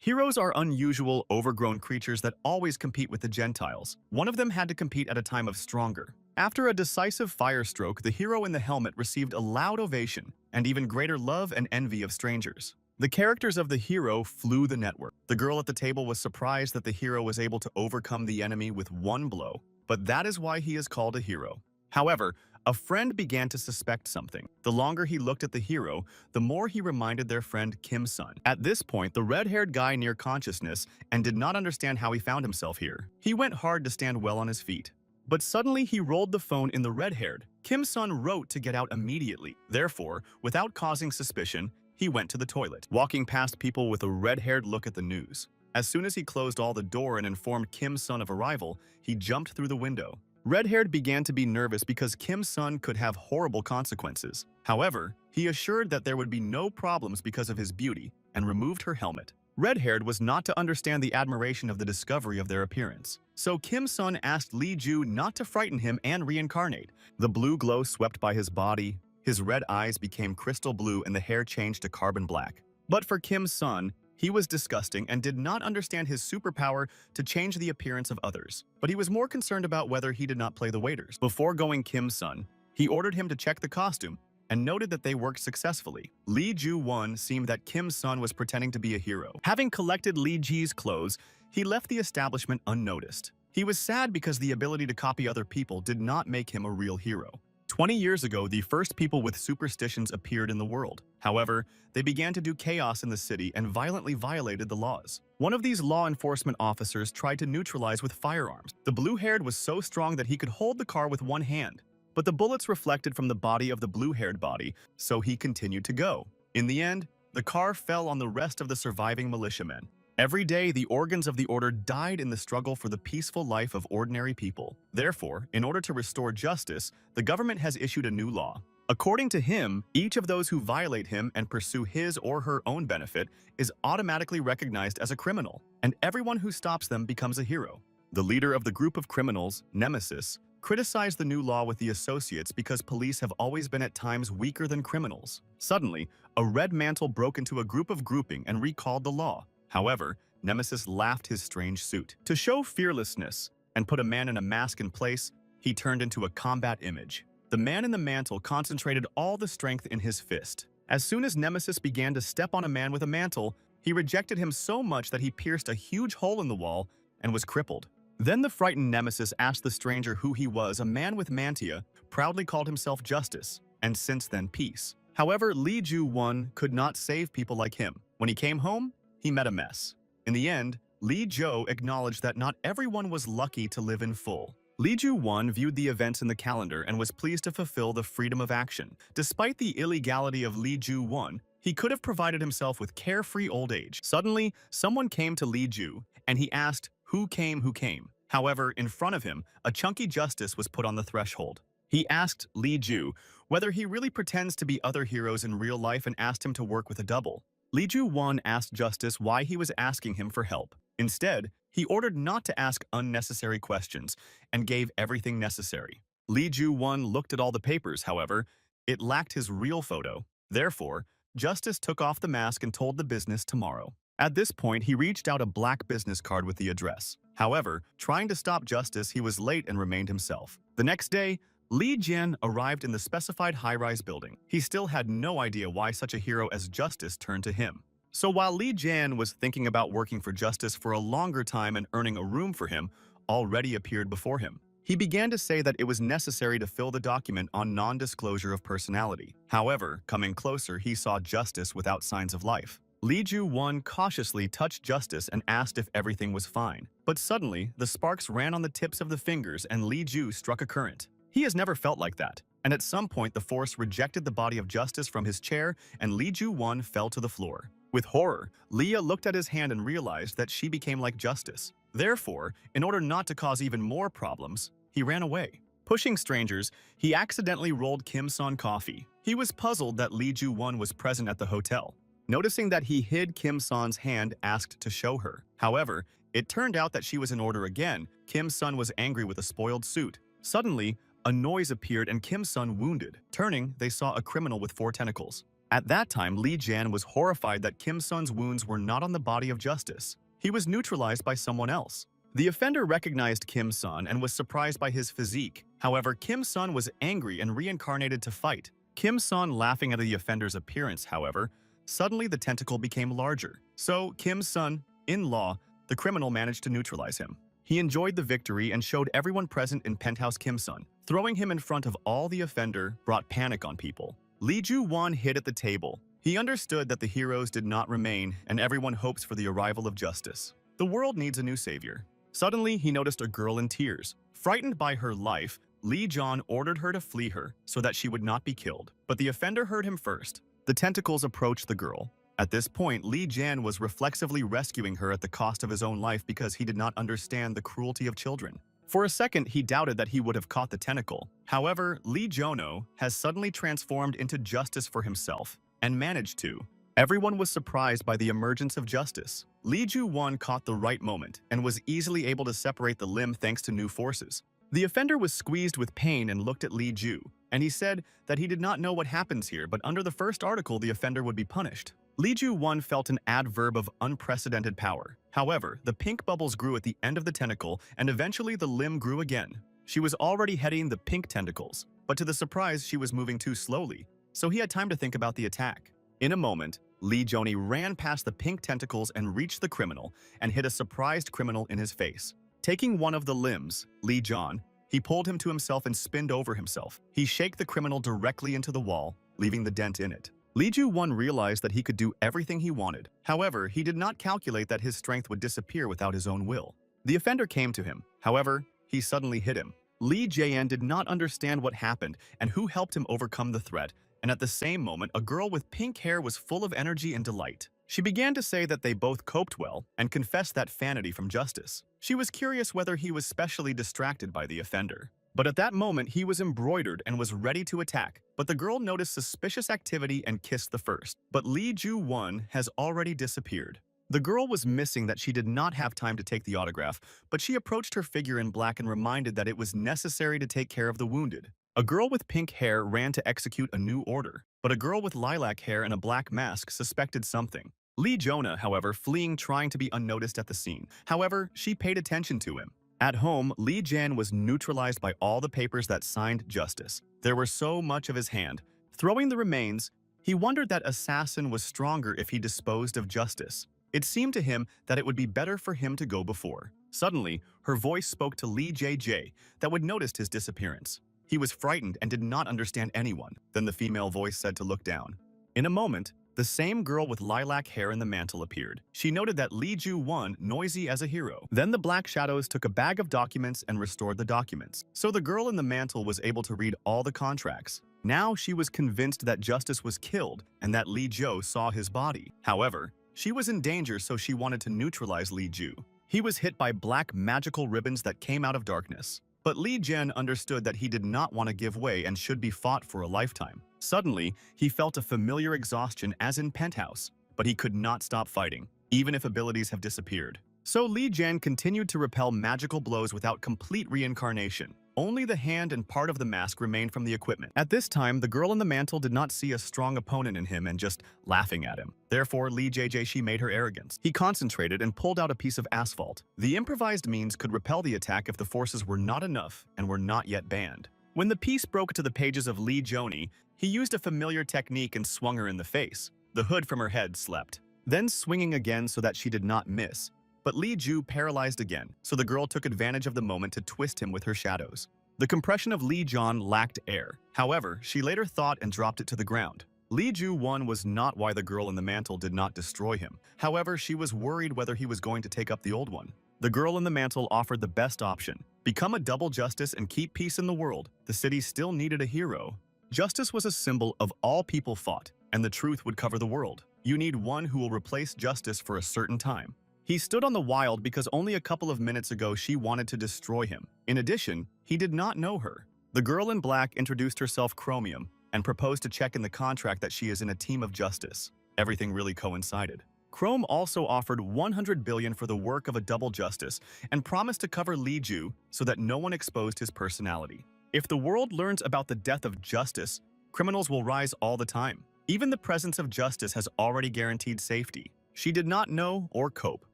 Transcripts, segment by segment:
Heroes are unusual, overgrown creatures that always compete with the Gentiles. One of them had to compete at a time of stronger. After a decisive firestroke, the hero in the helmet received a loud ovation and even greater love and envy of strangers. The characters of the hero flew the network. The girl at the table was surprised that the hero was able to overcome the enemy with one blow, but that is why he is called a hero. However, a friend began to suspect something. The longer he looked at the hero, the more he reminded their friend Kim-sun. At this point, the red-haired guy near consciousness and did not understand how he found himself here. He went hard to stand well on his feet. But suddenly he rolled the phone in the red-haired. Kim-sun wrote to get out immediately. Therefore, without causing suspicion, he went to the toilet, walking past people with a red-haired look at the news. As soon as he closed all the door and informed Kim-sun of arrival, he jumped through the window. Red-haired began to be nervous because Kim-sun could have horrible consequences. However, he assured that there would be no problems because of his beauty and removed her helmet. Red-haired was not to understand the admiration of the discovery of their appearance. So Kim-sun asked Lee Ju not to frighten him and reincarnate. The blue glow swept by his body, his red eyes became crystal blue and the hair changed to carbon black. But for Kim-sun, he was disgusting and did not understand his superpower to change the appearance of others. But he was more concerned about whether he did not play the waiters. Before going Kim-sun, he ordered him to check the costume and noted that they worked successfully. Lee Ju-won seemed that Kim-sun was pretending to be a hero. Having collected Lee Ji's clothes, he left the establishment unnoticed. He was sad because the ability to copy other people did not make him a real hero. 20 years ago, the first people with superstitions appeared in the world. However, they began to do chaos in the city and violently violated the laws. One of these law enforcement officers tried to neutralize with firearms. The blue-haired was so strong that he could hold the car with one hand. But the bullets reflected from the body of the blue-haired body, so he continued to go. In the end, the car fell on the rest of the surviving militiamen. Every day, the organs of the order died in the struggle for the peaceful life of ordinary people. Therefore, in order to restore justice, the government has issued a new law. According to him, each of those who violate him and pursue his or her own benefit is automatically recognized as a criminal, and everyone who stops them becomes a hero. The leader of the group of criminals, Nemesis, criticized the new law with the associates because police have always been at times weaker than criminals. Suddenly, a red mantle broke into a group of grouping and recalled the law. However, Nemesis laughed his strange suit. To show fearlessness and put a man in a mask in place, he turned into a combat image. The man in the mantle concentrated all the strength in his fist. As soon as Nemesis began to step on a man with a mantle, he rejected him so much that he pierced a huge hole in the wall and was crippled. Then the frightened Nemesis asked the stranger who he was. A man with mantia proudly called himself Justice, and since then Peace. However, Lee Ju-won could not save people like him. When he came home, he met a mess. In the end, Lee Jo acknowledged that not everyone was lucky to live in full. Lee Ju-won viewed the events in the calendar and was pleased to fulfill the freedom of action. Despite the illegality of Lee Ju-won, he could have provided himself with carefree old age. Suddenly, someone came to Lee Ju, and he asked, who came? However, in front of him, a chunky Justice was put on the threshold. He asked Lee Ju whether he really pretends to be other heroes in real life and asked him to work with a double. Lee Ju-won asked Justice why he was asking him for help. Instead, he ordered not to ask unnecessary questions and gave everything necessary. Lee Ju-won looked at all the papers, however, it lacked his real photo. Therefore, Justice took off the mask and told the business tomorrow. At this point, he reached out a black business card with the address. However, trying to stop Justice, he was late and remained himself. The next day, Lee Jian arrived in the specified high-rise building. He still had no idea why such a hero as Justice turned to him. So while Lee Jian was thinking about working for Justice for a longer time and earning a room for him, already appeared before him. He began to say that it was necessary to fill the document on non-disclosure of personality. However, coming closer, he saw Justice without signs of life. Lee Ju-won cautiously touched Justice and asked if everything was fine. But suddenly, the sparks ran on the tips of the fingers and Lee Ju struck a current. He has never felt like that, and at some point the force rejected the body of Justice from his chair and Lee Ju-won fell to the floor. With horror, Leah looked at his hand and realized that she became like Justice. Therefore, in order not to cause even more problems, he ran away. Pushing strangers, he accidentally rolled Kim-sun coffee. He was puzzled that Lee Ju-won was present at the hotel. Noticing that he hid Kim-sun's hand, asked to show her. However, it turned out that she was in order again. Kim-sun was angry with a spoiled suit. Suddenly, a noise appeared and Kim-sun wounded. Turning, they saw a criminal with 4 tentacles. At that time, Lee Jan was horrified that Kim Sun's wounds were not on the body of Justice. He was neutralized by someone else. The offender recognized Kim Sun and was surprised by his physique. However, Kim Sun was angry and reincarnated to fight. Kim Sun laughing at the offender's appearance, however, suddenly the tentacle became larger. So, Kim Sun, in law, the criminal managed to neutralize him. He enjoyed the victory and showed everyone present in penthouse Kim Sun. Throwing him in front of all the offender brought panic on people. Lee Ju-won hid at the table. He understood that the heroes did not remain and everyone hopes for the arrival of justice. The world needs a new savior. Suddenly, he noticed a girl in tears. Frightened by her life, Lee Jan ordered her to flee her so that she would not be killed. But the offender heard him first. The tentacles approached the girl. At this point, Lee Jan was reflexively rescuing her at the cost of his own life because he did not understand the cruelty of children. For a second, he doubted that he would have caught the tentacle. However, Lee Jono has suddenly transformed into justice for himself and managed to. Everyone was surprised by the emergence of justice. Lee Ju-won caught the right moment and was easily able to separate the limb thanks to new forces. The offender was squeezed with pain and looked at Lee Ju, and he said that he did not know what happens here, but under the first article, the offender would be punished. Lee Ju-won felt an adverb of unprecedented power. However, the pink bubbles grew at the end of the tentacle, and eventually the limb grew again. She was already heading the pink tentacles, but to the surprise, she was moving too slowly, so he had time to think about the attack. In a moment, Lee Joni ran past the pink tentacles and reached the criminal and hit a surprised criminal in his face. Taking one of the limbs, Lee John, he pulled him to himself and spinned over himself. He shaked the criminal directly into the wall, leaving the dent in it. Lee Ju-won realized that he could do everything he wanted. However, he did not calculate that his strength would disappear without his own will. The offender came to him. However, he suddenly hit him. Lee Jae-en did not understand what happened and who helped him overcome the threat, and at the same moment, a girl with pink hair was full of energy and delight. She began to say that they both coped well and confessed that vanity from justice. She was curious whether he was specially distracted by the offender. But at that moment, he was embroidered and was ready to attack. But the girl noticed suspicious activity and kissed the first. But Lee Ju-won has already disappeared. The girl was missing that she did not have time to take the autograph, but she approached her figure in black and reminded that it was necessary to take care of the wounded. A girl with pink hair ran to execute a new order, but a girl with lilac hair and a black mask suspected something. Lee Jonah, however, fleeing trying to be unnoticed at the scene. However, she paid attention to him. At home, Lee Jan was neutralized by all the papers that signed justice. There were so much of his hand. Throwing the remains, he wondered that assassin was stronger if he disposed of justice. It seemed to him that it would be better for him to go before. Suddenly, her voice spoke to Lee JJ that would noticed his disappearance. He was frightened and did not understand anyone. Then the female voice said to look down. In a moment, the same girl with lilac hair in the mantle appeared. She noted that Lee Ju-won, noisy as a hero. Then the black shadows took a bag of documents and restored the documents. So the girl in the mantle was able to read all the contracts. Now she was convinced that Justice was killed and that Lee Jo saw his body. However, she was in danger, so she wanted to neutralize Lee Ju. He was hit by black magical ribbons that came out of darkness. But Lee Jen understood that he did not want to give way and should be fought for a lifetime. Suddenly, he felt a familiar exhaustion as in Penthouse, but he could not stop fighting, even if abilities have disappeared. So Lee Jan continued to repel magical blows without complete reincarnation. Only the hand and part of the mask remained from the equipment. At this time, the girl in the mantle did not see a strong opponent in him and just laughing at him. Therefore, Lee JJ she made her arrogance. He concentrated and pulled out a piece of asphalt. The improvised means could repel the attack if the forces were not enough and were not yet banned. When the piece broke to the pages of Lee Joni, he used a familiar technique and swung her in the face. The hood from her head slept. Then swinging again so that she did not miss. But Lee Ju paralyzed again, so the girl took advantage of the moment to twist him with her shadows. The compression of Lee John lacked air. However, she later thought and dropped it to the ground. Lee Ju-won was not why the girl in the mantle did not destroy him. However, she was worried whether he was going to take up the old one. The girl in the mantle offered the best option. Become a double justice and keep peace in the world. The city still needed a hero. Justice was a symbol of all people fought, and the truth would cover the world. You need one who will replace justice for a certain time. He stood on the wild because only a couple of minutes ago she wanted to destroy him. In addition, he did not know her. The girl in black introduced herself Chromium and proposed to check in the contract that she is in a team of justice. Everything really coincided. Chrome also offered 100 billion for the work of a double justice and promised to cover Lee Ju so that no one exposed his personality. If the world learns about the death of justice, criminals will rise all the time. Even the presence of justice has already guaranteed safety. She did not know or cope.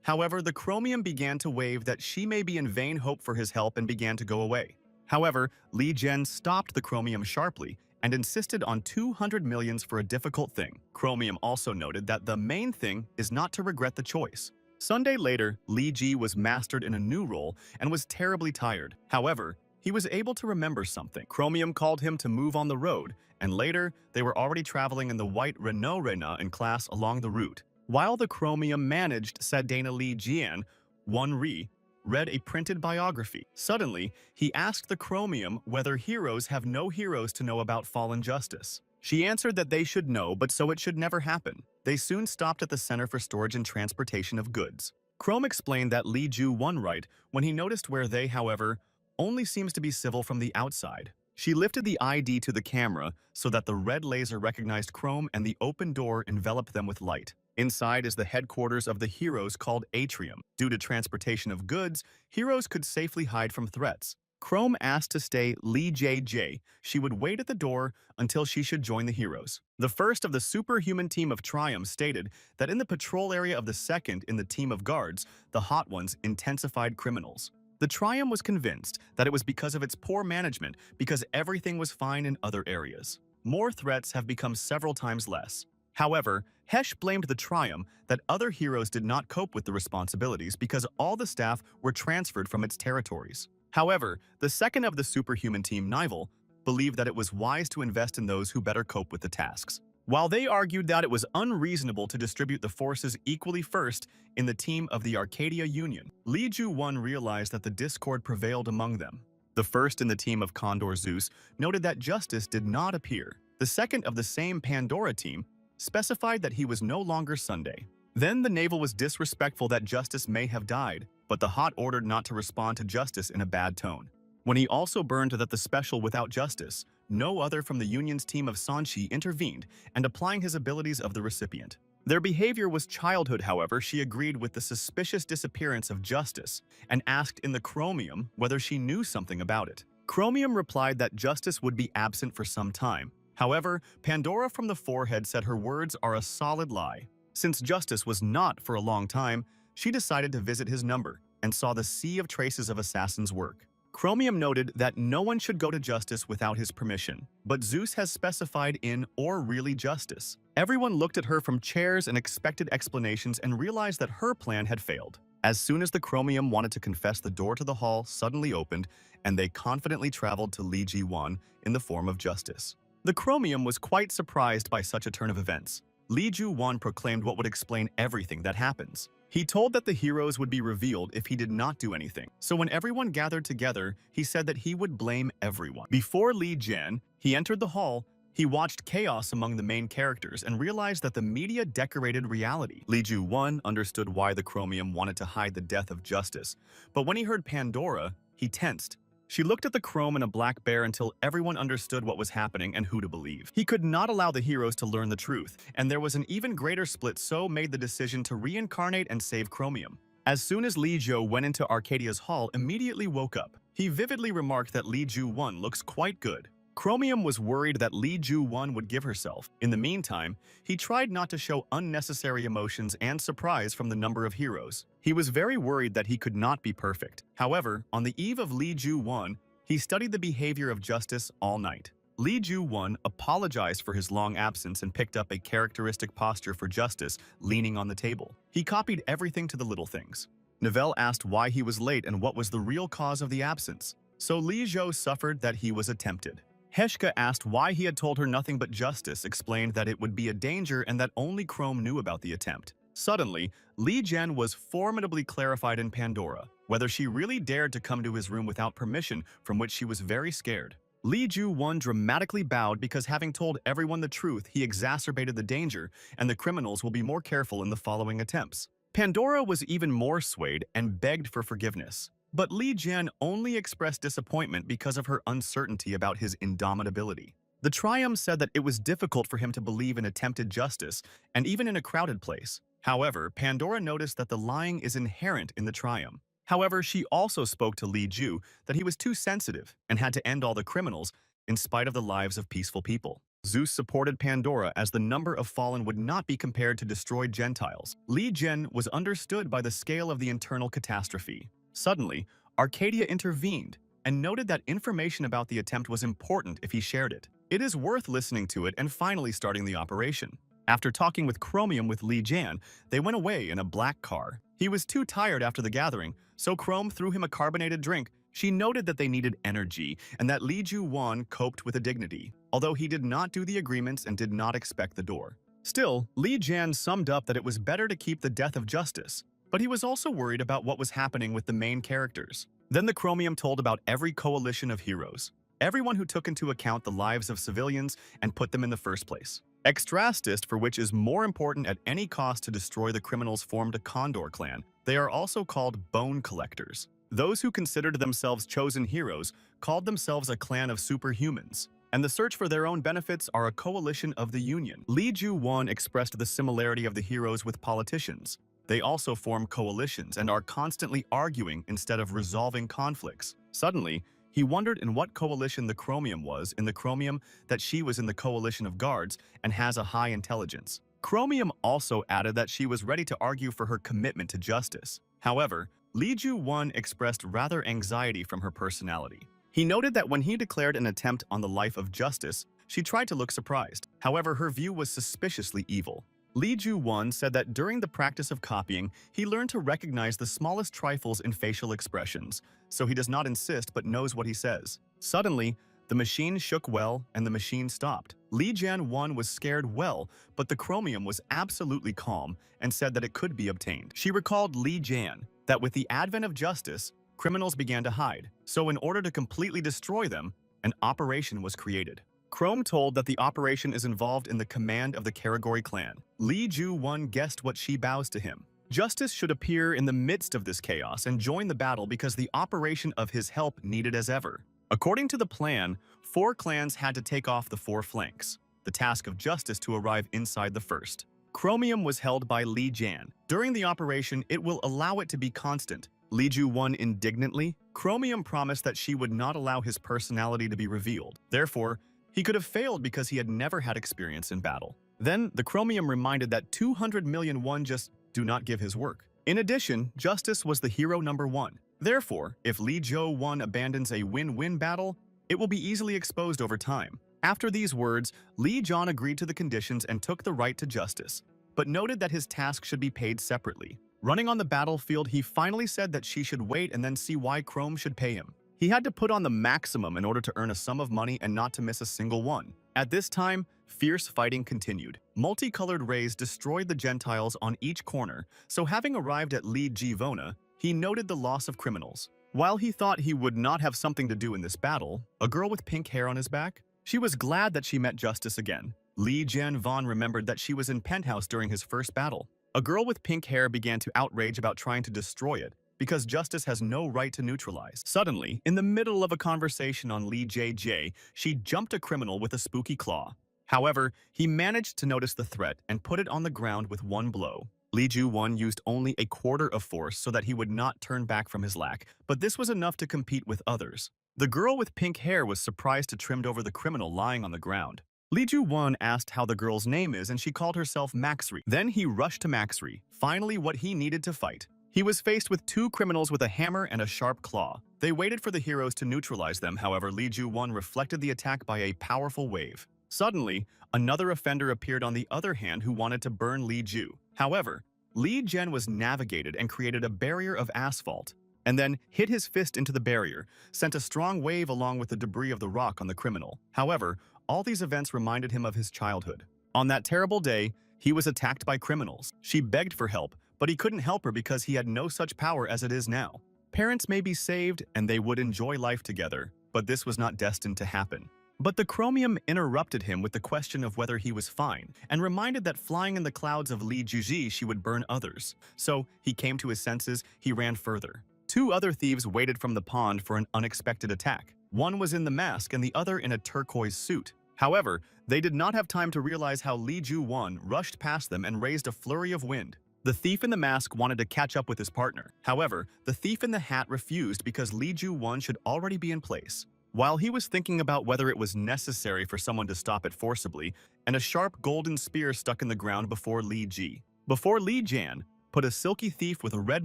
However, the chromium began to wave that she may be in vain hope for his help and began to go away. However, Li Jian stopped the chromium sharply and insisted on 200 millions for a difficult thing. Chromium also noted that the main thing is not to regret the choice. Sunday later, Li Ji was mastered in a new role and was terribly tired. However, he was able to remember something. Chromium called him to move on the road, and later, they were already traveling in the white Renault in class along the route. While the Chromium managed, said Dana Li Jian, One Ri, read a printed biography. Suddenly, he asked the Chromium whether heroes have no heroes to know about fallen justice. She answered that they should know, but so it should never happen. They soon stopped at the Center for Storage and Transportation of Goods. Chrome explained that Li Ju won right when he noticed where they, however, only seems to be civil from the outside. She lifted the ID to the camera so that the red laser recognized Chrome and the open door enveloped them with light. Inside is the headquarters of the heroes called Atrium. Due to transportation of goods, heroes could safely hide from threats. Chrome asked to stay Li JJ. She would wait at the door until she should join the heroes. The first of the superhuman team of Triumph stated that in the patrol area of the second in the team of guards, the hot ones intensified criminals. The Triumph was convinced that it was because of its poor management because everything was fine in other areas. More threats have become several times less. However, Hesh blamed the Triumph that other heroes did not cope with the responsibilities because all the staff were transferred from its territories. However, the second of the superhuman team, Nival, believed that it was wise to invest in those who better cope with the tasks. While they argued that it was unreasonable to distribute the forces equally first in the team of the Arcadia Union, Li Ju-won realized that the discord prevailed among them. The first in the team of Condor Zeus noted that justice did not appear. The second of the same Pandora team specified that he was no longer Sunday. Then the naval was disrespectful that Justice may have died, but the Hot ordered not to respond to Justice in a bad tone. When he also burned that the special without Justice, no other from the Union's team of Sanchi intervened and applying his abilities of the recipient. Their behavior was childhood, however, she agreed with the suspicious disappearance of Justice and asked in the Chromium whether she knew something about it. Chromium replied that Justice would be absent for some time. However, Pandora from the Forehead said her words are a solid lie. Since Justice was not for a long time, she decided to visit his number and saw the sea of traces of Assassin's work. Chromium noted that no one should go to Justice without his permission, but Zeus has specified in or really Justice. Everyone looked at her from chairs and expected explanations and realized that her plan had failed. As soon as the Chromium wanted to confess, the door to the hall suddenly opened and they confidently traveled to Li Ji-won in the form of Justice. The Chromium was quite surprised by such a turn of events. Li Ju-won proclaimed what would explain everything that happens. He told that the heroes would be revealed if he did not do anything. So when everyone gathered together, he said that he would blame everyone. Before Li Jian, he entered the hall. He watched chaos among the main characters and realized that the media decorated reality. Li Ju-won understood why the Chromium wanted to hide the death of Justice, but when he heard Pandora, he tensed. She looked at the Chrome and a black bear until everyone understood what was happening and who to believe. He could not allow the heroes to learn the truth, and there was an even greater split, so made the decision to reincarnate and save Chromium. As soon as Li Zhou went into Arcadia's hall, immediately woke up. He vividly remarked that Li Ju-won looks quite good. Chromium was worried that Li Ju-won would give herself. In the meantime, he tried not to show unnecessary emotions and surprise from the number of heroes. He was very worried that he could not be perfect. However, on the eve of Li Ju-won, he studied the behavior of Justice all night. Li Ju-won apologized for his long absence and picked up a characteristic posture for Justice, leaning on the table. He copied everything to the little things. Novell asked why he was late and what was the real cause of the absence. So Li Zhou suffered that he was attempted. Heshka asked why he had told her nothing but Justice, explained that it would be a danger and that only Chrome knew about the attempt. Suddenly, Li Jian was formidably clarified in Pandora, whether she really dared to come to his room without permission, from which she was very scared. Li Ju-won dramatically bowed because having told everyone the truth, he exacerbated the danger, and the criminals will be more careful in the following attempts. Pandora was even more swayed and begged for forgiveness. But Li Jian only expressed disappointment because of her uncertainty about his indomitability. The Triumph said that it was difficult for him to believe in attempted justice, and even in a crowded place. However, Pandora noticed that the lying is inherent in the Triumph. However, she also spoke to Li Ju that he was too sensitive and had to end all the criminals in spite of the lives of peaceful people. Zeus supported Pandora as the number of fallen would not be compared to destroyed Gentiles. Li Jian was understood by the scale of the internal catastrophe. Suddenly, Arcadia intervened and noted that information about the attempt was important if he shared it. It is worth listening to it and finally starting the operation. After talking with Chromium with Li Jian, they went away in a black car. He was too tired after the gathering, so Chrome threw him a carbonated drink. She noted that they needed energy and that Li Ju-won coped with a dignity, although he did not do the agreements and did not expect the door. Still, Li Jian summed up that it was better to keep the death of justice, but he was also worried about what was happening with the main characters. Then the Chromium told about every coalition of heroes, everyone who took into account the lives of civilians and put them in the first place. Extrastist, for which is more important at any cost to destroy the criminals, formed a Condor clan. They are also called bone collectors. Those who considered themselves chosen heroes called themselves a clan of superhumans, and the search for their own benefits are a coalition of the Union. Li Ju-won expressed the similarity of the heroes with politicians. They also form coalitions and are constantly arguing instead of resolving conflicts. Suddenly, he wondered in what coalition the Chromium was in the Chromium that she was in the coalition of guards and has a high intelligence. Chromium also added that she was ready to argue for her commitment to justice. However, Li Ju-won expressed rather anxiety from her personality. He noted that when he declared an attempt on the life of justice, she tried to look surprised. However, her view was suspiciously evil. Li Ju-won said that during the practice of copying, he learned to recognize the smallest trifles in facial expressions, so he does not insist but knows what he says. Suddenly, the machine shook well and the machine stopped. Li Jian-won was scared well, but the Chromium was absolutely calm and said that it could be obtained. She recalled Li Jian that with the advent of justice, criminals began to hide, so in order to completely destroy them, an operation was created. Chrome told that the operation is involved in the command of the Karagori clan. Li Ju-won guessed what she bows to him. Justice should appear in the midst of this chaos and join the battle because the operation of his help needed as ever. According to the plan, 4 clans had to take off the 4 flanks, the task of justice to arrive inside the first. Chromium was held by Li Jian. During the operation, it will allow it to be constant. Li Ju-won indignantly. Chromium promised that she would not allow his personality to be revealed. Therefore, he could have failed because he had never had experience in battle. Then, the Chromium reminded that 200 million won just do not give his work. In addition, justice was the hero number 1. Therefore, if Li Jo-won abandons a win-win battle, it will be easily exposed over time. After these words, Li Jian agreed to the conditions and took the right to justice, but noted that his task should be paid separately. Running on the battlefield, he finally said that she should wait and then see why Chrome should pay him. He had to put on the maximum in order to earn a sum of money and not to miss a single one. At this time, fierce fighting continued. Multicolored rays destroyed the Gentiles on each corner, so having arrived at Li Ji-vona, he noted the loss of criminals. While he thought he would not have something to do in this battle, a girl with pink hair on his back, she was glad that she met justice again. Li Jian-von remembered that she was in Penthouse during his first battle. A girl with pink hair began to outrage about trying to destroy it, because justice has no right to neutralize. Suddenly, in the middle of a conversation on Li JJ, she jumped a criminal with a spooky claw. However, he managed to notice the threat and put it on the ground with one blow. Li Ju-won used only a quarter of force so that he would not turn back from his lack, but this was enough to compete with others. The girl with pink hair was surprised to trimmed over the criminal lying on the ground. Li Ju-won asked how the girl's name is and she called herself Maxri. Then he rushed to Maxri, finally what he needed to fight. He was faced with 2 criminals with a hammer and a sharp claw. They waited for the heroes to neutralize them, however Li Ju-won reflected the attack by a powerful wave. Suddenly, another offender appeared on the other hand who wanted to burn Li Ju. However, Li Jian was navigated and created a barrier of asphalt, and then hit his fist into the barrier, sent a strong wave along with the debris of the rock on the criminal. However, all these events reminded him of his childhood. On that terrible day, he was attacked by criminals. She begged for help, but he couldn't help her because he had no such power as it is now. Parents may be saved and they would enjoy life together, but this was not destined to happen. But the Chromium interrupted him with the question of whether he was fine, and reminded that flying in the clouds of Li Juji she would burn others. So he came to his senses, he ran further. 2 other thieves waited from the pond for an unexpected attack. One was in the mask and the other in a turquoise suit. However, they did not have time to realize how Li Ju-won rushed past them and raised a flurry of wind. The thief in the mask wanted to catch up with his partner. However, the thief in the hat refused because Li Ju-won should already be in place. While he was thinking about whether it was necessary for someone to stop it forcibly, and a sharp golden spear stuck in the ground before Li Jan put a silky thief with a red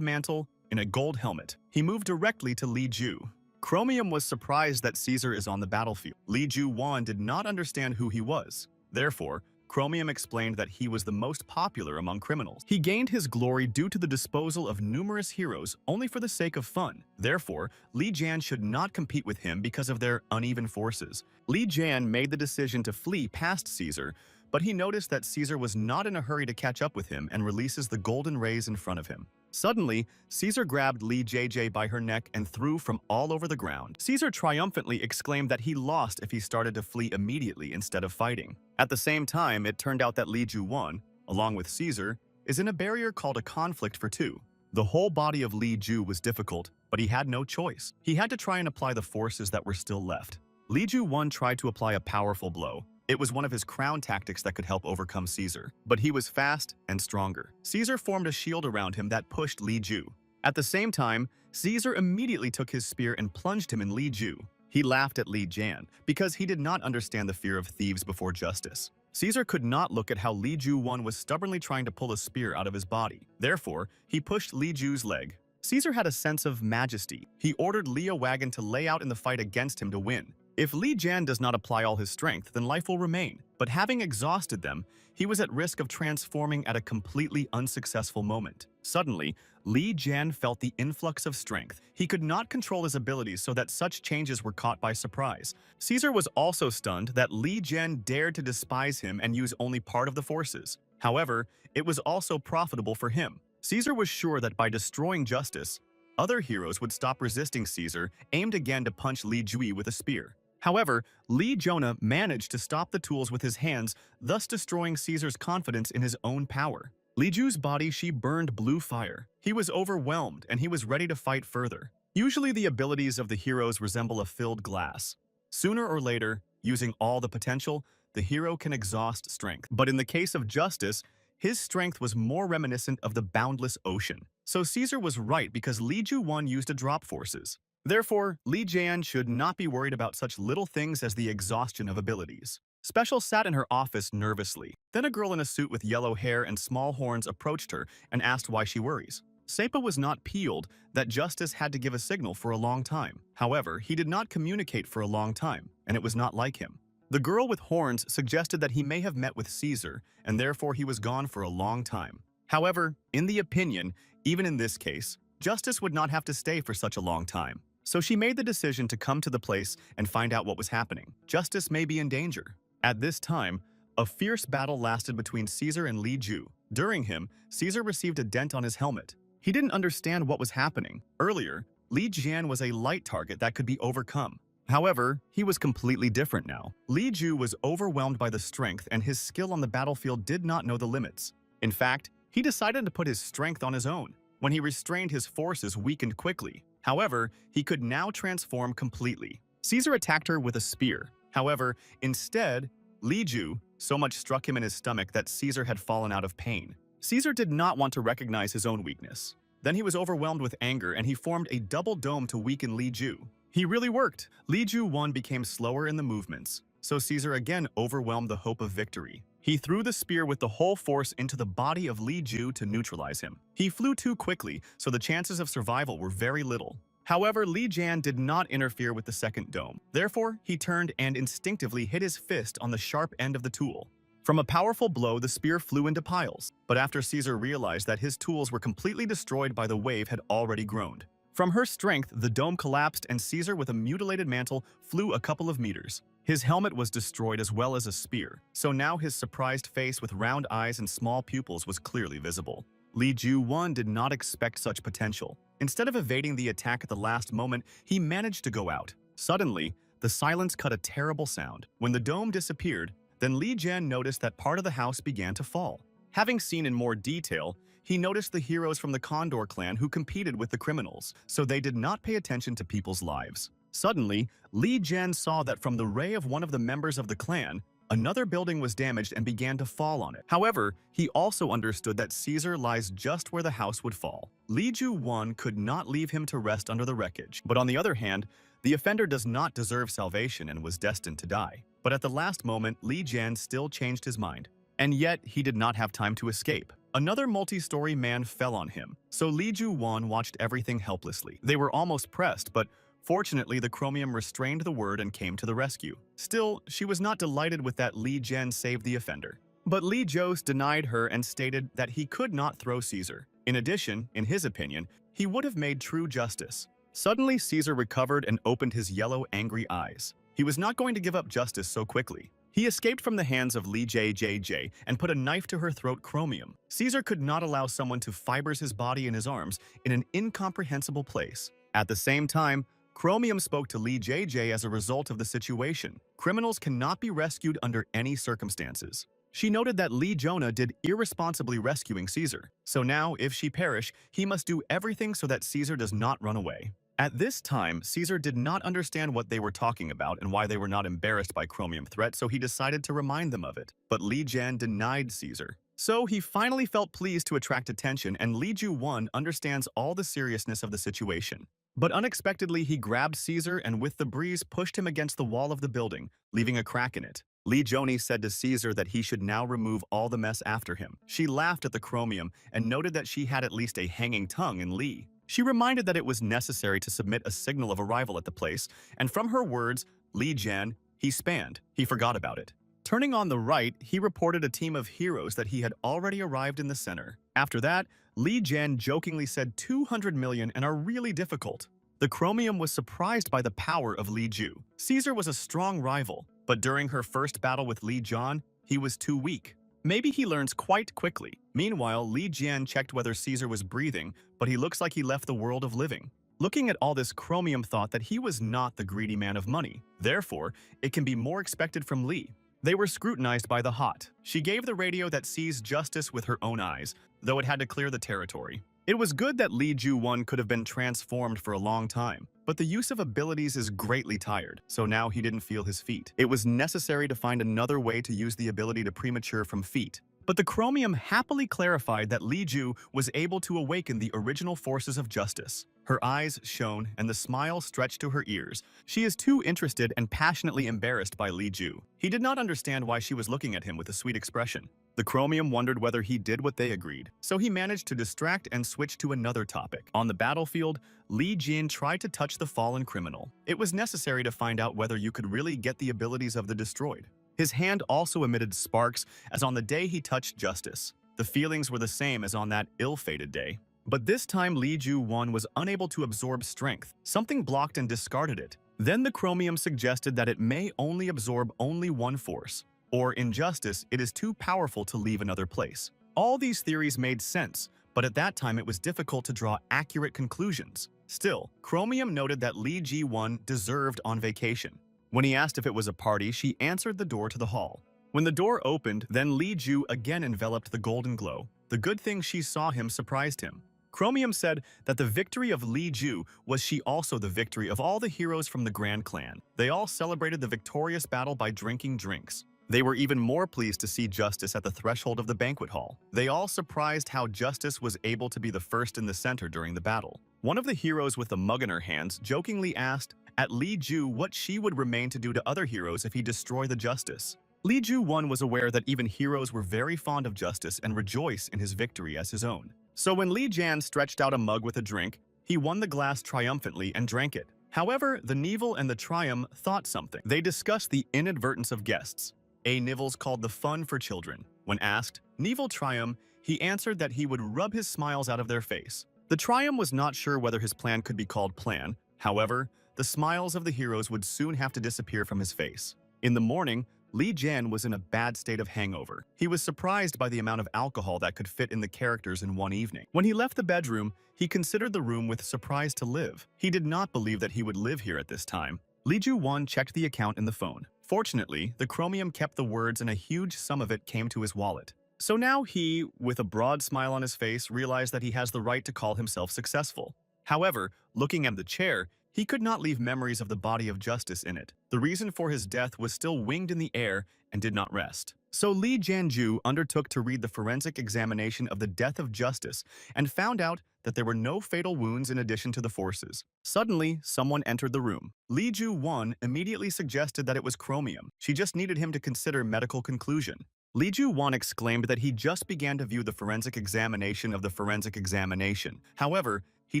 mantle in a gold helmet. He moved directly to Li Ju. Chromium was surprised that Caesar is on the battlefield. Li Ju Wan did not understand who he was. Therefore, Chromium explained that he was the most popular among criminals. He gained his glory due to the disposal of numerous heroes only for the sake of fun. Therefore, Li Jan should not compete with him because of their uneven forces. Li Jan made the decision to flee past Caesar, but he noticed that Caesar was not in a hurry to catch up with him and releases the golden rays in front of him. Suddenly, Caesar grabbed Li JJ by her neck and threw from all over the ground. Caesar triumphantly exclaimed that he lost if he started to flee immediately instead of fighting. At the same time, it turned out that Li Ju Wan, along with Caesar, is in a barrier called a conflict for two. The whole body of Li Ju was difficult, but he had no choice. He had to try and apply the forces that were still left. Li Ju Wan tried to apply a powerful blow. It was one of his crown tactics that could help overcome Caesar, but he was fast and stronger. Caesar formed a shield around him that pushed Li Ju. At the same time, Caesar immediately took his spear and plunged him in Li Ju. He laughed at Li Jan because he did not understand the fear of thieves before justice. Caesar could not look at how Li Ju Wan was stubbornly trying to pull a spear out of his body. Therefore, he pushed Li Ju's leg. Caesar had a sense of majesty. He ordered Leo Wagon to lay out in the fight against him to win. If Li Jan does not apply all his strength, then life will remain. But having exhausted them, he was at risk of transforming at a completely unsuccessful moment. Suddenly, Li Jan felt the influx of strength. He could not control his abilities so that such changes were caught by surprise. Caesar was also stunned that Li Jan dared to despise him and use only part of the forces. However, it was also profitable for him. Caesar was sure that by destroying justice, other heroes would stop resisting Caesar, aimed again to punch Li Jui with a spear. However, Li Jonah managed to stop the tools with his hands, thus destroying Caesar's confidence in his own power. Li Ju's body burned blue fire. He was overwhelmed and he was ready to fight further. Usually the abilities of the heroes resemble a filled glass. Sooner or later, using all the potential, the hero can exhaust strength. But in the case of justice, his strength was more reminiscent of the boundless ocean. So Caesar was right because Li Ju Wan used to drop forces. Therefore, Li Jan should not be worried about such little things as the exhaustion of abilities. Special sat in her office nervously. Then a girl in a suit with yellow hair and small horns approached her and asked why she worries. Sepa was not peeled that Justice had to give a signal for a long time. However, he did not communicate for a long time, and it was not like him. The girl with horns suggested that he may have met with Caesar, and therefore he was gone for a long time. However, in the opinion, even in this case, Justice would not have to stay for such a long time. So she made the decision to come to the place and find out what was happening. Justice may be in danger. At this time, a fierce battle lasted between Caesar and Li Ju. During him, Caesar received a dent on his helmet. He didn't understand what was happening. Earlier, Li Jian was a light target that could be overcome. However, he was completely different now. Li Ju was overwhelmed by the strength and his skill on the battlefield did not know the limits. In fact, he decided to put his strength on his own. When he restrained, his forces weakened quickly. However, he could now transform completely. Caesar attacked her with a spear. However, instead, Li Ju so much struck him in his stomach that Caesar had fallen out of pain. Caesar did not want to recognize his own weakness. Then he was overwhelmed with anger and he formed a double dome to weaken Li Ju. He really worked. Li Ju 1 became slower in the movements, so Caesar again overwhelmed the hope of victory. He threw the spear with the whole force into the body of Li Ju to neutralize him. He flew too quickly, so the chances of survival were very little. However, Li Jan did not interfere with the second dome. Therefore, he turned and instinctively hit his fist on the sharp end of the tool. From a powerful blow, the spear flew into piles. But after Caesar realized that his tools were completely destroyed by the wave had already groaned. From her strength, the dome collapsed and Caesar with a mutilated mantle flew a couple of meters. His helmet was destroyed as well as a spear, so now his surprised face with round eyes and small pupils was clearly visible. Li Ju 1 did not expect such potential. Instead of evading the attack at the last moment, he managed to go out. Suddenly, the silence cut a terrible sound. When the dome disappeared, then Li Jan noticed that part of the house began to fall. Having seen in more detail, he noticed the heroes from the Condor clan who competed with the criminals, so they did not pay attention to people's lives. Suddenly, Li Jan saw that from the ray of one of the members of the clan, Another building was damaged and began to fall on it. However, he also understood that Caesar lies just where the house would fall. Li Ju-won could not leave him to rest under the wreckage. But on the other hand, the offender does not deserve salvation and was destined to die. But at the last moment, Li Jian still changed his mind. And yet, he did not have time to escape. Another multi-story man fell on him, so Li Ju-won watched everything helplessly. They were almost pressed, but fortunately, the chromium restrained the word and came to the rescue. Still, she was not delighted with that Li Jian saved the offender. But Li Jos denied her and stated that he could not throw Caesar. In addition, in his opinion, he would have made true justice. Suddenly, Caesar recovered and opened his yellow, angry eyes. He was not going to give up justice so quickly. He escaped from the hands of Li JJJ and put a knife to her throat chromium. Caesar could not allow someone to fibers his body in his arms in an incomprehensible place. At the same time, Chromium spoke to Li JJ as a result of the situation. Criminals cannot be rescued under any circumstances. She noted that Li Jonah did irresponsibly rescuing Caesar. So now, if she perish, he must do everything so that Caesar does not run away. At this time, Caesar did not understand what they were talking about and why they were not embarrassed by Chromium threat, so he decided to remind them of it. But Li Jian denied Caesar. So he finally felt pleased to attract attention, and Li Ju-won understands all the seriousness of the situation. But unexpectedly, he grabbed Caesar and with the breeze pushed him against the wall of the building, leaving a crack in it. Li Joni said to Caesar that he should now remove all the mess after him. She laughed at the chromium and noted that she had at least a hanging tongue in Li. She reminded that it was necessary to submit a signal of arrival at the place, and from her words, Li Jian, he spanned. He forgot about it. Turning on the right, he reported a team of heroes that he had already arrived in the center. After that, Li Jian jokingly said 200 million and are really difficult. The chromium was surprised by the power of Li Ju. Caesar was a strong rival, but during her first battle with Li Jian, he was too weak. Maybe he learns quite quickly. Meanwhile, Li Jian checked whether Caesar was breathing, but he looks like he left the world of living. Looking at all this, Chromium thought that he was not the greedy man of money. Therefore, it can be more expected from Li. They were scrutinized by the Hot. She gave the radio that sees justice with her own eyes, though it had to clear the territory. It was good that Li Ju-won could have been transformed for a long time, but the use of abilities is greatly tired, so now he didn't feel his feet. It was necessary to find another way to use the ability to premature from feet. But the chromium happily clarified that Li Ju was able to awaken the original forces of justice. Her eyes shone and the smile stretched to her ears. She is too interested and passionately embarrassed by Li Ju. He did not understand why she was looking at him with a sweet expression. The chromium wondered whether he did what they agreed, so he managed to distract and switch to another topic. On the battlefield, Li Jin tried to touch the fallen criminal. It was necessary to find out whether you could really get the abilities of the destroyed. His hand also emitted sparks as on the day he touched justice. The feelings were the same as on that ill-fated day. But this time Li Ju-won was unable to absorb strength. Something blocked and discarded it. Then the chromium suggested that it may only absorb only one force. Or in justice, it is too powerful to leave another place. All these theories made sense, but at that time it was difficult to draw accurate conclusions. Still, Chromium noted that Li Ji-won deserved on vacation. When he asked if it was a party, she answered the door to the hall. When the door opened, then Li Ju again enveloped the golden glow. The good thing she saw him surprised him. Chromium said that the victory of Li Ju was she also the victory of all the heroes from the Grand Clan. They all celebrated the victorious battle by drinking drinks. They were even more pleased to see Justice at the threshold of the banquet hall. They all surprised how Justice was able to be the first in the center during the battle. One of the heroes with the mug in her hands jokingly asked at Li Ju what she would remain to do to other heroes if he destroyed the Justice. Li Ju-won was aware that even heroes were very fond of Justice and rejoice in his victory as his own. So when Li Jan stretched out a mug with a drink, he won the glass triumphantly and drank it. However, the Neville and the Trium thought something. They discussed the inadvertence of guests. A Nivels called the fun for children. When asked, Neville Trium, he answered that he would rub his smiles out of their face. The Trium was not sure whether his plan could be called plan. However, the smiles of the heroes would soon have to disappear from his face. In the morning, Li Jan was in a bad state of hangover. He was surprised by the amount of alcohol that could fit in the characters in one evening. When he left the bedroom, he considered the room with surprise to live. He did not believe that he would live here at this time. Li Ju-won checked the account in the phone. Fortunately, the chromium kept the words and a huge sum of it came to his wallet. So now he, with a broad smile on his face, realized that he has the right to call himself successful. However, looking at the chair, He could not leave memories of the body of justice in it. The reason for his death was still winged in the air and did not rest. So Li Jianju undertook to read the forensic examination of the death of justice and found out that there were no fatal wounds in addition to the forces. Suddenly, someone entered the room. Li Ju-won immediately suggested that it was chromium. She just needed him to consider medical conclusion. Li Ju-won exclaimed that he just began to view the forensic examination of the forensic examination. However, he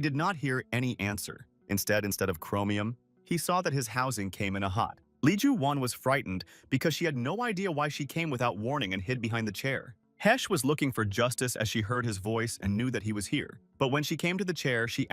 did not hear any answer. Instead of chromium, he saw that his housing came in a hot. Li Ju-won was frightened because she had no idea why she came without warning and hid behind the chair. Hesh was looking for justice as she heard his voice and knew that he was here. But when she came to the chair, she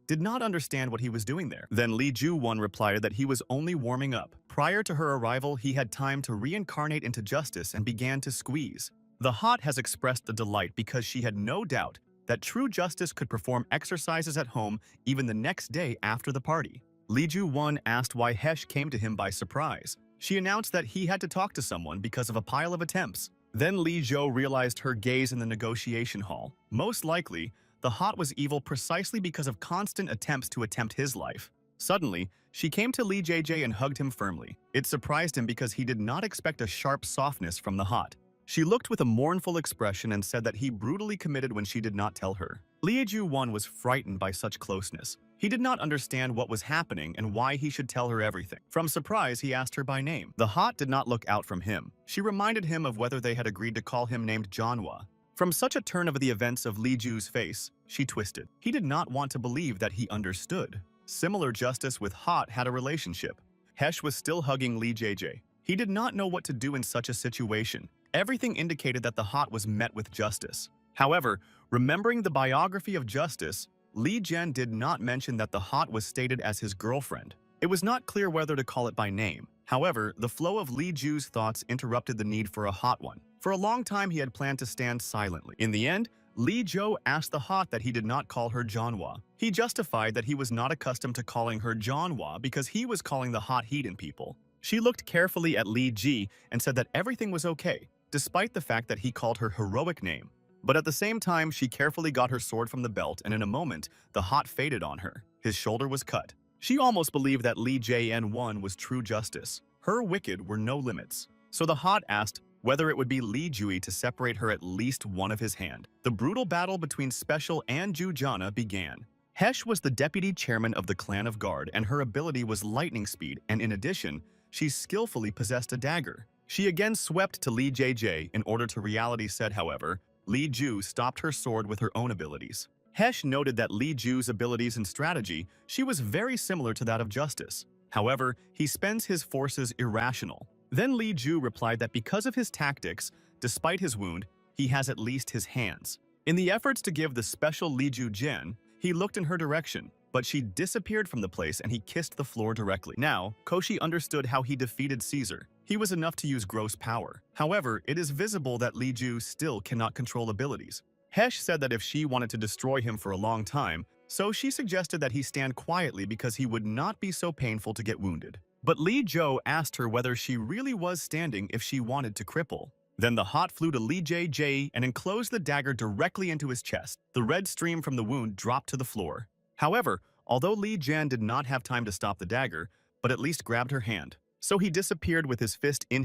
did not understand what he was doing there. Then Li Ju-won replied that he was only warming up. Prior to her arrival, he had time to reincarnate into justice and began to squeeze. The hot has expressed the delight because she had no doubt that true justice could perform exercises at home even the next day after the party. Li Ju-won asked why Hesh came to him by surprise. She announced that he had to talk to someone because of a pile of attempts. Then Li Zhou realized her gaze in the negotiation hall. Most likely, the hot was evil precisely because of constant attempts to attempt his life. Suddenly, she came to Li JJ and hugged him firmly. It surprised him because he did not expect a sharp softness from the hot. She looked with a mournful expression and said that he brutally committed when she did not tell her. Li Ju-won was frightened by such closeness. He did not understand what was happening and why he should tell her everything. From surprise, he asked her by name. The hot did not look out from him. She reminded him of whether they had agreed to call him named Manhwa. From such a turn of the events of Li Ju's face, she twisted. He did not want to believe that he understood. Similar justice with hot had a relationship. Hesh was still hugging Li JJ. He did not know what to do in such a situation. Everything indicated that the hot was met with justice. However, remembering the biography of justice, Li Jian did not mention that the hot was stated as his girlfriend. It was not clear whether to call it by name. However, the flow of Li Ju's thoughts interrupted the need for a hot one. For a long time, he had planned to stand silently. In the end, Li Zhou asked the hot that he did not call her Janhua. He justified that he was not accustomed to calling her Janhua because he was calling the hot heat in people. She looked carefully at Li Ji and said that everything was okay, despite the fact that he called her heroic name. But at the same time, she carefully got her sword from the belt, and in a moment, the hot faded on her. His shoulder was cut. She almost believed that Li JN1 was true justice. Her wicked were no limits. So the hot asked whether it would be Li Jui to separate her at least one of his hand. The brutal battle between Special and Jujana began. Hesh was the deputy chairman of the clan of Guard, and her ability was lightning speed, and in addition, she skillfully possessed a dagger. She again swept to Li JJ in order to reality set, however, Li Ju stopped her sword with her own abilities. Hesh noted that Li Ju's abilities and strategy, she was very similar to that of Justice. However, he spends his forces irrational. Then Li Ju replied that because of his tactics, despite his wound, he has at least his hands. In the efforts to give the special Li Ju Jen, he looked in her direction, but she disappeared from the place and he kissed the floor directly. Now, Koshi understood how he defeated Caesar. He was enough to use gross power. However, it is visible that Li Ju still cannot control abilities. Hesh said that if she wanted to destroy him for a long time, so she suggested that he stand quietly because he would not be so painful to get wounded. But Li Zhou asked her whether she really was standing if she wanted to cripple. Then the hot flew to Li JJ and enclosed the dagger directly into his chest. The red stream from the wound dropped to the floor. However, although Li Jian did not have time to stop the dagger, but at least grabbed her hand. So he disappeared with his fist in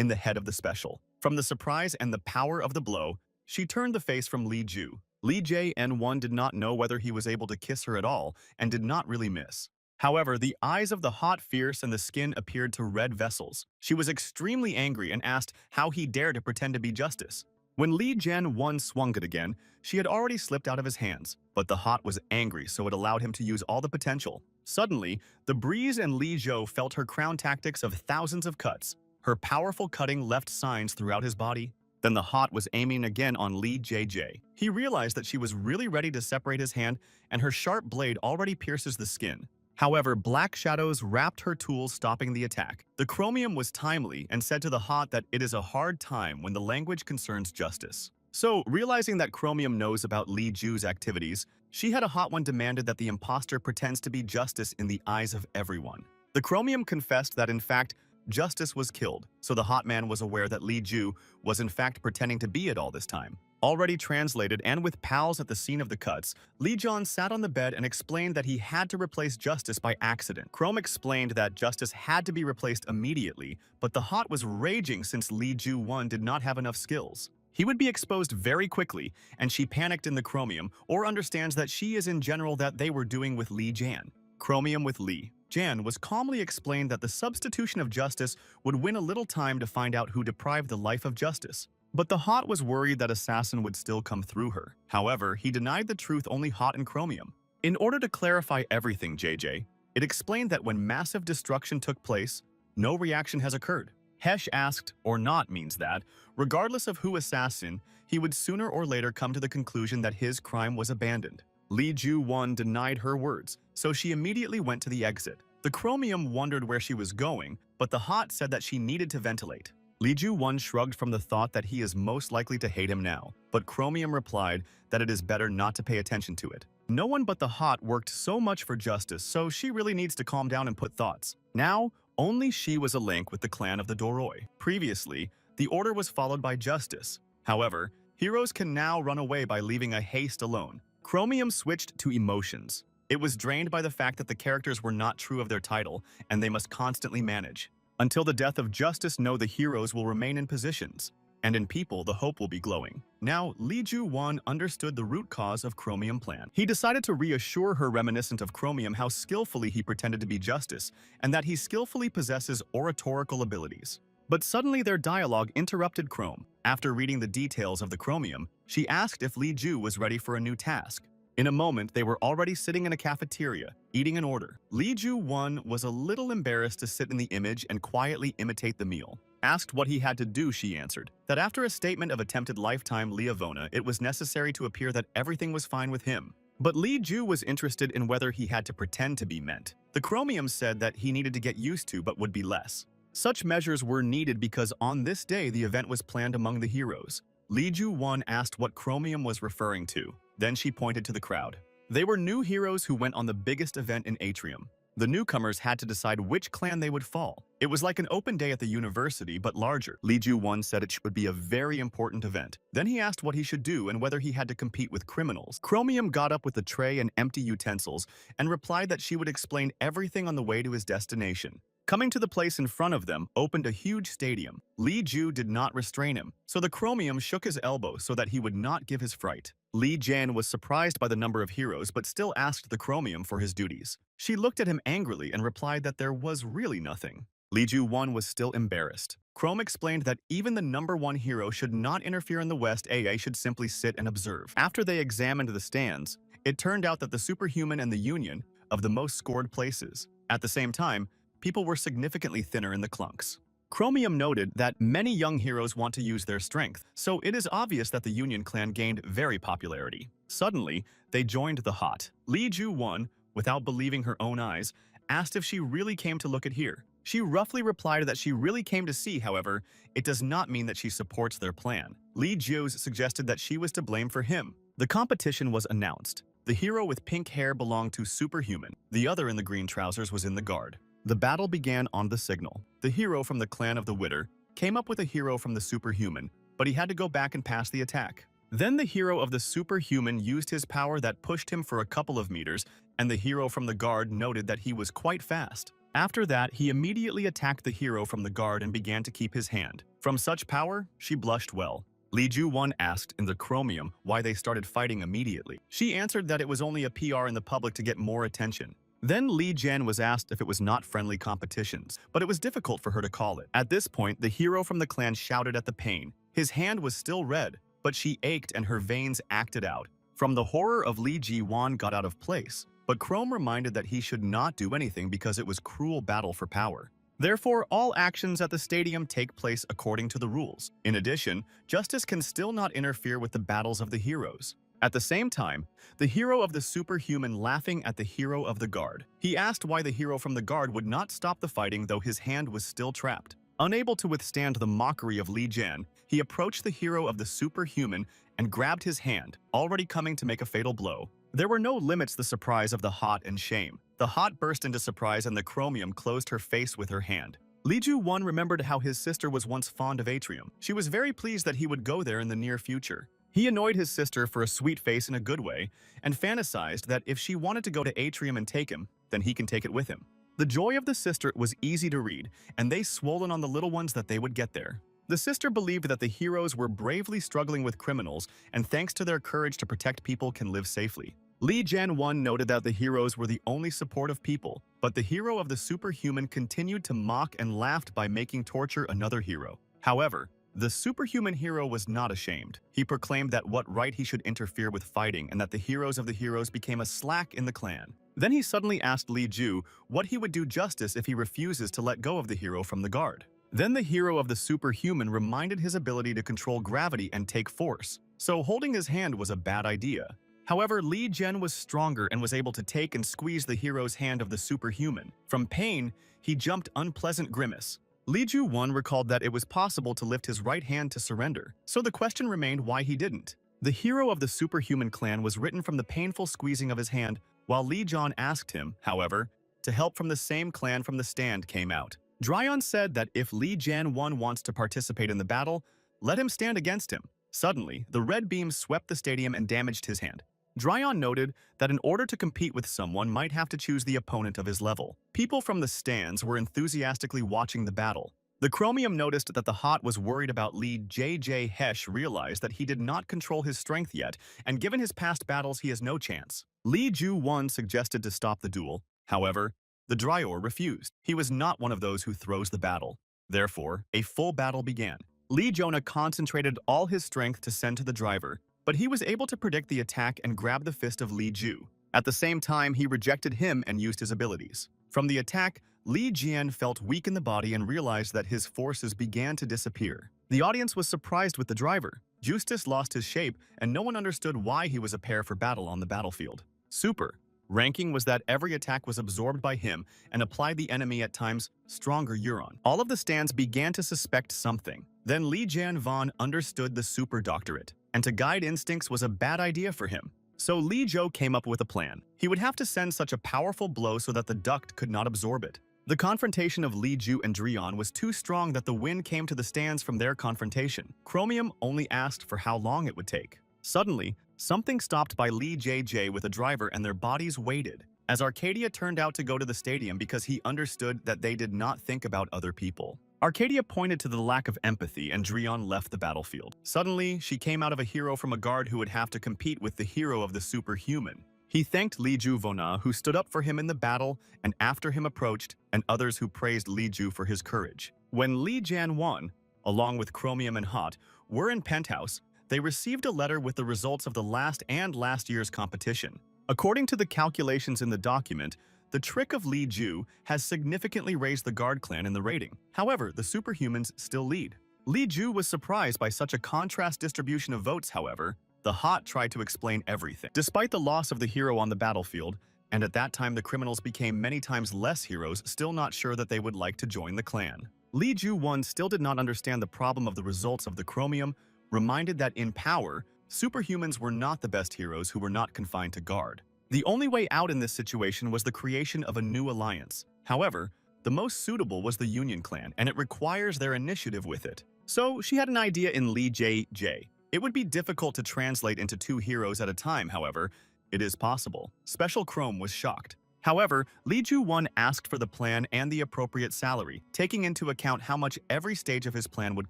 the head of the special. From the surprise and the power of the blow, she turned the face from Li Ju. Li JN1 did not know whether he was able to kiss her at all and did not really miss. However, the eyes of the hot fierce and the skin appeared to red vessels. She was extremely angry and asked how he dared to pretend to be Justice. When Li Jian1 swung it again, she had already slipped out of his hands, but the hot was angry, so it allowed him to use all the potential. Suddenly, the breeze and Li Zhou felt her crown tactics of thousands of cuts. Her powerful cutting left signs throughout his body. Then the hot was aiming again on Li JJ. He realized that she was really ready to separate his hand, and her sharp blade already pierces the skin. However, black shadows wrapped her tools, stopping the attack. The chromium was timely and said to the hot that it is a hard time when the language concerns justice. So, realizing that chromium knows about Li Ju's activities, she had a hot one demanded that the imposter pretends to be Justice in the eyes of everyone. The chromium confessed that in fact, Justice was killed, so the hot man was aware that Li Ju was in fact pretending to be it all this time. Already translated and with pals at the scene of the cuts, Lee John sat on the bed and explained that he had to replace Justice by accident. Chrome explained that Justice had to be replaced immediately, but the Hot was raging since Lee Ju-won did not have enough skills. He would be exposed very quickly, and she panicked in the Chromium, or understands that she is in general that they were doing with Lee Jan. Chromium with Lee. Jan was calmly explained that the substitution of Justice would win a little time to find out who deprived the life of Justice. But the Hot was worried that Assassin would still come through her. However, he denied the truth only Hot and Chromium. In order to clarify everything, JJ, it explained that when massive destruction took place, no reaction has occurred. Hesh asked, or not means that, regardless of who Assassin, he would sooner or later come to the conclusion that his crime was abandoned. Lee Ju-won denied her words, so she immediately went to the exit. The Chromium wondered where she was going, but the Hot said that she needed to ventilate. Lee Ju-won shrugged from the thought that he is most likely to hate him now, but Chromium replied that it is better not to pay attention to it. No one but the Hot worked so much for Justice, so she really needs to calm down and put thoughts. Now, only she was a link with the clan of the Doroi. Previously, the order was followed by Justice. However, heroes can now run away by leaving a haste alone. Chromium switched to emotions. It was drained by the fact that the characters were not true of their title, and they must constantly manage. Until the death of Justice, no, the heroes will remain in positions, and in people, the hope will be glowing. Now, Lee Ju-won understood the root cause of Chromium plan. He decided to reassure her reminiscent of Chromium how skillfully he pretended to be Justice, and that he skillfully possesses oratorical abilities. But suddenly their dialogue interrupted Chrome. After reading the details of the Chromium, she asked if Lee Ju was ready for a new task. In a moment, they were already sitting in a cafeteria, eating an order. Lee Ju-won was a little embarrassed to sit in the image and quietly imitate the meal. Asked what he had to do, she answered that after a statement of attempted lifetime Leavona, it was necessary to appear that everything was fine with him. But Lee Ju was interested in whether he had to pretend to be meant. The Chromium said that he needed to get used to but would be less. Such measures were needed because on this day the event was planned among the heroes. Lee Ju-won asked what Chromium was referring to. Then she pointed to the crowd. They were new heroes who went on the biggest event in Atrium. The newcomers had to decide which clan they would fall. It was like an open day at the university, but larger. Lee Ju-won said it would be a very important event. Then he asked what he should do and whether he had to compete with criminals. Chromium got up with a tray and empty utensils and replied that she would explain everything on the way to his destination. Coming to the place in front of them opened a huge stadium. Lee Ju did not restrain him, so the Chromium shook his elbow so that he would not give his fright. Lee Jan was surprised by the number of heroes but still asked the Chromium for his duties. She looked at him angrily and replied that there was really nothing. Lee Ju-won was still embarrassed. Chrome explained that even the #1 hero should not interfere in the West. AA should simply sit and observe. After they examined the stands, it turned out that the Superhuman and the Union of the most scored places. At the same time, people were significantly thinner in the clunks. Chromium noted that many young heroes want to use their strength, so it is obvious that the Union clan gained very popularity. Suddenly, they joined the Hot. Lee Ju-won, without believing her own eyes, asked if she really came to look at here. She roughly replied that she really came to see, however, it does not mean that she supports their plan. Lee Ju's suggested that she was to blame for him. The competition was announced. The hero with pink hair belonged to Superhuman. The other in the green trousers was in the guard. The battle began on the signal. The hero from the clan of the Witter came up with a hero from the Superhuman, but he had to go back and pass the attack. Then the hero of the Superhuman used his power that pushed him for a couple of meters, and the hero from the guard noted that he was quite fast. After that, he immediately attacked the hero from the guard and began to keep his hand. From such power, she blushed well. Lee Ju-won asked in the Chromium why they started fighting immediately. She answered that it was only a PR in the public to get more attention. Then Lee Jan was asked if it was not friendly competitions, but it was difficult for her to call it. At this point, the hero from the clan shouted at the pain. His hand was still red, but she ached and her veins acted out. From the horror of Lee Ji-won got out of place, but Chrome reminded that he should not do anything because it was cruel battle for power. Therefore, all actions at the stadium take place according to the rules. In addition, Justice can still not interfere with the battles of the heroes. At the same time, the hero of the Superhuman laughing at the hero of the guard. He asked why the hero from the guard would not stop the fighting though his hand was still trapped. Unable to withstand the mockery of Lee Jan, he approached the hero of the Superhuman and grabbed his hand, already coming to make a fatal blow. There were no limits to the surprise of the Hot and shame. The Hot burst into surprise and the Chromium closed her face with her hand. Lee Ju-won remembered how his sister was once fond of Atrium. She was very pleased that he would go there in the near future. He annoyed his sister for a sweet face in a good way, and fantasized that if she wanted to go to Atrium and take him, then he can take it with him. The joy of the sister was easy to read, and they swollen on the little ones that they would get there. The sister believed that the heroes were bravely struggling with criminals, and thanks to their courage to protect people can live safely. Lee Jan-won noted that the heroes were the only support of people, but the hero of the superhuman continued to mock and laughed by making torture another hero. However, the superhuman hero was not ashamed. He proclaimed that what right he should interfere with fighting and that the heroes of the heroes became a slack in the clan. Then he suddenly asked Lee Ju what he would do justice if he refuses to let go of the hero from the guard. Then the hero of the superhuman reminded his ability to control gravity and take force, so holding his hand was a bad idea. However, Lee Jen was stronger and was able to take and squeeze the hero's hand of the superhuman. From pain, he jumped unpleasant grimace. Lee Ju-won recalled that it was possible to lift his right hand to surrender, so the question remained why he didn't. The hero of the superhuman clan was written from the painful squeezing of his hand, while Lee Jon asked him, however, to help from the same clan from the stand came out. Dryon said that if Lee Jan-won wants to participate in the battle, let him stand against him. Suddenly, the red beam swept the stadium and damaged his hand. Dryon noted that in order to compete with someone might have to choose the opponent of his level. People from the stands were enthusiastically watching the battle. The Chromium noticed that the Hot was worried about Lee J.J. Hesh realized that he did not control his strength yet, and given his past battles he has no chance. Lee Ju-won suggested to stop the duel. However, the Dryor refused. He was not one of those who throws the battle. Therefore, a full battle began. Lee Jonah concentrated all his strength to send to the driver, but he was able to predict the attack and grab the fist of Lee Ju. At the same time, he rejected him and used his abilities. From the attack, Lee Jian felt weak in the body and realized that his forces began to disappear. The audience was surprised with the driver. Justus lost his shape, and no one understood why he was a pair for battle on the battlefield. Super ranking was that every attack was absorbed by him and applied the enemy at times stronger Euron. All of the stands began to suspect something. Then Lee Jan Von understood the super doctorate, and to guide instincts was a bad idea for him. So Lee Jo came up with a plan. He would have to send such a powerful blow so that the duct could not absorb it. The confrontation of Lee Ju and Dryon was too strong that the wind came to the stands from their confrontation. Chromium only asked for how long it would take. Suddenly, something stopped by Lee JJ with a driver and their bodies waited, as Arcadia turned out to go to the stadium because he understood that they did not think about other people. Arcadia pointed to the lack of empathy and Dryon left the battlefield. Suddenly, she came out of a hero from a guard who would have to compete with the hero of the superhuman. He thanked Lee Ju Vona, who stood up for him in the battle, and after him approached, and others who praised Lee Ju for his courage. When Lee Jan won, along with Chromium and Hot, were in Penthouse, they received a letter with the results of the last year's competition. According to the calculations in the document, the trick of Lee Ju has significantly raised the Guard clan in the rating. However, the superhumans still lead. Lee Ju was surprised by such a contrast distribution of votes, however. The Hot tried to explain everything. Despite the loss of the hero on the battlefield, and at that time the criminals became many times less heroes, still not sure that they would like to join the clan. Lee Ju Won still did not understand the problem of the results of the Chromium, reminded that in power, superhumans were not the best heroes who were not confined to Guard. The only way out in this situation was the creation of a new alliance. However, the most suitable was the Union clan, and it requires their initiative with it. So she had an idea in Lee J.J. It would be difficult to translate into two heroes at a time, however, it is possible. Special Chrome was shocked. However, Lee Ju-won asked for the plan and the appropriate salary, taking into account how much every stage of his plan would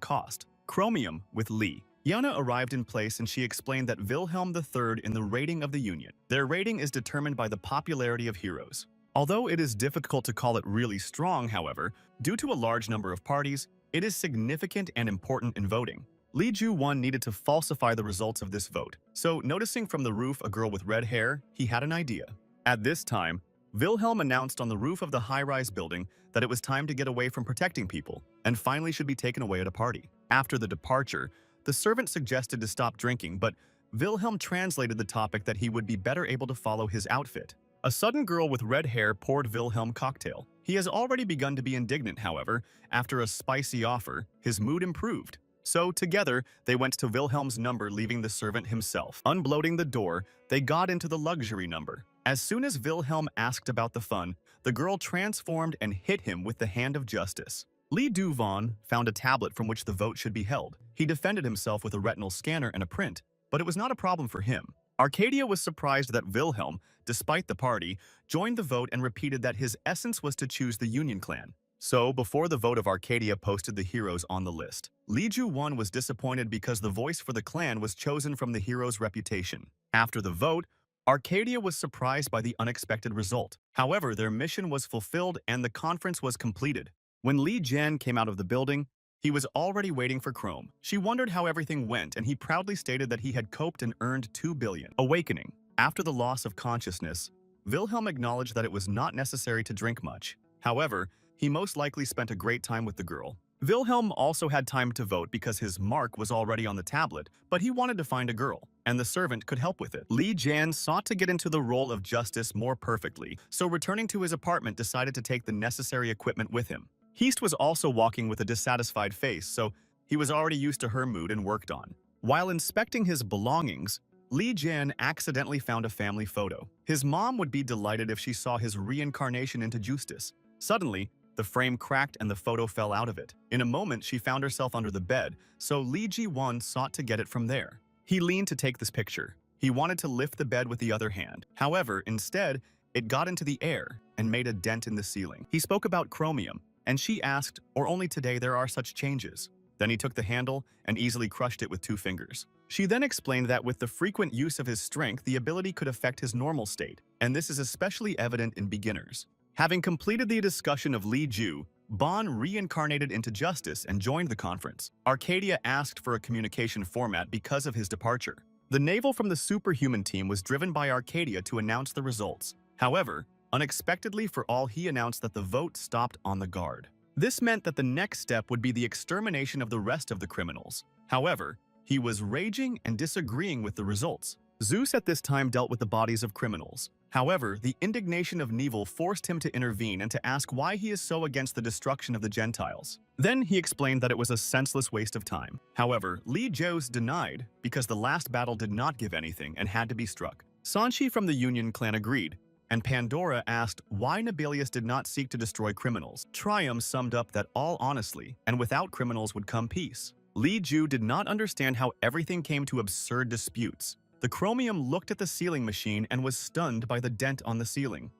cost. Chromium with Lee. Yana arrived in place and she explained that Wilhelm III in the rating of the Union. Their rating is determined by the popularity of heroes. Although it is difficult to call it really strong, however, due to a large number of parties, it is significant and important in voting. Lee Ju-won needed to falsify the results of this vote, so noticing from the roof a girl with red hair, he had an idea. At this time, Wilhelm announced on the roof of the high-rise building that it was time to get away from protecting people and finally should be taken away at a party. After the departure, the servant suggested to stop drinking, but Wilhelm translated the topic that he would be better able to follow his outfit. A sudden girl with red hair poured Wilhelm cocktail. He has already begun to be indignant, however. After a spicy offer, his mood improved. So, together, they went to Wilhelm's number, leaving the servant himself. Unbloating the door, they got into the luxury number. As soon as Wilhelm asked about the fun, the girl transformed and hit him with the hand of justice. Lee Du-von found a tablet from which the vote should be held. He defended himself with a retinal scanner and a print. but it was not a problem for him. Arcadia was surprised that Wilhelm, despite the party, joined the vote and repeated that his essence was to choose the Union clan. So, before the vote of Arcadia posted the heroes on the list. Li Ju-won was disappointed because the voice for the clan was chosen from the hero's reputation. After the vote, Arcadia was surprised by the unexpected result. However, their mission was fulfilled and the conference was completed. When Li Jian came out of the building, he was already waiting for Chrome. She wondered how everything went, and he proudly stated that he had coped and earned 2 billion. Awakening. After the loss of consciousness, Wilhelm acknowledged that it was not necessary to drink much. However, he most likely spent a great time with the girl. Wilhelm also had time to vote because his mark was already on the tablet, but he wanted to find a girl, and the servant could help with it. Li Jian sought to get into the role of justice more perfectly, so returning to his apartment decided to take the necessary equipment with him. Heast was also walking with a dissatisfied face, so he was already used to her mood and worked on. While inspecting his belongings, Li Jian accidentally found a family photo. His mom would be delighted if she saw his reincarnation into Justice. Suddenly, the frame cracked and the photo fell out of it. In a moment, she found herself under the bed, so Li Ji-won sought to get it from there. He leaned to take this picture. He wanted to lift the bed with the other hand. However, instead, it got into the air and made a dent in the ceiling. He spoke about chromium, and she asked, or only today there are such changes. Then he took the handle and easily crushed it with 2 fingers. She then explained that with the frequent use of his strength, the ability could affect his normal state, and this is especially evident in beginners. Having completed the discussion of Li Ju, Bon reincarnated into Justice and joined the conference. Arcadia asked for a communication format because of his departure. The naval from the superhuman team was driven by Arcadia to announce the results. However, unexpectedly for all, he announced that the vote stopped on the guard. This meant that the next step would be the extermination of the rest of the criminals. However, he was raging and disagreeing with the results. Zeus at this time dealt with the bodies of criminals. However, the indignation of Neville forced him to intervene and to ask why he is so against the destruction of the Gentiles. Then he explained that it was a senseless waste of time. However, Li Jiaos denied because the last battle did not give anything and had to be struck. Sanchi from the Union clan agreed, and Pandora asked why Nobelius did not seek to destroy criminals. Trium summed up that all honestly, and without criminals would come peace. Li Ju did not understand how everything came to absurd disputes. The chromium looked at the sealing machine and was stunned by the dent on the ceiling.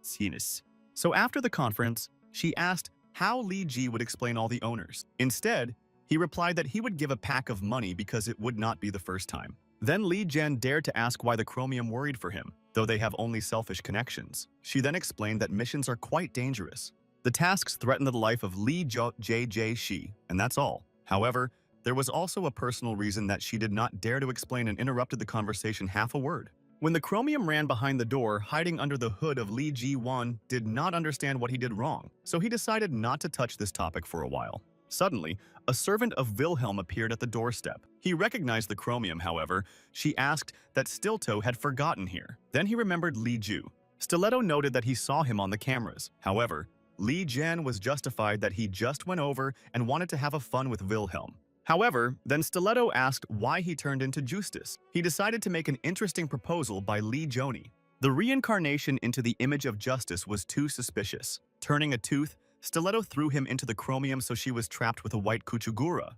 So after the conference, she asked how Li Ji would explain all the owners. Instead, he replied that he would give a pack of money because it would not be the first time. Then Li Jian dared to ask why the chromium worried for him, though they have only selfish connections. She then explained that missions are quite dangerous. The tasks threaten the life of Li J Shi, and that's all. However, there was also a personal reason that she did not dare to explain and interrupted the conversation half a word. When the chromium ran behind the door, hiding under the hood of Li Ji-won did not understand what he did wrong, so he decided not to touch this topic for a while. Suddenly, a servant of Wilhelm appeared at the doorstep. He recognized the chromium, however. She asked that Stilto had forgotten here. Then he remembered Li Ju. Stiletto noted that he saw him on the cameras. However, Li Jian was justified that he just went over and wanted to have a fun with Wilhelm. However, then Stiletto asked why he turned into Justice. He decided to make an interesting proposal by Li Joni. The reincarnation into the image of Justice was too suspicious. Turning a tooth, Stiletto threw him into the chromium so she was trapped with a white Kuchugura.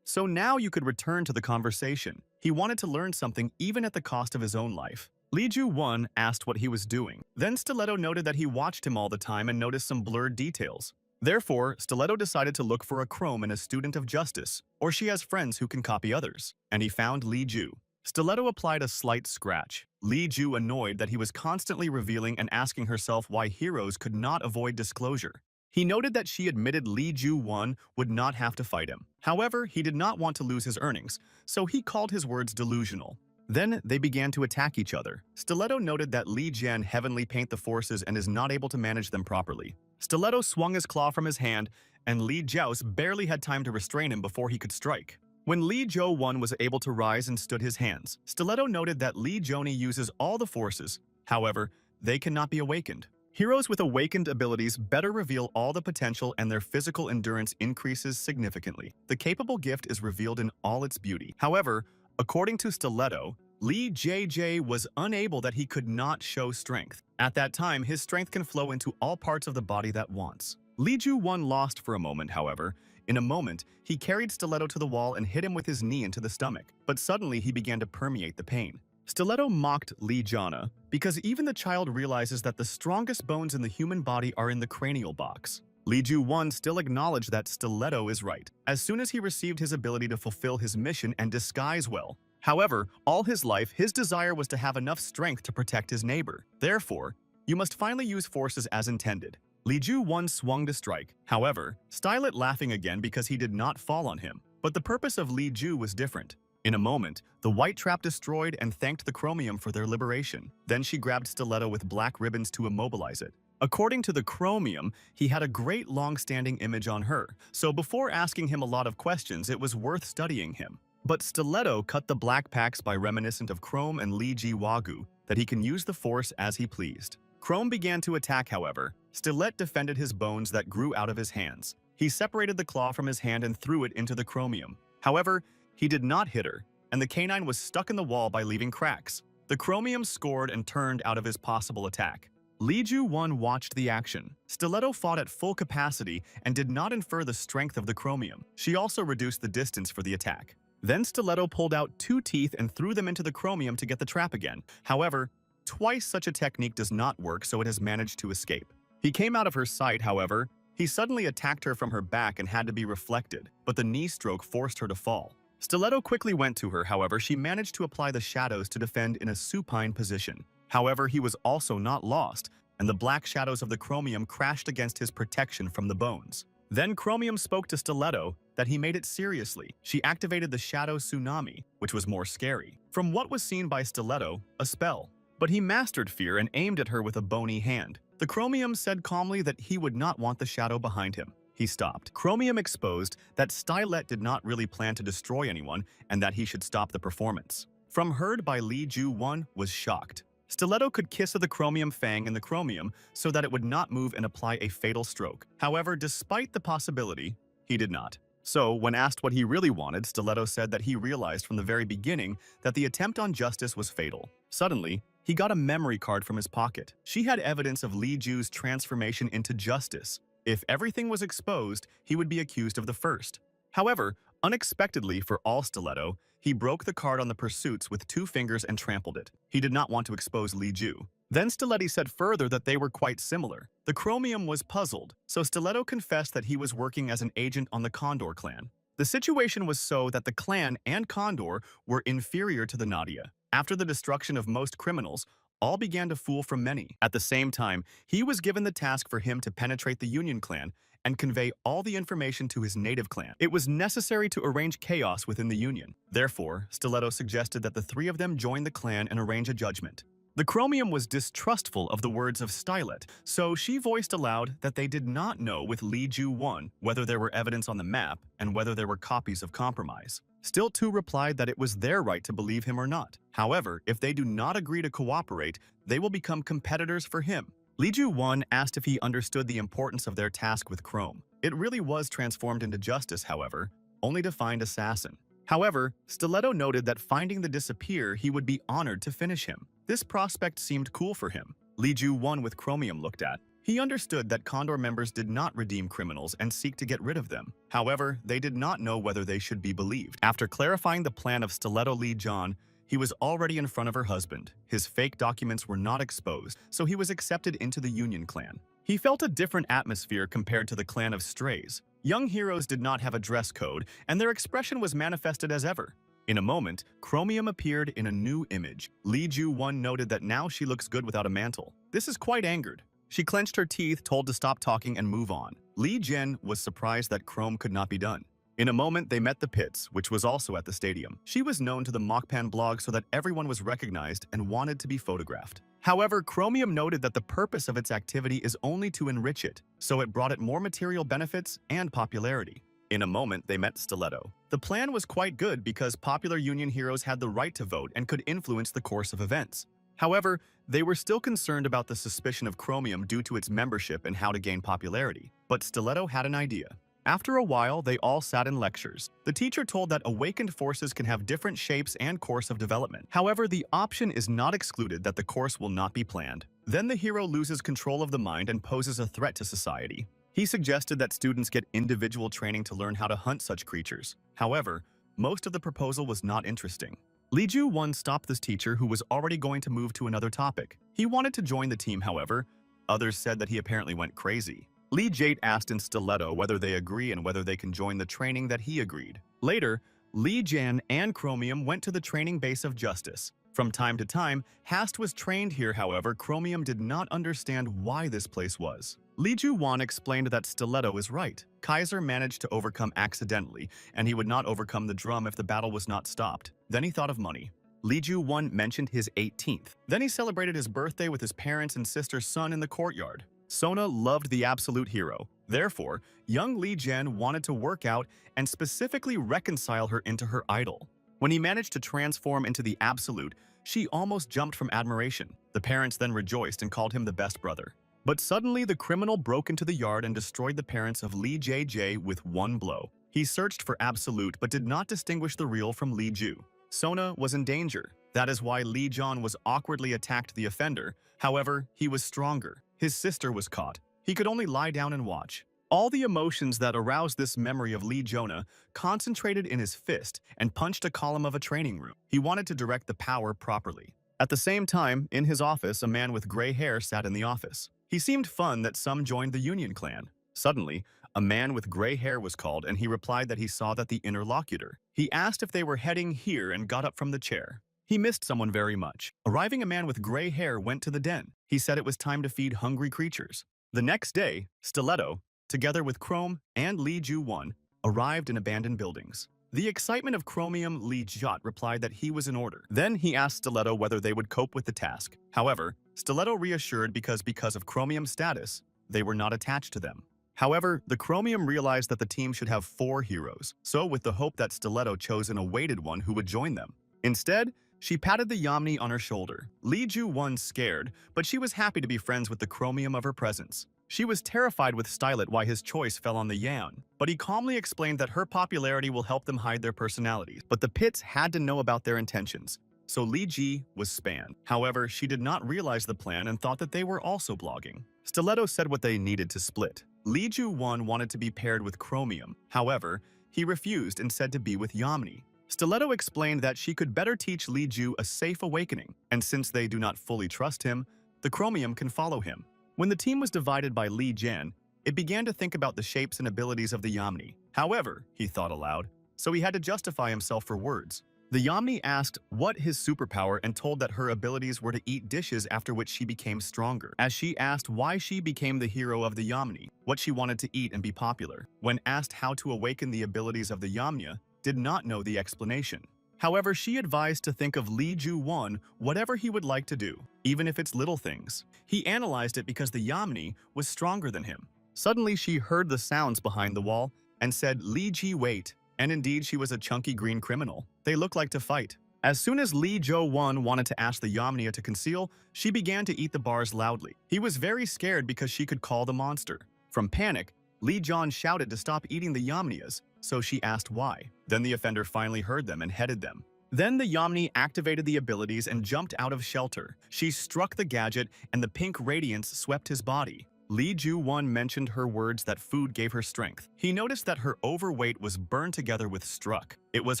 So now you could return to the conversation. He wanted to learn something even at the cost of his own life. Li Ju-won asked what he was doing. Then Stiletto noted that he watched him all the time and noticed some blurred details. Therefore, Stiletto decided to look for a chrome in a student of Justice, or she has friends who can copy others, and he found Li Ju. Stiletto applied a slight scratch. Li Ju annoyed that he was constantly revealing and asking herself why heroes could not avoid disclosure. He noted that she admitted Li Ju-won would not have to fight him. However, he did not want to lose his earnings, so he called his words delusional. Then they began to attack each other. Stiletto noted that Li Jian heavenly paint the forces and is not able to manage them properly. Stiletto swung his claw from his hand, and Li Jiaos barely had time to restrain him before he could strike. When Li Jo-won was able to rise and stood his hands, Stiletto noted that Li Joni uses all the forces. However, they cannot be awakened. Heroes with awakened abilities better reveal all the potential and their physical endurance increases significantly. The capable gift is revealed in all its beauty. However, according to Stiletto, Li JJ was unable that he could not show strength. At that time, his strength can flow into all parts of the body that wants. Li Ju-won lost for a moment, however. In a moment, he carried Stiletto to the wall and hit him with his knee into the stomach, but suddenly he began to permeate the pain. Stiletto mocked Lee Jana because even the child realizes that the strongest bones in the human body are in the cranial box. Lee Ju-won still acknowledged that Stiletto is right, as soon as he received his ability to fulfill his mission and disguise well. However, all his life, his desire was to have enough strength to protect his neighbor. Therefore, you must finally use forces as intended. Lee Ju-won swung to strike. However, Stylet laughing again because he did not fall on him. But the purpose of Lee Ju was different. In a moment, the white trap destroyed and thanked the chromium for their liberation. Then she grabbed Stiletto with black ribbons to immobilize it. According to the chromium, he had a great long-standing image on her, so before asking him a lot of questions, it was worth studying him. But Stiletto cut the black packs by reminiscent of Chrome and Lee Ji Wagu, that he can use the force as he pleased. Chrome began to attack, however. Stiletto defended his bones that grew out of his hands. He separated the claw from his hand and threw it into the chromium. However, he did not hit her, and the canine was stuck in the wall by leaving cracks. The chromium scored and turned out of his possible attack. Lee Ju-won watched the action. Stiletto fought at full capacity and did not infer the strength of the chromium. She also reduced the distance for the attack. Then Stiletto pulled out 2 teeth and threw them into the chromium to get the trap again. However, twice such a technique does not work, so it has managed to escape. He came out of her sight, however. He suddenly attacked her from her back and had to be reflected, but the knee stroke forced her to fall. Stiletto quickly went to her, however, she managed to apply the shadows to defend in a supine position. However, he was also not lost, and the black shadows of the chromium crashed against his protection from the bones. Then Chromium spoke to Stiletto that he made it seriously. She activated the Shadow Tsunami, which was more scary. From what was seen by Stiletto, a spell. But he mastered fear and aimed at her with a bony hand. The Chromium said calmly that he would not want the shadow behind him. He stopped. Chromium exposed that Stylet did not really plan to destroy anyone and that he should stop the performance. From heard by Lee Ju-won was shocked. Stiletto could kiss of the chromium fang in the chromium so that it would not move and apply a fatal stroke. However, despite the possibility, he did not. So, when asked what he really wanted, Stiletto said that he realized from the very beginning that the attempt on justice was fatal. Suddenly, he got a memory card from his pocket. She had evidence of Lee Ju's transformation into justice. If everything was exposed, he would be accused of the first. However, unexpectedly for all Stiletto, he broke the card on the pursuits with 2 fingers and trampled it. He did not want to expose Lee Ju. Then Stiletto said further that they were quite similar. The Chromium was puzzled, so Stiletto confessed that he was working as an agent on the Condor clan. The situation was so that the clan and Condor were inferior to the Nadia. After the destruction of most criminals, all began to fool from many. At the same time, he was given the task for him to penetrate the Union clan and convey all the information to his native clan. It was necessary to arrange chaos within the Union. Therefore, Stiletto suggested that the 3 of them join the clan and arrange a judgment. The Chromium was distrustful of the words of Stylet, so she voiced aloud that they did not know with Lee Ju-won whether there were evidence on the map and whether there were copies of compromise. Still 2 replied that it was their right to believe him or not. However, if they do not agree to cooperate, they will become competitors for him. Lee Ju-won asked if he understood the importance of their task with Chrome. It really was transformed into justice, however, only to find assassin. However, Stiletto noted that finding the disappear, he would be honored to finish him. This prospect seemed cool for him. Lee Ju-won with Chromium looked at. He understood that Condor members did not redeem criminals and seek to get rid of them. However, they did not know whether they should be believed. After clarifying the plan of Stiletto Lee John, he was already in front of her husband. His fake documents were not exposed, so he was accepted into the Union clan. He felt a different atmosphere compared to the clan of strays. Young heroes did not have a dress code, and their expression was manifested as ever. In a moment, Chromium appeared in a new image. Lee Ju-won noted that now she looks good without a mantle. This is quite angered. She clenched her teeth, told to stop talking and move on. Lee Jen was surprised that Chrome could not be done. In a moment, they met the Pits, which was also at the stadium. She was known to the Mokpan blog so that everyone was recognized and wanted to be photographed. However, Chromium noted that the purpose of its activity is only to enrich it, so it brought it more material benefits and popularity. In a moment, they met Stiletto. The plan was quite good because popular Union heroes had the right to vote and could influence the course of events. However, they were still concerned about the suspicion of Chromium due to its membership and how to gain popularity. But Stiletto had an idea. After a while, they all sat in lectures. The teacher told that awakened forces can have different shapes and course of development. However, the option is not excluded that the course will not be planned. Then the hero loses control of the mind and poses a threat to society. He suggested that students get individual training to learn how to hunt such creatures. However, most of the proposal was not interesting. Lee Ju-won stopped this teacher who was already going to move to another topic. He wanted to join the team, however. Others said that he apparently went crazy. Lee Jate asked in stiletto whether they agree and whether they can join the training that he agreed. Later, Lee Jan and Chromium went to the training base of Justice. From time to time, Hast was trained here, however, Chromium did not understand why this place was. Lee Ju-won explained that Stiletto is right. Kaiser managed to overcome accidentally, and he would not overcome the drum if the battle was not stopped. Then he thought of money. Lee Ju-won mentioned his 18th. Then he celebrated his birthday with his parents and sister's son in the courtyard. Sona loved the absolute hero. Therefore, young Lee Jan wanted to work out and specifically reconcile her into her idol. When he managed to transform into the absolute, she almost jumped from admiration. The parents then rejoiced and called him the best brother. But suddenly, the criminal broke into the yard and destroyed the parents of Lee JJ with one blow. He searched for absolute but did not distinguish the real from Lee Ju. Sona was in danger. That is why Lee John was awkwardly attacked the offender. However, he was stronger. His sister was caught. He could only lie down and watch. All the emotions that aroused this memory of Lee Jonah concentrated in his fist and punched a column of a training room. He wanted to direct the power properly. At the same time, in his office, a man with gray hair sat in the office. He seemed fun that some joined the Union clan. Suddenly, a man with gray hair was called and he replied that he saw that the interlocutor. He asked if they were heading here and got up from the chair. He missed someone very much. Arriving, a man with gray hair went to the den. He said it was time to feed hungry creatures. The next day, Stiletto, together with Chrome and Lee Ju-won, arrived in abandoned buildings. The excitement of Chromium Lee Jot replied that he was in order. Then he asked Stiletto whether they would cope with the task. However, Stiletto reassured because of Chromium's status, they were not attached to them. However, the Chromium realized that the team should have 4 heroes, so with the hope that Stiletto chose an awaited one who would join them. Instead, she patted the Yamni on her shoulder. Lee Ju-won scared, but she was happy to be friends with the Chromium of her presence. She was terrified with Stylet why his choice fell on the Yan, but he calmly explained that her popularity will help them hide their personalities. But the Pits had to know about their intentions, so Lee Ji was spanned. However, she did not realize the plan and thought that they were also blogging. Stiletto said what they needed to split. Lee Ju-won wanted to be paired with Chromium. However, he refused and said to be with Yamni. Stiletto explained that she could better teach Lee Ju a safe awakening, and since they do not fully trust him, the Chromium can follow him. When the team was divided by Lee Jan, it began to think about the shapes and abilities of the Yamni. However, he thought aloud, so he had to justify himself for words. The Yamni asked what his superpower and told that her abilities were to eat dishes, after which she became stronger. As she asked why she became the hero of the Yamni, what she wanted to eat and be popular. When asked how to awaken the abilities of the Yamnya, did not know the explanation. However, she advised to think of Lee Ju-won whatever he would like to do, even if it's little things. He analyzed it because the Yamni was stronger than him. Suddenly, she heard the sounds behind the wall and said, "Lee Ji, wait." And indeed, she was a chunky green criminal. They looked like to fight. As soon as Lee Jo-won wanted to ask the Yamnia to conceal, she began to eat the bars loudly. He was very scared because she could call the monster. From panic, Lee John shouted to stop eating the Yamnias, so she asked why. Then the offender finally heard them and headed them. Then the Yamni activated the abilities and jumped out of shelter. She struck the gadget and the pink radiance swept his body. Lee Ju-won mentioned her words that food gave her strength. He noticed that her overweight was burned together with struck. It was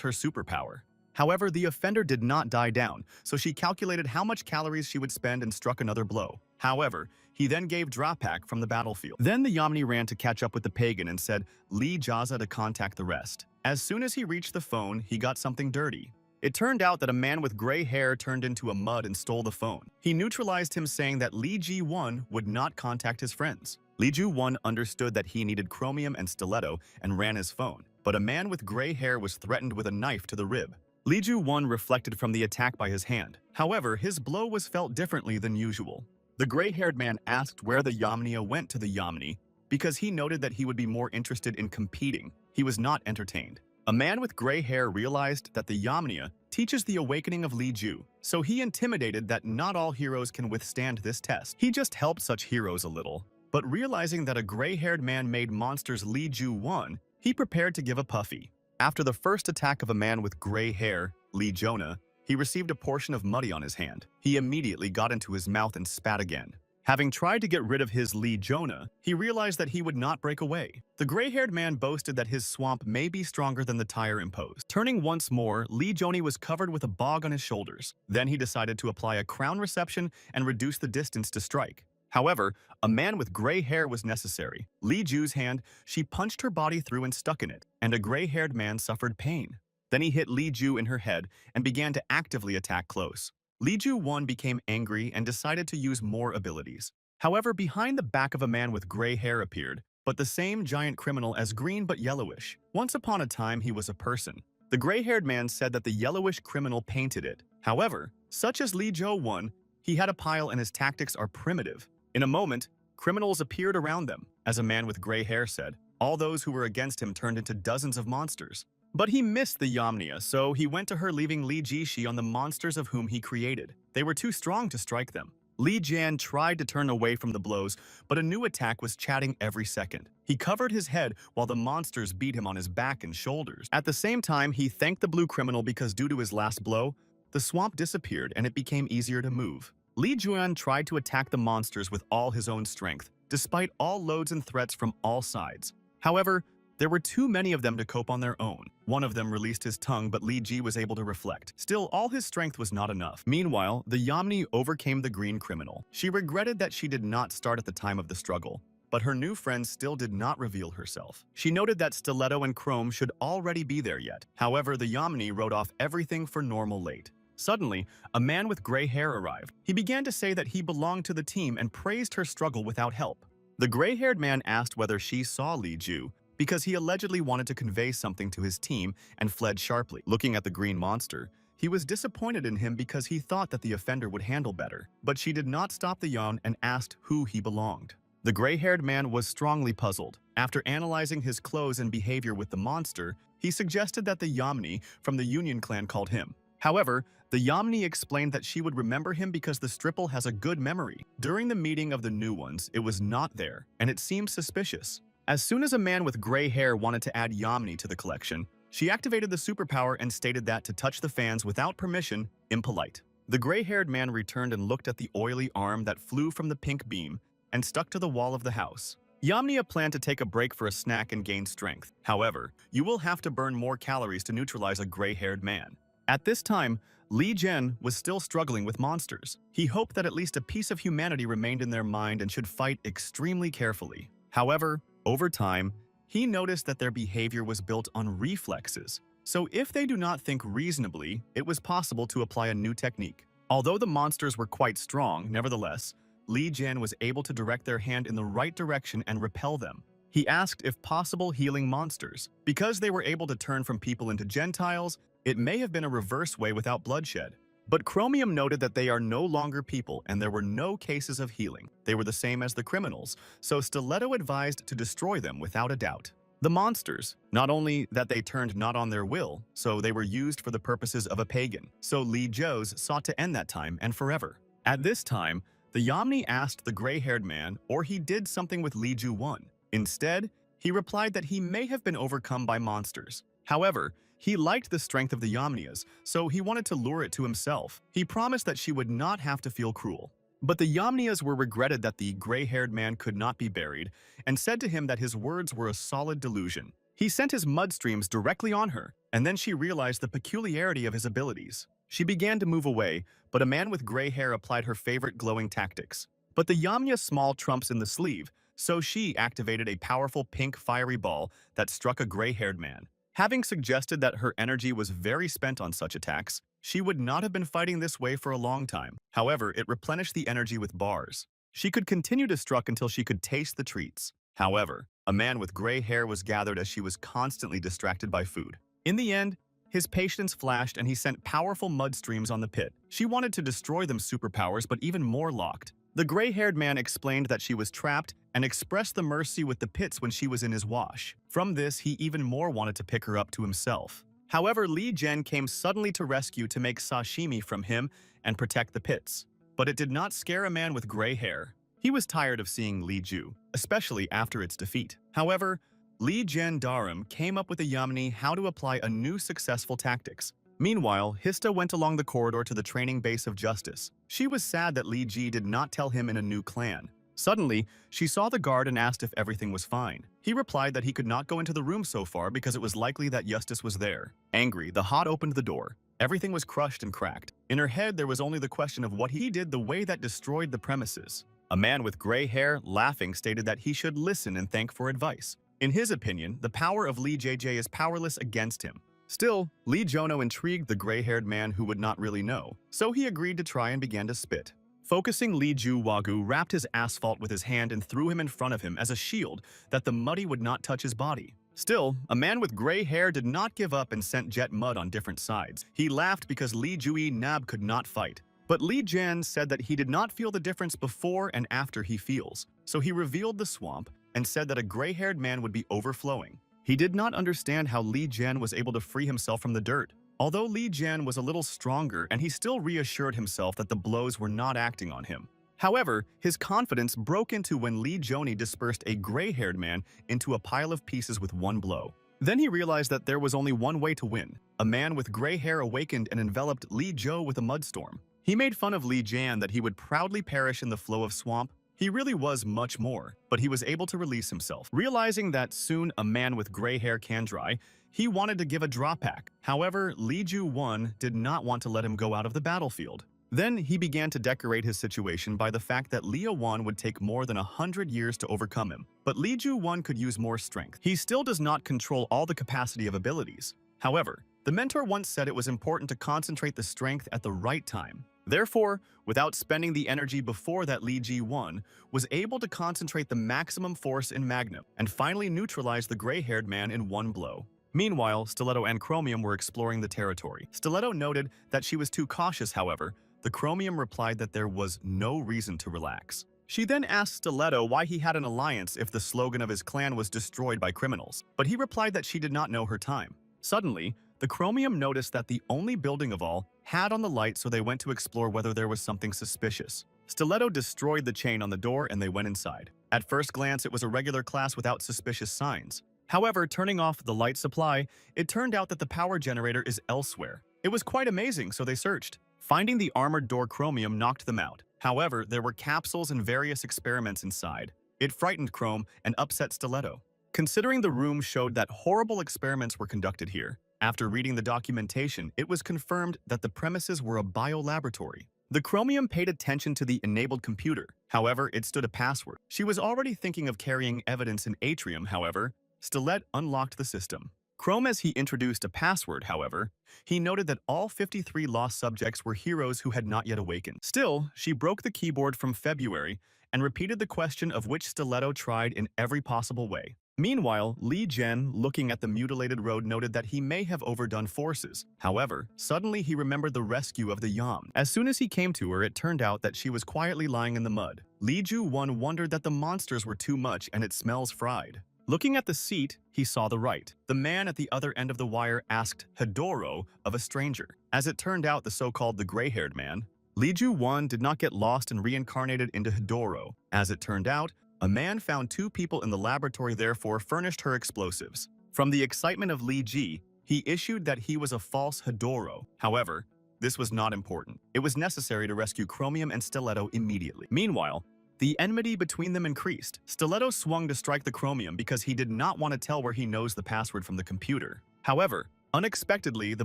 her superpower. However, the offender did not die down, so she calculated how much calories she would spend and struck another blow. However, he then gave Drapak from the battlefield. Then the Yamni ran to catch up with the pagan and said Lee Jaza to contact the rest. As soon as he reached the phone, he got something dirty. It turned out that a man with gray hair turned into a mud and stole the phone. He neutralized him, saying that Lee Ji-won would not contact his friends. Lee Ju-won understood that he needed Chromium and Stiletto and ran his phone, but a man with gray hair was threatened with a knife to the rib. Lee Ju-won reflected from the attack by his hand. However, his blow was felt differently than usual. The gray-haired man asked where the Yamnia went to the Yamni because he noted that he would be more interested in competing. He was not entertained. A man with gray hair realized that the Yamnia teaches the awakening of Lee Ju, so he intimidated that not all heroes can withstand this test. He just helped such heroes a little. But realizing that a gray-haired man made monsters Lee Ju-won, he prepared to give a puffy. After the first attack of a man with gray hair, Lee Jonah, he received a portion of muddy on his hand. He immediately got into his mouth and spat again. Having tried to get rid of his Lee Jonah, he realized that he would not break away. The gray-haired man boasted that his swamp may be stronger than the tire imposed. Turning once more, Lee Jonah was covered with a bog on his shoulders. Then he decided to apply a crown reception and reduce the distance to strike. However, a man with gray hair was necessary. Lee Ju's hand, she punched her body through and stuck in it, and a gray-haired man suffered pain. Then he hit Lee Ju in her head and began to actively attack close. Lee Ju 1 became angry and decided to use more abilities. However, behind the back of a man with gray hair appeared, but the same giant criminal as green but yellowish. Once upon a time, he was a person. The gray-haired man said that the yellowish criminal painted it. However, such as Lee Jo 1, he had a pile and his tactics are primitive. In a moment, criminals appeared around them. As a man with gray hair said, all those who were against him turned into dozens of monsters. But he missed the Yamnia, so he went to her, leaving Li Jishi on the monsters of whom he created. They were too strong to strike them. Li Jian tried to turn away from the blows, but a new attack was chatting every second. He covered his head while the monsters beat him on his back and shoulders. At the same time, he thanked the blue criminal because due to his last blow, the swamp disappeared and it became easier to move. Li Juan tried to attack the monsters with all his own strength, despite all loads and threats from all sides. However, there were too many of them to cope on their own. One of them released his tongue, but Li Ji was able to reflect. Still, all his strength was not enough. Meanwhile, the Yamni overcame the green criminal. She regretted that she did not start at the time of the struggle, but her new friend still did not reveal herself. She noted that Stiletto and Chrome should already be there yet. However, the Yamni wrote off everything for normal late. Suddenly, a man with gray hair arrived. He began to say that he belonged to the team and praised her struggle without help. The gray-haired man asked whether she saw Li Ju, because he allegedly wanted to convey something to his team and fled sharply. Looking at the green monster, he was disappointed in him because he thought that the offender would handle better. But she did not stop the yawn and asked who he belonged. The gray-haired man was strongly puzzled. After analyzing his clothes and behavior with the monster, he suggested that the Yamni from the Union clan called him. However, the Yamni explained that she would remember him because the Stripple has a good memory. During the meeting of the new ones, it was not there, and it seemed suspicious. As soon as a man with gray hair wanted to add Yamni to the collection, she activated the superpower and stated that to touch the fans without permission, impolite. The gray-haired man returned and looked at the oily arm that flew from the pink beam and stuck to the wall of the house. Yamnia planned to take a break for a snack and gain strength. However, you will have to burn more calories to neutralize a gray-haired man. At this time, Li Zhen was still struggling with monsters. He hoped that at least a piece of humanity remained in their mind and should fight extremely carefully. However, over time, he noticed that their behavior was built on reflexes. So if they do not think reasonably, it was possible to apply a new technique. Although the monsters were quite strong, nevertheless, Li Jian was able to direct their hand in the right direction and repel them. He asked if possible healing monsters. Because they were able to turn from people into Gentiles, it may have been a reverse way without bloodshed. But Chromium noted that they are no longer people and there were no cases of healing. They were the same as the criminals, so Stiletto advised to destroy them without a doubt. The monsters, not only that they turned not on their will, so they were used for the purposes of a pagan. So Li Zhou's sought to end that time and forever. At this time, the Yamni asked the gray-haired man or he did something with Li Ju 1. Instead, he replied that he may have been overcome by monsters. However, he liked the strength of the Yamnias, so he wanted to lure it to himself. He promised that she would not have to feel cruel. But the Yamnias were regretted that the gray-haired man could not be buried and said to him that his words were a solid delusion. He sent his mudstreams directly on her, and then she realized the peculiarity of his abilities. She began to move away, but a man with gray hair applied her favorite glowing tactics. But the Yamnia small trumps in the sleeve, so she activated a powerful pink fiery ball that struck a gray-haired man. Having suggested that her energy was very spent on such attacks, she would not have been fighting this way for a long time. However, it replenished the energy with bars. She could continue to struck until she could taste the treats. However, a man with gray hair was gathered as she was constantly distracted by food. In the end, his patience flashed and he sent powerful mud streams on the pit. She wanted to destroy them superpowers, but even more locked. The gray-haired man explained that she was trapped and expressed the mercy with the pits when she was in his wash. From this, he even more wanted to pick her up to himself. However, Li Zhen came suddenly to rescue to make sashimi from him and protect the pits. But it did not scare a man with gray hair. He was tired of seeing Li Ju, especially after its defeat. However, Li Zhen Darum came up with a Yamni how to apply a new successful tactics. Meanwhile, Hista went along the corridor to the training base of justice. She was sad that Li Ji did not tell him in a new clan. Suddenly, she saw the guard and asked if everything was fine. He replied that he could not go into the room so far because it was likely that Justice was there. Angry, the Hot opened the door. Everything was crushed and cracked. In her head, there was only the question of what he did the way that destroyed the premises. A man with gray hair, laughing, stated that he should listen and thank for advice. In his opinion, the power of Lee JJ is powerless against him. Still, Lee Jono intrigued the gray-haired man who would not really know, so he agreed to try and began to spit. Focusing, Lee Ju Wagu wrapped his asphalt with his hand and threw him in front of him as a shield that the muddy would not touch his body. Still, a man with gray hair did not give up and sent jet mud on different sides. He laughed because Lee Jui Nab could not fight. But Lee Jan said that he did not feel the difference before and after he feels, so he revealed the swamp and said that a gray-haired man would be overflowing. He did not understand how Lee Jan was able to free himself from the dirt. Although Lee Jan was a little stronger and he still reassured himself that the blows were not acting on him. However, his confidence broke into when Lee Joni dispersed a gray-haired man into a pile of pieces with one blow. Then he realized that there was only one way to win. A man with gray hair awakened and enveloped Lee Jo with a mudstorm. He made fun of Lee Jan that he would proudly perish in the flow of swamp. He really was much more, but he was able to release himself. Realizing that soon a man with gray hair can dry, he wanted to give a draw pack. However, Li Ju Won did not want to let him go out of the battlefield. Then he began to decorate his situation by the fact that Leo Wan would take more than 100 years to overcome him. But Li Ju Won could use more strength. He still does not control all the capacity of abilities. However, the mentor once said it was important to concentrate the strength at the right time. Therefore, without spending the energy before that, Li Ji-won was able to concentrate the maximum force in Magnum and finally neutralize the gray-haired man in one blow. Meanwhile, Stiletto and Chromium were exploring the territory. Stiletto noted that she was too cautious, however. The Chromium replied that there was no reason to relax. She then asked Stiletto why he had an alliance if the slogan of his clan was destroyed by criminals, but he replied that she did not know her time. Suddenly, the Chromium noticed that the only building of all had on the light, so they went to explore whether there was something suspicious. Stiletto destroyed the chain on the door and they went inside. At first glance, it was a regular class without suspicious signs. However, turning off the light supply, it turned out that the power generator is elsewhere. It was quite amazing, so they searched. Finding the armored door, Chromium knocked them out. However, there were capsules and various experiments inside. It frightened Chrome and upset Stiletto. Considering the room showed that horrible experiments were conducted here, after reading the documentation, it was confirmed that the premises were a biolaboratory. The Chromium paid attention to the enabled computer. However, it stood a password. She was already thinking of carrying evidence in Atrium, however. Stilet unlocked the system. Chrome, as he introduced a password, however, he noted that all 53 lost subjects were heroes who had not yet awakened. Still, she broke the keyboard from February and repeated the question of which Stiletto tried in every possible way. Meanwhile, Li Zhen, looking at the mutilated road, noted that he may have overdone forces. However, suddenly he remembered the rescue of the Yam. As soon as he came to her, it turned out that she was quietly lying in the mud. Li Ju-won wondered that the monsters were too much and it smells fried. Looking at the seat, he saw the right. The man at the other end of the wire asked Hidoro of a stranger. As it turned out, the so-called the gray-haired man, Li Ju-won did not get lost and reincarnated into Hidoro. As it turned out, a man found two people in the laboratory, therefore furnished her explosives. From the excitement of Li Ji, he issued that he was a false Hidoro. However, this was not important. It was necessary to rescue Chromium and Stiletto immediately. Meanwhile, the enmity between them increased. Stiletto swung to strike the Chromium because he did not want to tell where he knows the password from the computer. However, unexpectedly, the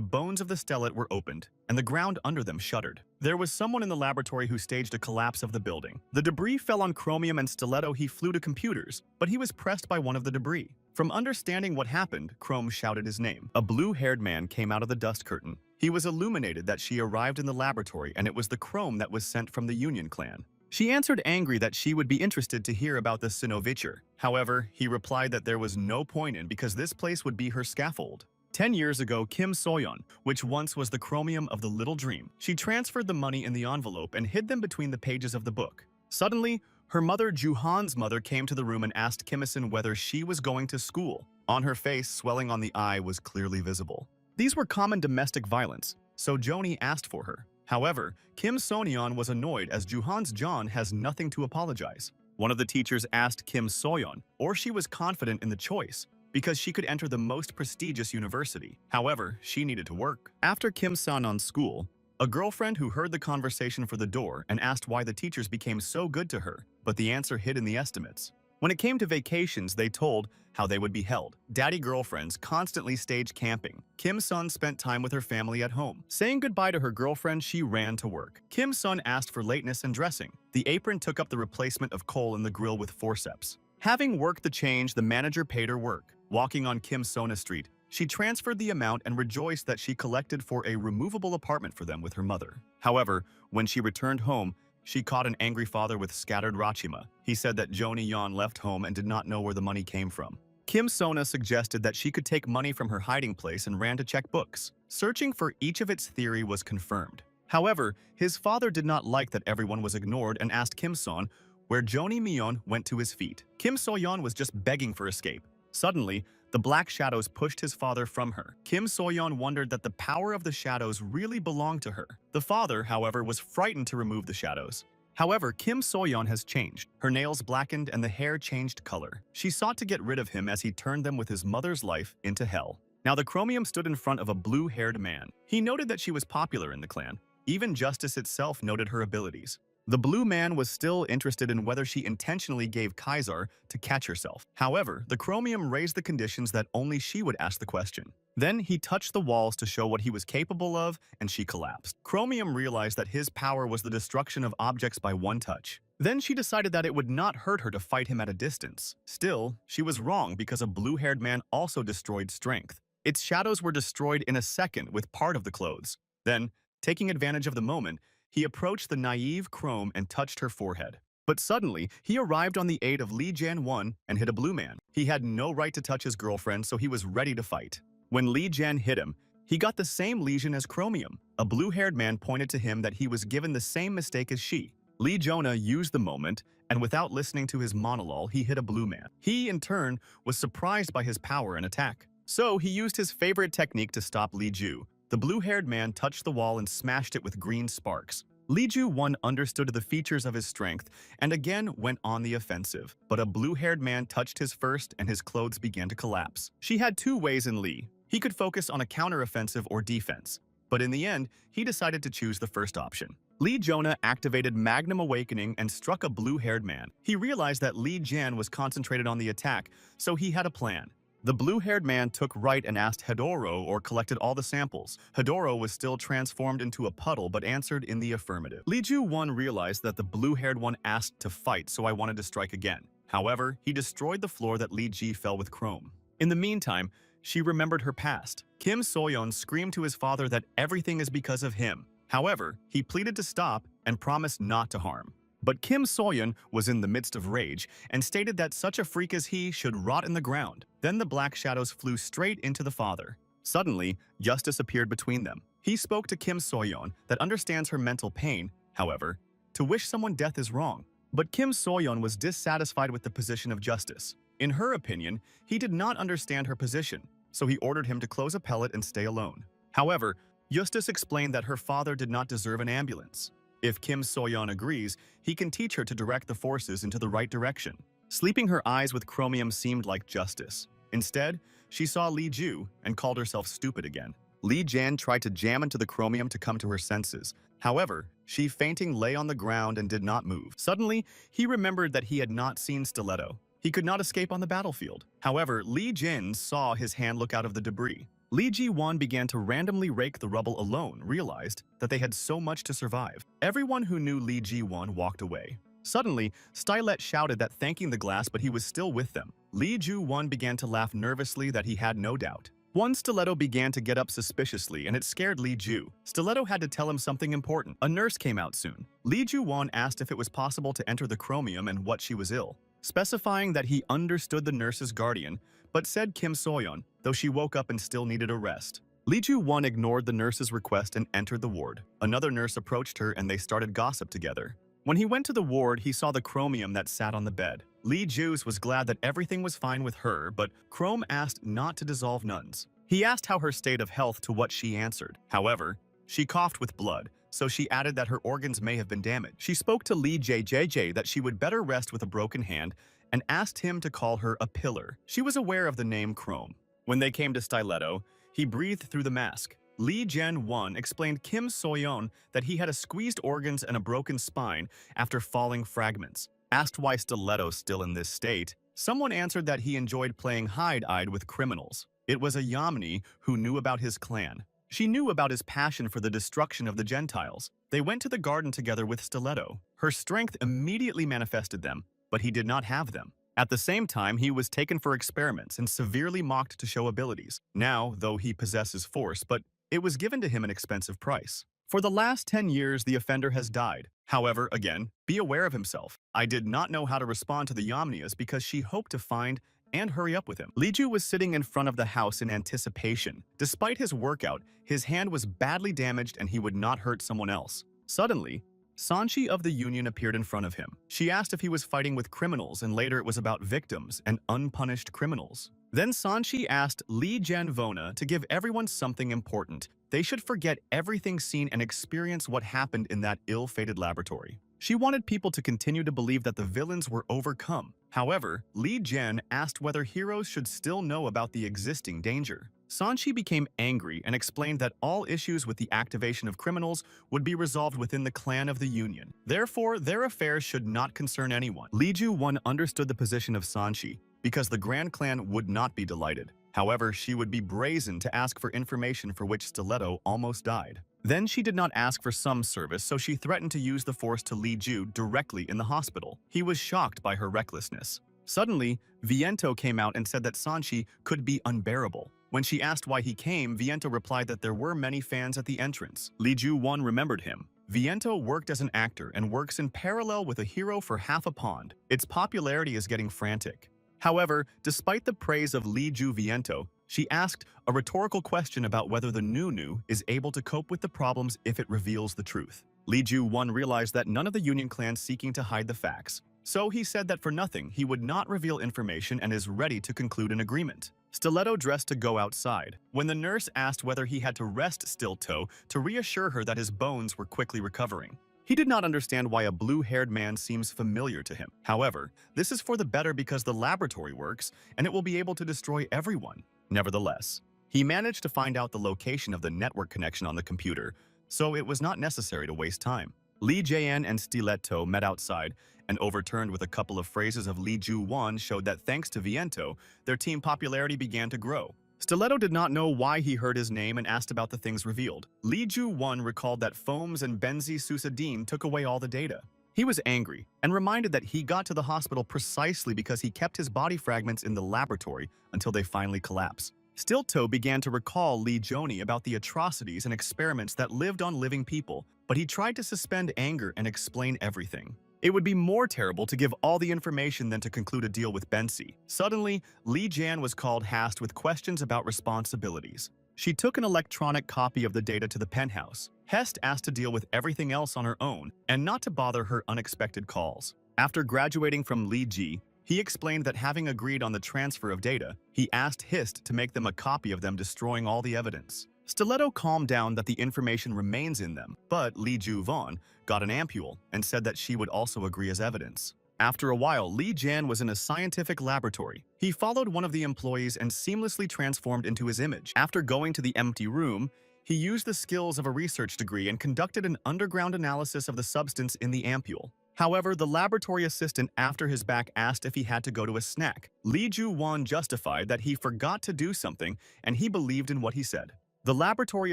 bones of the stellate were opened, and the ground under them shuddered. There was someone in the laboratory who staged a collapse of the building. The debris fell on Chromium and Stiletto. He flew to computers, but he was pressed by one of the debris. From understanding what happened, Chrome shouted his name. A blue-haired man came out of the dust curtain. He was illuminated that she arrived in the laboratory, and it was the Chrome that was sent from the Union clan. She answered angry that she would be interested to hear about the Sinovicher. However, he replied that there was no point in because this place would be her scaffold. 10 years ago, Kim Soyeon, which once was the Chromium of the Little Dream, she transferred the money in the envelope and hid them between the pages of the book. Suddenly, her mother, Juhan's mother, came to the room and asked Kimison whether she was going to school. On her face, swelling on the eye was clearly visible. These were common domestic violence, so Joni asked for her. However, Kim Sonyeon was annoyed as Juhan's John has nothing to apologize. One of the teachers asked Kim Soyeon, or she was confident in the choice. because she could enter the most prestigious university. However, she needed to work. After Kim Son-on's school, a girlfriend who heard the conversation for the door and asked why the teachers became so good to her, but the answer hid in the estimates. When it came to vacations, they told how they would be held. Daddy girlfriends constantly staged camping. Kim Son spent time with her family at home. Saying goodbye to her girlfriend, she ran to work. Kim Son asked for lateness and dressing. The apron took up the replacement of coal in the grill with forceps. Having worked the change, the manager paid her work. Walking on Kim Sona Street, she transferred the amount and rejoiced that she collected for a removable apartment for them with her mother. However, when she returned home, she caught an angry father with scattered rachima. He said that Joni Yeon left home and did not know where the money came from. Kim Sona suggested that she could take money from her hiding place and ran to check books. Searching for each of its theory was confirmed. However, his father did not like that everyone was ignored and asked Kim Son where Joni Myeon went to his feet. Kim So-yeon was just begging for escape. Suddenly, the black shadows pushed his father from her. Kim So-yeon wondered that the power of the shadows really belonged to her. The father, however, was frightened to remove the shadows. However, Kim So-yeon has changed. Her nails blackened and the hair changed color. She sought to get rid of him as he turned them with his mother's life into hell. Now the chromium stood in front of a blue-haired man. He noted that she was popular in the clan. Even Justice itself noted her abilities. The blue man was still interested in whether she intentionally gave Kaisar to catch herself. However, the chromium raised the conditions that only she would ask the question. Then he touched the walls to show what he was capable of, and she collapsed. Chromium realized that his power was the destruction of objects by one touch. Then she decided that it would not hurt her to fight him at a distance. Still, she was wrong because a blue-haired man also destroyed strength. Its shadows were destroyed in a second with part of the clothes. Then, taking advantage of the moment, he approached the naive Chrome and touched her forehead. But suddenly, he arrived on the aid of Lee Jan-won and hit a blue man. He had no right to touch his girlfriend, so he was ready to fight. When Lee Jan hit him, he got the same lesion as Chromium. A blue-haired man pointed to him that he was given the same mistake as she. Lee Jonah used the moment, and without listening to his monologue, he hit a blue man. He, in turn, was surprised by his power and attack. So he used his favorite technique to stop Lee Ju. The blue-haired man touched the wall and smashed it with green sparks. Lee Ju-won understood the features of his strength and again went on the offensive. But a blue-haired man touched his first and his clothes began to collapse. She had two ways in Lee. He could focus on a counter-offensive or defense. But in the end, he decided to choose the first option. Lee Jonah activated Magnum Awakening and struck a blue-haired man. He realized that Lee Jan was concentrated on the attack, so he had a plan. The blue-haired man took right and asked Hedoro or collected all the samples. Hedoro was still transformed into a puddle but answered in the affirmative. Lee Ju-won realized that the blue-haired one asked to fight, so I wanted to strike again. However, he destroyed the floor that Lee Ji fell with Chrome. In the meantime, she remembered her past. Kim So-yeon screamed to his father that everything is because of him. However, he pleaded to stop and promised not to harm. But Kim So-yeon was in the midst of rage and stated that such a freak as he should rot in the ground. Then the black shadows flew straight into the father. Suddenly, Justice appeared between them. He spoke to Kim So-yeon that understands her mental pain. However, to wish someone death is wrong. But Kim So-yeon was dissatisfied with the position of Justice. In her opinion, he did not understand her position, so he ordered him to close a pellet and stay alone. However, Justice explained that her father did not deserve an ambulance. If Kim So-yeon agrees, he can teach her to direct the forces into the right direction. Sleeping her eyes with chromium seemed like justice. Instead, she saw Lee Ju and called herself stupid again. Lee Jan tried to jam into the chromium to come to her senses. However, she fainting lay on the ground and did not move. Suddenly, he remembered that he had not seen Stiletto. He could not escape on the battlefield. However, Lee Jin saw his hand look out of the debris. Lee Ji-won began to randomly rake the rubble alone, realized that they had so much to survive. Everyone who knew Lee Ji-won walked away. Suddenly, Stylet shouted that thanking the glass, but he was still with them. Lee Ju-won began to laugh nervously that he had no doubt. One Stiletto began to get up suspiciously and it scared Lee Ju. Stiletto had to tell him something important. A nurse came out soon. Lee Ju-won asked if it was possible to enter the chromium and what she was ill, specifying that he understood the nurse's guardian, but said Kim So-yeon, though she woke up and still needed a rest. Lee Ju-won ignored the nurse's request and entered the ward. Another nurse approached her and they started gossip together. When he went to the ward, he saw the chromium that sat on the bed. Lee Ju's was glad that everything was fine with her, but Chrome asked not to dissolve nuns. He asked how her state of health, to what she answered. However, she coughed with blood, so she added that her organs may have been damaged. She spoke to Lee JJJ that she would better rest with a broken hand and asked him to call her a pillar. She was aware of the name Chrome. When they came to Stiletto, he breathed through the mask. Lee Jae-won explained Kim So-yeon that he had a squeezed organs and a broken spine after falling fragments. Asked why Stiletto's still in this state, someone answered that he enjoyed playing hide-eyed with criminals. It was a Yamini who knew about his clan. She knew about his passion for the destruction of the Gentiles. They went to the garden together with Stiletto. Her strength immediately manifested them, but he did not have them. At the same time, he was taken for experiments and severely mocked to show abilities. Now, though he possesses force, but it was given to him an expensive price. For the last 10 years, the offender has died. However, again, be aware of himself. I did not know how to respond to the Yamnias because she hoped to find and hurry up with him. Liju was sitting in front of the house in anticipation. Despite his workout, his hand was badly damaged and he would not hurt someone else. Suddenly, Sanchi of the Union appeared in front of him. She asked if he was fighting with criminals, and later it was about victims and unpunished criminals. Then Sanchi asked Lee Jae-won to give everyone something important. They should forget everything seen and experience what happened in that ill-fated laboratory. She wanted people to continue to believe that the villains were overcome. However, Lee Jae asked whether heroes should still know about the existing danger. Sanchi became angry and explained that all issues with the activation of criminals would be resolved within the clan of the Union. Therefore, their affairs should not concern anyone. Lee Jae-won understood the position of Sanchi because the Grand Clan would not be delighted. However, she would be brazen to ask for information for which Stiletto almost died. Then she did not ask for some service, so she threatened to use the force to Lee Ju directly in the hospital. He was shocked by her recklessness. Suddenly, Viento came out and said that Sanchi could be unbearable. When she asked why he came, Viento replied that there were many fans at the entrance. Lee Ju-won remembered him. Viento worked as an actor and works in parallel with a hero for half a pond. Its popularity is getting frantic. However, despite the praise of Lee Ju-viento, she asked a rhetorical question about whether the Nunu is able to cope with the problems if it reveals the truth. Lee Ju-won realized that none of the Union clans seeking to hide the facts. So he said that for nothing, he would not reveal information and is ready to conclude an agreement. Stiletto dressed to go outside. When the nurse asked whether he had to rest Stiletto to reassure her that his bones were quickly recovering. He did not understand why a blue-haired man seems familiar to him. However, this is for the better because the laboratory works and it will be able to destroy everyone. Nevertheless, he managed to find out the location of the network connection on the computer, so it was not necessary to waste time. Lee Jae-an and Stiletto met outside and overturned with a couple of phrases of Lee Ju-won showed that thanks to Viento, their team popularity began to grow. Stiletto did not know why he heard his name and asked about the things revealed. Lee Ju-won recalled that Foams and Benzi Susadine took away all the data. He was angry and reminded that he got to the hospital precisely because he kept his body fragments in the laboratory until they finally collapsed. Stiletto began to recall Lee Joni about the atrocities and experiments that lived on living people, but he tried to suspend anger and explain everything. It would be more terrible to give all the information than to conclude a deal with Bensi. Suddenly, Lee Jan was called Hast with questions about responsibilities. She took an electronic copy of the data to the penthouse. Hest asked to deal with everything else on her own and not to bother her unexpected calls. After graduating from Lee Ji, he explained that having agreed on the transfer of data, he asked Hist to make them a copy of them destroying all the evidence. Stiletto calmed down that the information remains in them, but Lee Ju-won got an ampule and said that she would also agree as evidence. After a while, Lee Jan was in a scientific laboratory. He followed one of the employees and seamlessly transformed into his image. After going to the empty room, he used the skills of a research degree and conducted an underground analysis of the substance in the ampule. However, the laboratory assistant after his back asked if he had to go to a snack. Lee Ju-won justified that he forgot to do something and he believed in what he said. The laboratory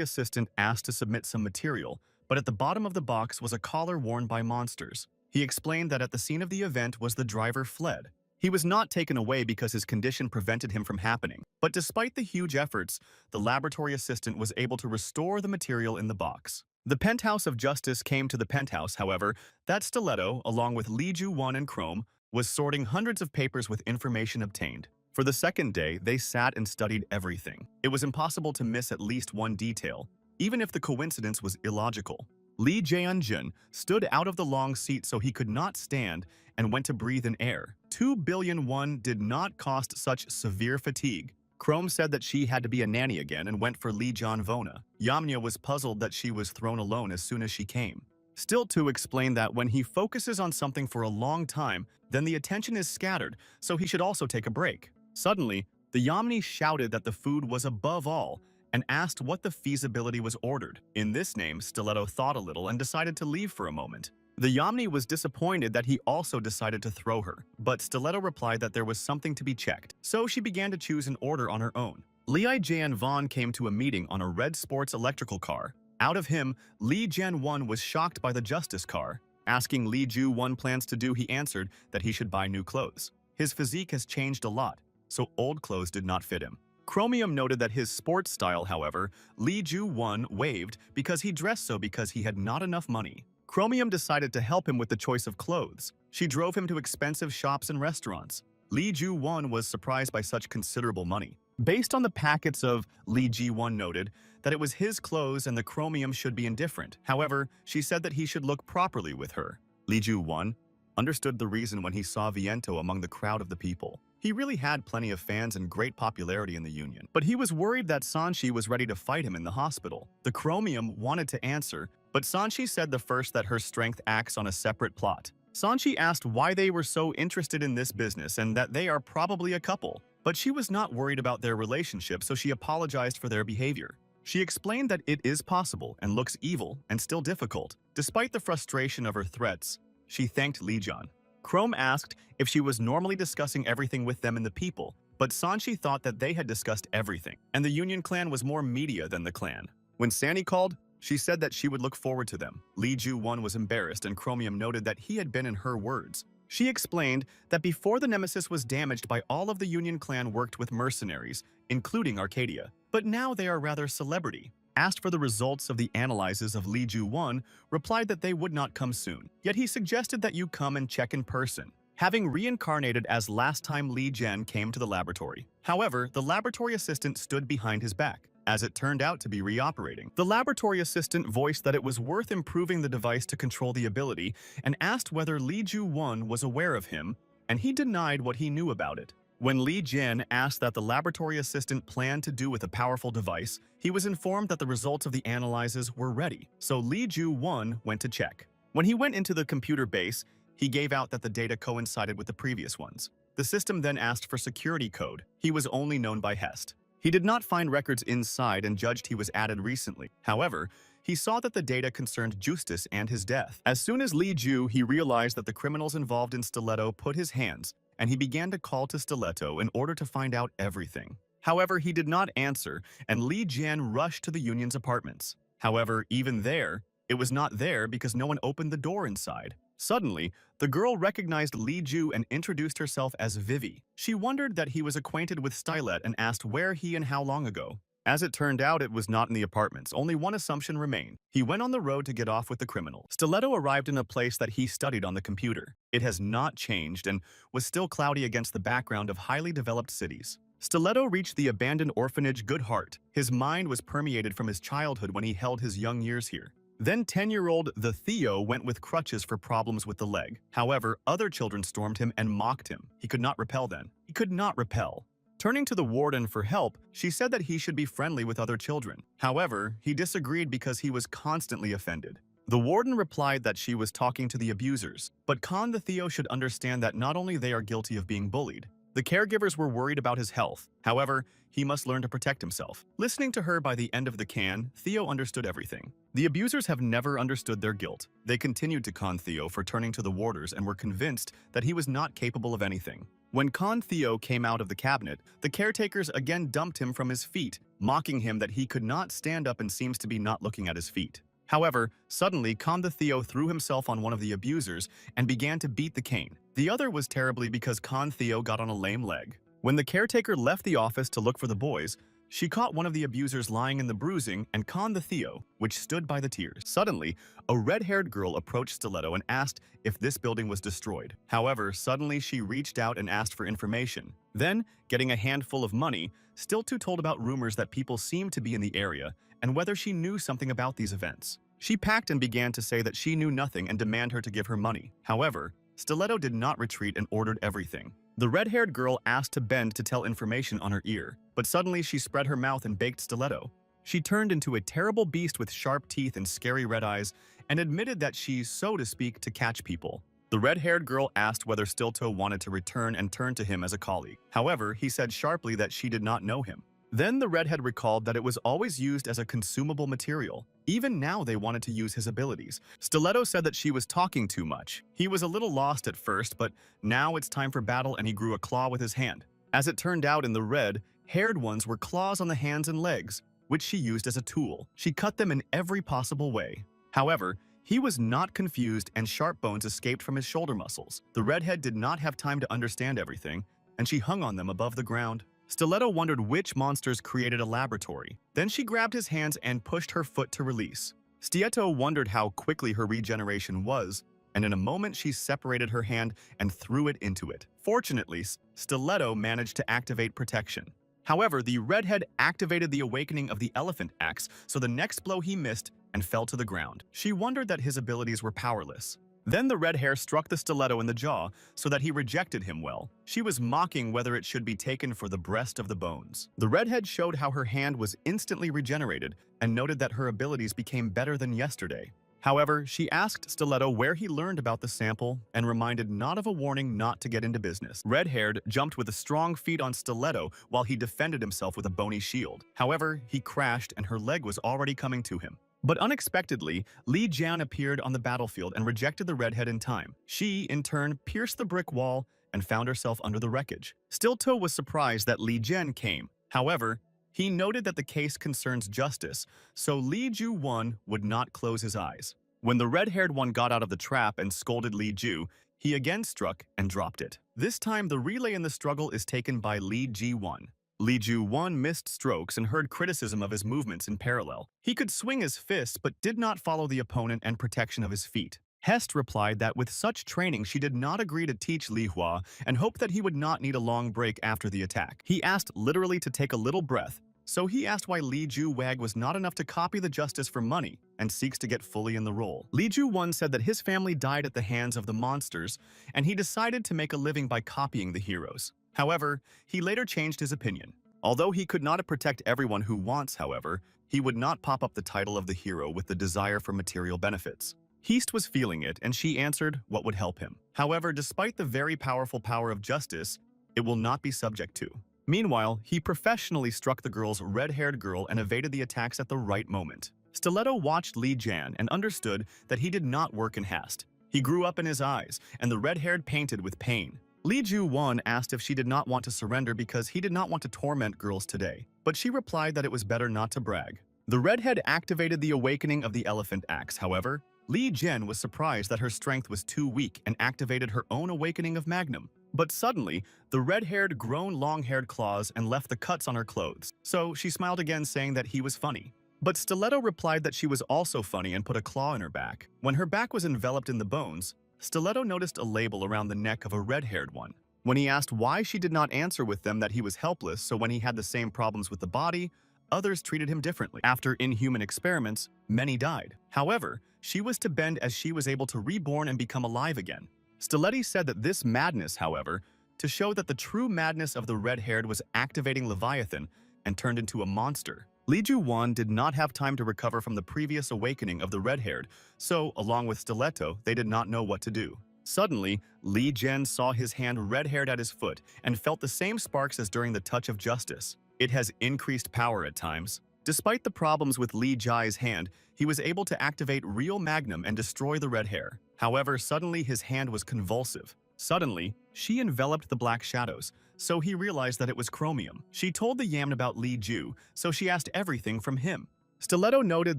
assistant asked to submit some material, but at the bottom of the box was a collar worn by monsters. He explained that at the scene of the event was the driver fled. He was not taken away because his condition prevented him from happening. But despite the huge efforts, the laboratory assistant was able to restore the material in the box. The penthouse of justice came to the penthouse, however, that Stiletto, along with Lee Ju-won and Chrome, was sorting hundreds of papers with information obtained. For the second day, they sat and studied everything. It was impossible to miss at least one detail, even if the coincidence was illogical. Lee Jae-jun stood out of the long seat so he could not stand and went to breathe in air. 2 billion won did not cost such severe fatigue. Chrome said that she had to be a nanny again and went for Lee Jae-won. Yamnya was puzzled that she was thrown alone as soon as she came. Still to explain that when he focuses on something for a long time, then the attention is scattered, so he should also take a break. Suddenly, the Yamni shouted that the food was above all and asked what the feasibility was ordered. In this name, Stiletto thought a little and decided to leave for a moment. The Yamni was disappointed that he also decided to throw her, but Stiletto replied that there was something to be checked, so she began to choose an order on her own. Li Jian Vaughn came to a meeting on a red sports electrical car. Out of him, Li Jian-won was shocked by the justice car. Asking Li Ju-won plans to do, he answered that he should buy new clothes. His physique has changed a lot, so old clothes did not fit him. Chromium noted that his sports style, however, Li Ju-won waived because he dressed so because he had not enough money. Chromium decided to help him with the choice of clothes. She drove him to expensive shops and restaurants. Li Ju-won was surprised by such considerable money. Based on the packets of Li Ji-won noted that it was his clothes and the Chromium should be indifferent. However, she said that he should look properly with her. Li Ju-won understood the reason when he saw Viento among the crowd of the people. He really had plenty of fans and great popularity in the Union, but he was worried that Sanshi was ready to fight him in the hospital. The Chromium wanted to answer, but Sanshi said the first that her strength acts on a separate plot. Sanshi asked why they were so interested in this business and that they are probably a couple, but she was not worried about their relationship, so she apologized for their behavior. She explained that it is possible and looks evil and still difficult. Despite the frustration of her threats, she thanked Li Jian. Chrome asked if she was normally discussing everything with them and the people, but Sanshi thought that they had discussed everything, and the Union clan was more media than the clan. When Sandy called, she said that she would look forward to them. Li Ju-won was embarrassed, and Chromium noted that he had been in her words. She explained that before the Nemesis was damaged by all of the Union clan worked with mercenaries, including Arcadia, but now they are rather celebrity. Asked for the results of the analyses of Li Ju-won, replied that they would not come soon. Yet he suggested that you come and check in person, having reincarnated as last time Li Jian came to the laboratory. However, the laboratory assistant stood behind his back, as it turned out to be reoperating. The laboratory assistant voiced that it was worth improving the device to control the ability and asked whether Li Ju-won was aware of him, and he denied what he knew about it. When Li Jian asked that the laboratory assistant planned to do with a powerful device, he was informed that the results of the analyses were ready, so Li Ju-won went to check. When he went into the computer base, he gave out that the data coincided with the previous ones. The system then asked for security code. He was only known by Hest. He did not find records inside and judged he was added recently. However, he saw that the data concerned Justice and his death. As soon as Li Ju, he realized that the criminals involved in Stiletto put his hands, and he began to call to Stiletto in order to find out everything. However, he did not answer, and Li Jian rushed to the Union's apartments. However, even there, it was not there because no one opened the door inside. Suddenly, the girl recognized Li Ju and introduced herself as Vivi. She wondered that he was acquainted with Stylet and asked where he and how long ago. As it turned out, it was not in the apartments. Only one assumption remained. He went on the road to get off with the criminal. Stiletto arrived in a place that he studied on the computer. It has not changed and was still cloudy against the background of highly developed cities. Stiletto reached the abandoned orphanage Good Heart. His mind was permeated from his childhood when he held his young years here. Then 10-year-old the Theo went with crutches for problems with the leg. However, other children stormed him and mocked him. He could not repel then. He could not repel. Turning to the warden for help, she said that he should be friendly with other children. However, he disagreed because he was constantly offended. The warden replied that she was talking to the abusers, but Khan the Theo should understand that not only they are guilty of being bullied. The caregivers were worried about his health. However, he must learn to protect himself. Listening to her by the end of the can, Theo understood everything. The abusers have never understood their guilt. They continued to con Theo for turning to the warders and were convinced that he was not capable of anything. When Con Theo came out of the cabinet, the caretakers again dumped him from his feet, mocking him that he could not stand up and seems to be not looking at his feet. However, suddenly Con the Theo threw himself on one of the abusers and began to beat the cane. The other was terribly because Con Theo got on a lame leg. When the caretaker left the office to look for the boys, she caught one of the abusers lying in the bruising and Con the Theo, which stood by the tears. Suddenly, a red-haired girl approached Stiletto and asked if this building was destroyed. However, suddenly she reached out and asked for information. Then, getting a handful of money, Stiletto told about rumors that people seemed to be in the area and whether she knew something about these events. She packed and began to say that she knew nothing and demand her to give her money. However, Stiletto did not retreat and ordered everything. The red-haired girl asked to bend to tell information on her ear, but suddenly she spread her mouth and baked Stiletto. She turned into a terrible beast with sharp teeth and scary red eyes and admitted that she, so to speak, to catch people. The red-haired girl asked whether Stilto wanted to return and turn to him as a colleague. However, he said sharply that she did not know him. Then the redhead recalled that it was always used as a consumable material. Even now they wanted to use his abilities. Stiletto said that she was talking too much. He was a little lost at first, but now it's time for battle and he grew a claw with his hand. As it turned out in the red-haired ones were claws on the hands and legs, which she used as a tool. She cut them in every possible way. However, he was not confused and sharp bones escaped from his shoulder muscles. The redhead did not have time to understand everything, and she hung on them above the ground. Stiletto wondered which monsters created a laboratory. Then she grabbed his hands and pushed her foot to release. Stiletto wondered how quickly her regeneration was, and in a moment she separated her hand and threw it into it. Fortunately, Stiletto managed to activate protection. However, the redhead activated the awakening of the elephant axe, so the next blow he missed and fell to the ground. She wondered that his abilities were powerless. Then the red hair struck the stiletto in the jaw so that he rejected him well. She was mocking whether it should be taken for the breast of the bones. The redhead showed how her hand was instantly regenerated and noted that her abilities became better than yesterday. However, she asked Stiletto where he learned about the sample and reminded not of a warning not to get into business. Red-haired jumped with a strong feet on Stiletto while he defended himself with a bony shield. However, he crashed and her leg was already coming to him. But unexpectedly, Li Jian appeared on the battlefield and rejected the redhead in time. She, in turn, pierced the brick wall and found herself under the wreckage. Stilto was surprised that Li Jian came. However, he noted that the case concerns justice, so Li Ju-won would not close his eyes. When the red-haired one got out of the trap and scolded Li Ju, he again struck and dropped it. This time, the relay in the struggle is taken by Li Ji-won. Li Ju-won missed strokes and heard criticism of his movements in parallel. He could swing his fists but did not follow the opponent and protection of his feet. Hest replied that with such training she did not agree to teach Li Hua and hoped that he would not need a long break after the attack. He asked literally to take a little breath, so he asked why Li Ju-wag was not enough to copy the justice for money and seeks to get fully in the role. Li Ju-won said that his family died at the hands of the monsters and he decided to make a living by copying the heroes. However, he later changed his opinion. Although he could not protect everyone who wants, however, he would not pop up the title of the hero with the desire for material benefits. Heast was feeling it, and she answered what would help him. However, despite the very powerful power of justice, it will not be subject to. Meanwhile, he professionally struck the girl's red-haired girl and evaded the attacks at the right moment. Stiletto watched Li Jian and understood that he did not work in haste. He grew up in his eyes, and the red-haired painted with pain. Li Ju-won asked if she did not want to surrender because he did not want to torment girls today, but she replied that it was better not to brag. The redhead activated the awakening of the elephant axe, however. Li Jian was surprised that her strength was too weak and activated her own awakening of Magnum. But suddenly, the red-haired grown long-haired claws and left the cuts on her clothes, so she smiled again saying that he was funny. But Stiletto replied that she was also funny and put a claw in her back. When her back was enveloped in the bones, Stiletto noticed a label around the neck of a red-haired one. When he asked why she did not answer with them that he was helpless, so when he had the same problems with the body, others treated him differently. After inhuman experiments, many died. However, she was to bend as she was able to reborn and become alive again. Stiletti said that this madness, however, to show that the true madness of the red-haired was activating Leviathan and turned into a monster. Li Ju-won did not have time to recover from the previous awakening of the red-haired, so, along with Stiletto, they did not know what to do. Suddenly, Li Jian saw his hand red-haired at his foot and felt the same sparks as during the touch of justice. It has increased power at times. Despite the problems with Li Jai's hand, he was able to activate Real Magnum and destroy the red hair. However, suddenly his hand was convulsive. Suddenly, she enveloped the black shadows, so he realized that it was chromium. She told the Yam about Li Ju, so she asked everything from him. Stiletto noted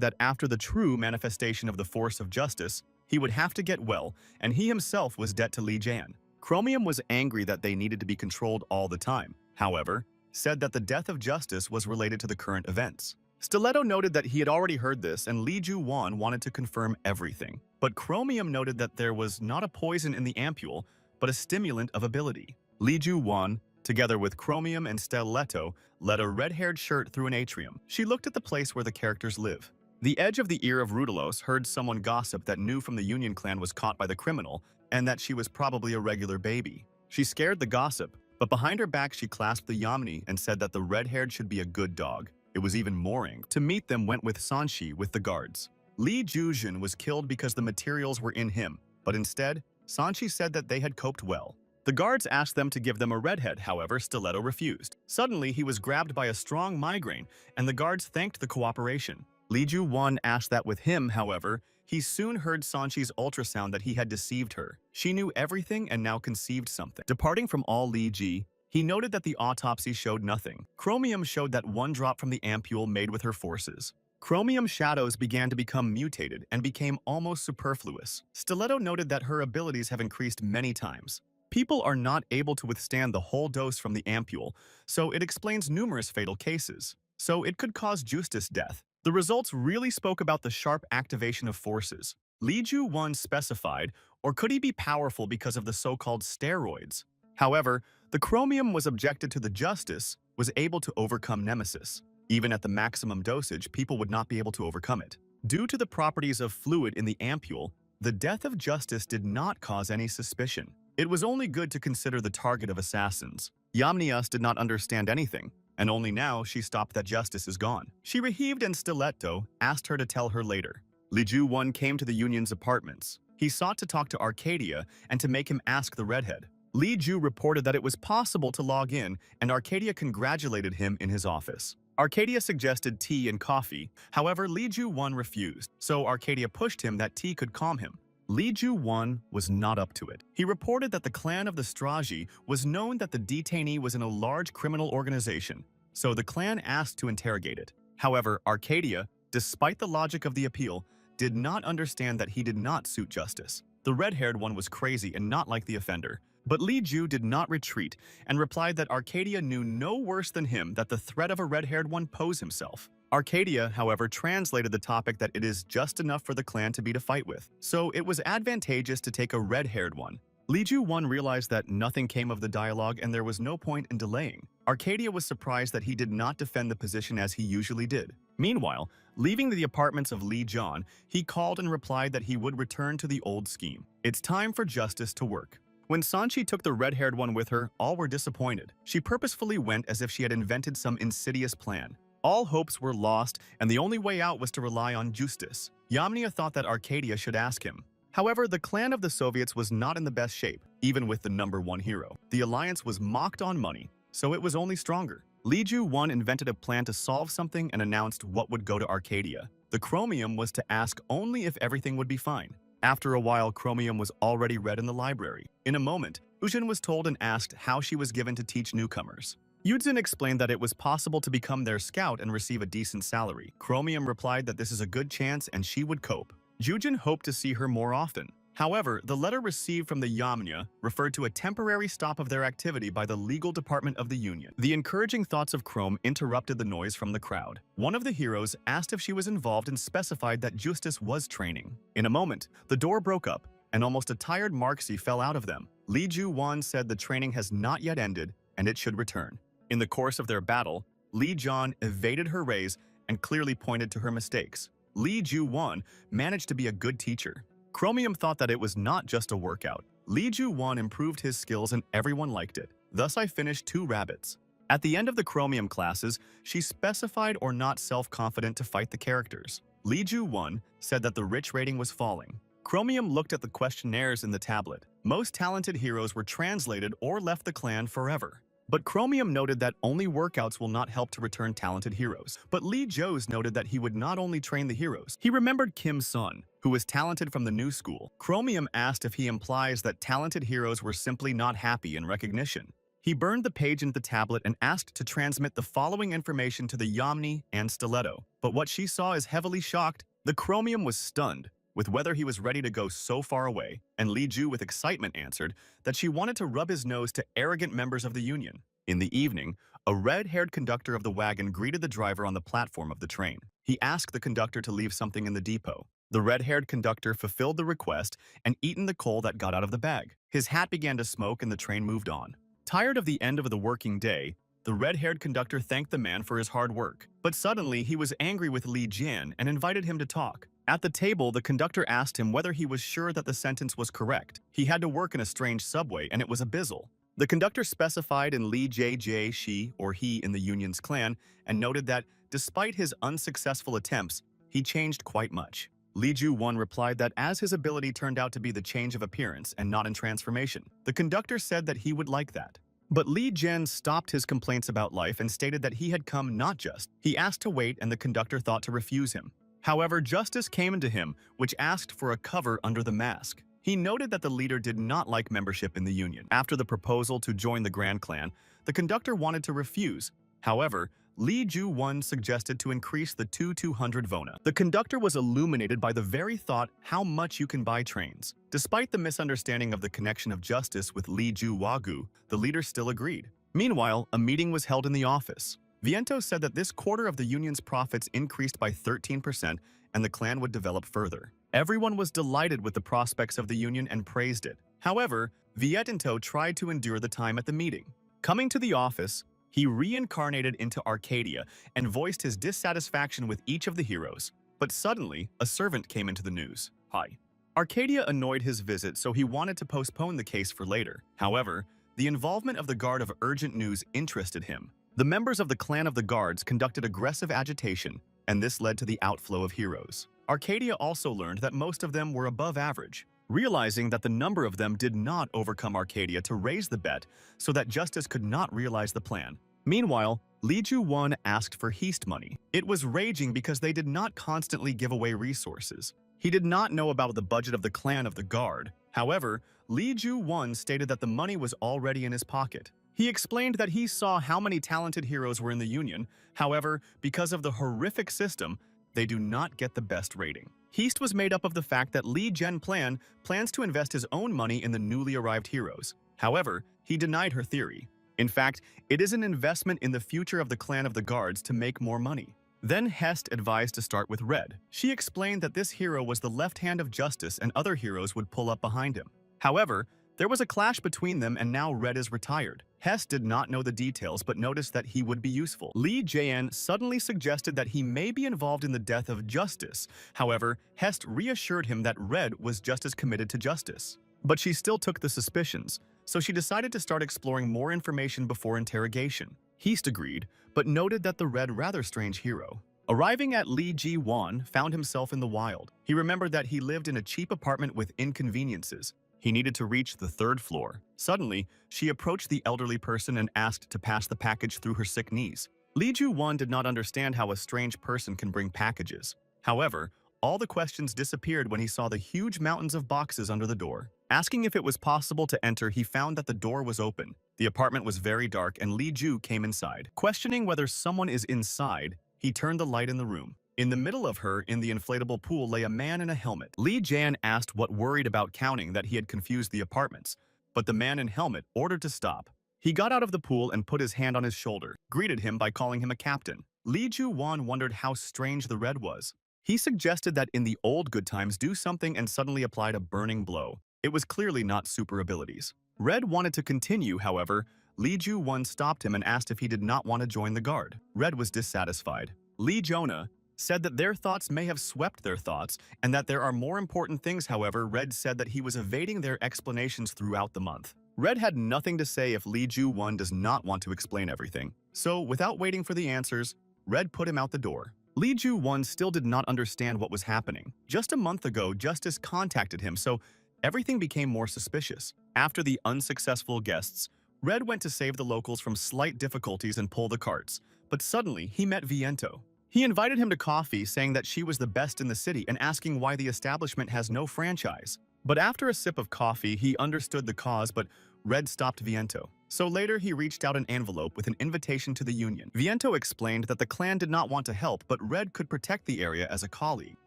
that after the true manifestation of the force of justice, he would have to get well, and he himself was debt to Li Jian. Chromium was angry that they needed to be controlled all the time. However, said that the death of justice was related to the current events. Stiletto noted that he had already heard this and Li Ju-won wanted to confirm everything. But Chromium noted that there was not a poison in the ampule, but a stimulant of ability. Li Ju-won, together with Chromium and Stiletto, led a red-haired shirt through an atrium. She looked at the place where the characters live. The edge of the ear of Rudelos heard someone gossip that knew from the Union clan was caught by the criminal and that she was probably a regular baby. She scared the gossip, but behind her back she clasped the Yamni and said that the red-haired should be a good dog. It was even more angry. To meet them went with Sanchi with the guards. Li Jujun was killed because the materials were in him, but instead, Sanchi said that they had coped well. The guards asked them to give them a redhead, however, Stiletto refused. Suddenly, he was grabbed by a strong migraine, and the guards thanked the cooperation. Li Ju-won asked that with him, however, he soon heard Sanchi's ultrasound that he had deceived her. She knew everything and now conceived something. Departing from all Li Ji, he noted that the autopsy showed nothing. Chromium showed that one drop from the ampule made with her forces. Chromium shadows began to become mutated and became almost superfluous. Stiletto noted that her abilities have increased many times. People are not able to withstand the whole dose from the ampule, so it explains numerous fatal cases. So it could cause Justice death. The results really spoke about the sharp activation of forces. Li Ju-won specified, or could he be powerful because of the so-called steroids? However, the chromium was objected to the Justice was able to overcome Nemesis. Even at the maximum dosage, people would not be able to overcome it. Due to the properties of fluid in the ampule, the death of Justice did not cause any suspicion. It was only good to consider the target of assassins. Yamnias did not understand anything, and only now she stopped that Justice is gone. She reheaved and Stiletto asked her to tell her later. Li Ju-won came to the Union's apartments. He sought to talk to Arcadia and to make him ask the redhead. Li Ju reported that it was possible to log in, and Arcadia congratulated him in his office. Arcadia suggested tea and coffee, however Li Ju-won refused, so Arcadia pushed him that tea could calm him. Li Ju-won was not up to it. He reported that the clan of the Straji was known that the detainee was in a large criminal organization, so the clan asked to interrogate it. However, Arcadia, despite the logic of the appeal, did not understand that he did not suit justice. The red-haired one was crazy and not like the offender. But Li Ju did not retreat and replied that Arcadia knew no worse than him that the threat of a red-haired one posed himself. Arcadia, however, translated the topic that it is just enough for the clan to be to fight with, so it was advantageous to take a red-haired one. Li Ju-won realized that nothing came of the dialogue and there was no point in delaying. Arcadia was surprised that he did not defend the position as he usually did. Meanwhile, leaving the apartments of Li John, he called and replied that he would return to the old scheme. It's time for justice to work. When Sanchi took the red-haired one with her, all were disappointed. She purposefully went as if she had invented some insidious plan. All hopes were lost, and the only way out was to rely on Justice. Yamnia thought that Arcadia should ask him. However, the clan of the Soviets was not in the best shape, even with the #1 hero. The alliance was mocked on money, so it was only stronger. Li Ju-won invented a plan to solve something and announced what would go to Arcadia. The chromium was to ask only if everything would be fine. After a while, chromium was already read in the library. In a moment, Ujin was told and asked how she was given to teach newcomers. Yujin explained that it was possible to become their scout and receive a decent salary. Chromium replied that this is a good chance and she would cope. Jujin hoped to see her more often. However, the letter received from the Yamnia referred to a temporary stop of their activity by the legal department of the Union. The encouraging thoughts of Chrome interrupted the noise from the crowd. One of the heroes asked if she was involved and specified that Justice was training. In a moment, the door broke up, and almost a tired Marxie fell out of them. Li Ju-won said the training has not yet ended, and it should return. In the course of their battle, Li John evaded her rays and clearly pointed to her mistakes. Li Ju-won managed to be a good teacher. Chromium thought that it was not just a workout. Li Ju-won improved his skills and everyone liked it. Thus I finished 2 rabbits. At the end of the Chromium classes, she specified or not self-confident to fight the characters. Li Ju-won said that the rich rating was falling. Chromium looked at the questionnaires in the tablet. Most talented heroes were translated or left the clan forever. But Chromium noted that only workouts will not help to return talented heroes. But Lee Joes noted that he would not only train the heroes. He remembered Kim Sun, who was talented from the new school. Chromium asked if he implies that talented heroes were simply not happy in recognition. He burned the page into the tablet and asked to transmit the following information to the Yamni and Stiletto. But what she saw is heavily shocked. The Chromium was stunned with whether he was ready to go so far away, and Li Ju with excitement answered that she wanted to rub his nose to arrogant members of the Union. In the evening, a red-haired conductor of the wagon greeted the driver on the platform of the train. He asked the conductor to leave something in the depot. The red-haired conductor fulfilled the request and eaten the coal that got out of the bag. His hat began to smoke and the train moved on. Tired of the end of the working day, the red-haired conductor thanked the man for his hard work. But suddenly, he was angry with Li Jian and invited him to talk. At the table, the conductor asked him whether he was sure that the sentence was correct. He had to work in a strange subway, and it was a bizzle. The conductor specified in Li JJ she or he in the Union's clan and noted that despite his unsuccessful attempts, he changed quite much. Lee Ju-won replied that as his ability turned out to be the change of appearance and not in transformation, the conductor said that he would like that. But Lee Jen stopped his complaints about life and stated that he had come not just. He asked to wait and the conductor thought to refuse him. However, justice came into him, which asked for a cover under the mask. He noted that the leader did not like membership in the union. After the proposal to join the Grand Clan, the conductor wanted to refuse. However, Lee Ju-won suggested to increase the 200 wona. The conductor was illuminated by the very thought how much you can buy trains. Despite the misunderstanding of the connection of justice with Lee Ju-wagu, the leader still agreed. Meanwhile, a meeting was held in the office. Viento said that this quarter of the union's profits increased by 13% and the clan would develop further. Everyone was delighted with the prospects of the union and praised it. However, Viento tried to endure the time at the meeting. Coming to the office, he reincarnated into Arcadia and voiced his dissatisfaction with each of the heroes. But suddenly, a servant came into the news. Hi. Arcadia annoyed his visit, so he wanted to postpone the case for later. However, the involvement of the Guard of Urgent News interested him. The members of the Clan of the Guards conducted aggressive agitation, and this led to the outflow of heroes. Arcadia also learned that most of them were above average. Realizing that the number of them did not overcome Arcadia to raise the bet so that justice could not realize the plan. Meanwhile, Lee Ju-won asked for heist money. It was raging because they did not constantly give away resources. He did not know about the budget of the Clan of the Guard. However, Lee Ju-won stated that the money was already in his pocket. He explained that he saw how many talented heroes were in the union. However, because of the horrific system, they do not get the best rating. Heist was made up of the fact that Lee Jen plans to invest his own money in the newly arrived heroes. However, he denied her theory. In fact, it is an investment in the future of the Clan of the Guards to make more money. Then Hest advised to start with Red. She explained that this hero was the left hand of justice and other heroes would pull up behind him. However, there was a clash between them and now Red is retired. Hest did not know the details but noticed that he would be useful. Lee Jae-in suddenly suggested that he may be involved in the death of Justice. However, Hest reassured him that Red was just as committed to justice. But she still took the suspicions, so she decided to start exploring more information before interrogation. Hest agreed, but noted that the Red rather strange hero. Arriving at Lee Ji-won found himself in the wild. He remembered that he lived in a cheap apartment with inconveniences. He needed to reach the 3rd floor. Suddenly, she approached the elderly person and asked to pass the package through her sick knees. Lee Ju-won did not understand how a strange person can bring packages. However, all the questions disappeared when he saw the huge mountains of boxes under the door. Asking if it was possible to enter, he found that the door was open. The apartment was very dark and Lee Ju came inside. Questioning whether someone is inside, he turned the light in the room. In the middle of her, in the inflatable pool, lay a man in a helmet. Lee Jan asked what worried about counting that he had confused the apartments, but the man in helmet ordered to stop. He got out of the pool and put his hand on his shoulder, greeted him by calling him a captain. Lee Ju-won wondered how strange the Red was. He suggested that in the old good times do something and suddenly applied a burning blow. It was clearly not super abilities. Red wanted to continue, however, Lee Ju-won stopped him and asked if he did not want to join the guard. Red was dissatisfied. Lee Jonah said that their thoughts may have swept their thoughts and that there are more important things. However, Red said that he was evading their explanations throughout the month. Red had nothing to say if Lee Ju-won does not want to explain everything. So, without waiting for the answers, Red put him out the door. Lee Ju-won still did not understand what was happening. Just a month ago, Justice contacted him, so everything became more suspicious. After the unsuccessful guests, Red went to save the locals from slight difficulties and pull the carts. But suddenly, he met Viento. He invited him to coffee, saying that she was the best in the city and asking why the establishment has no franchise. But after a sip of coffee, he understood the cause, but Red stopped Viento. So later, he reached out an envelope with an invitation to the union. Viento explained that the clan did not want to help, but Red could protect the area as a colleague.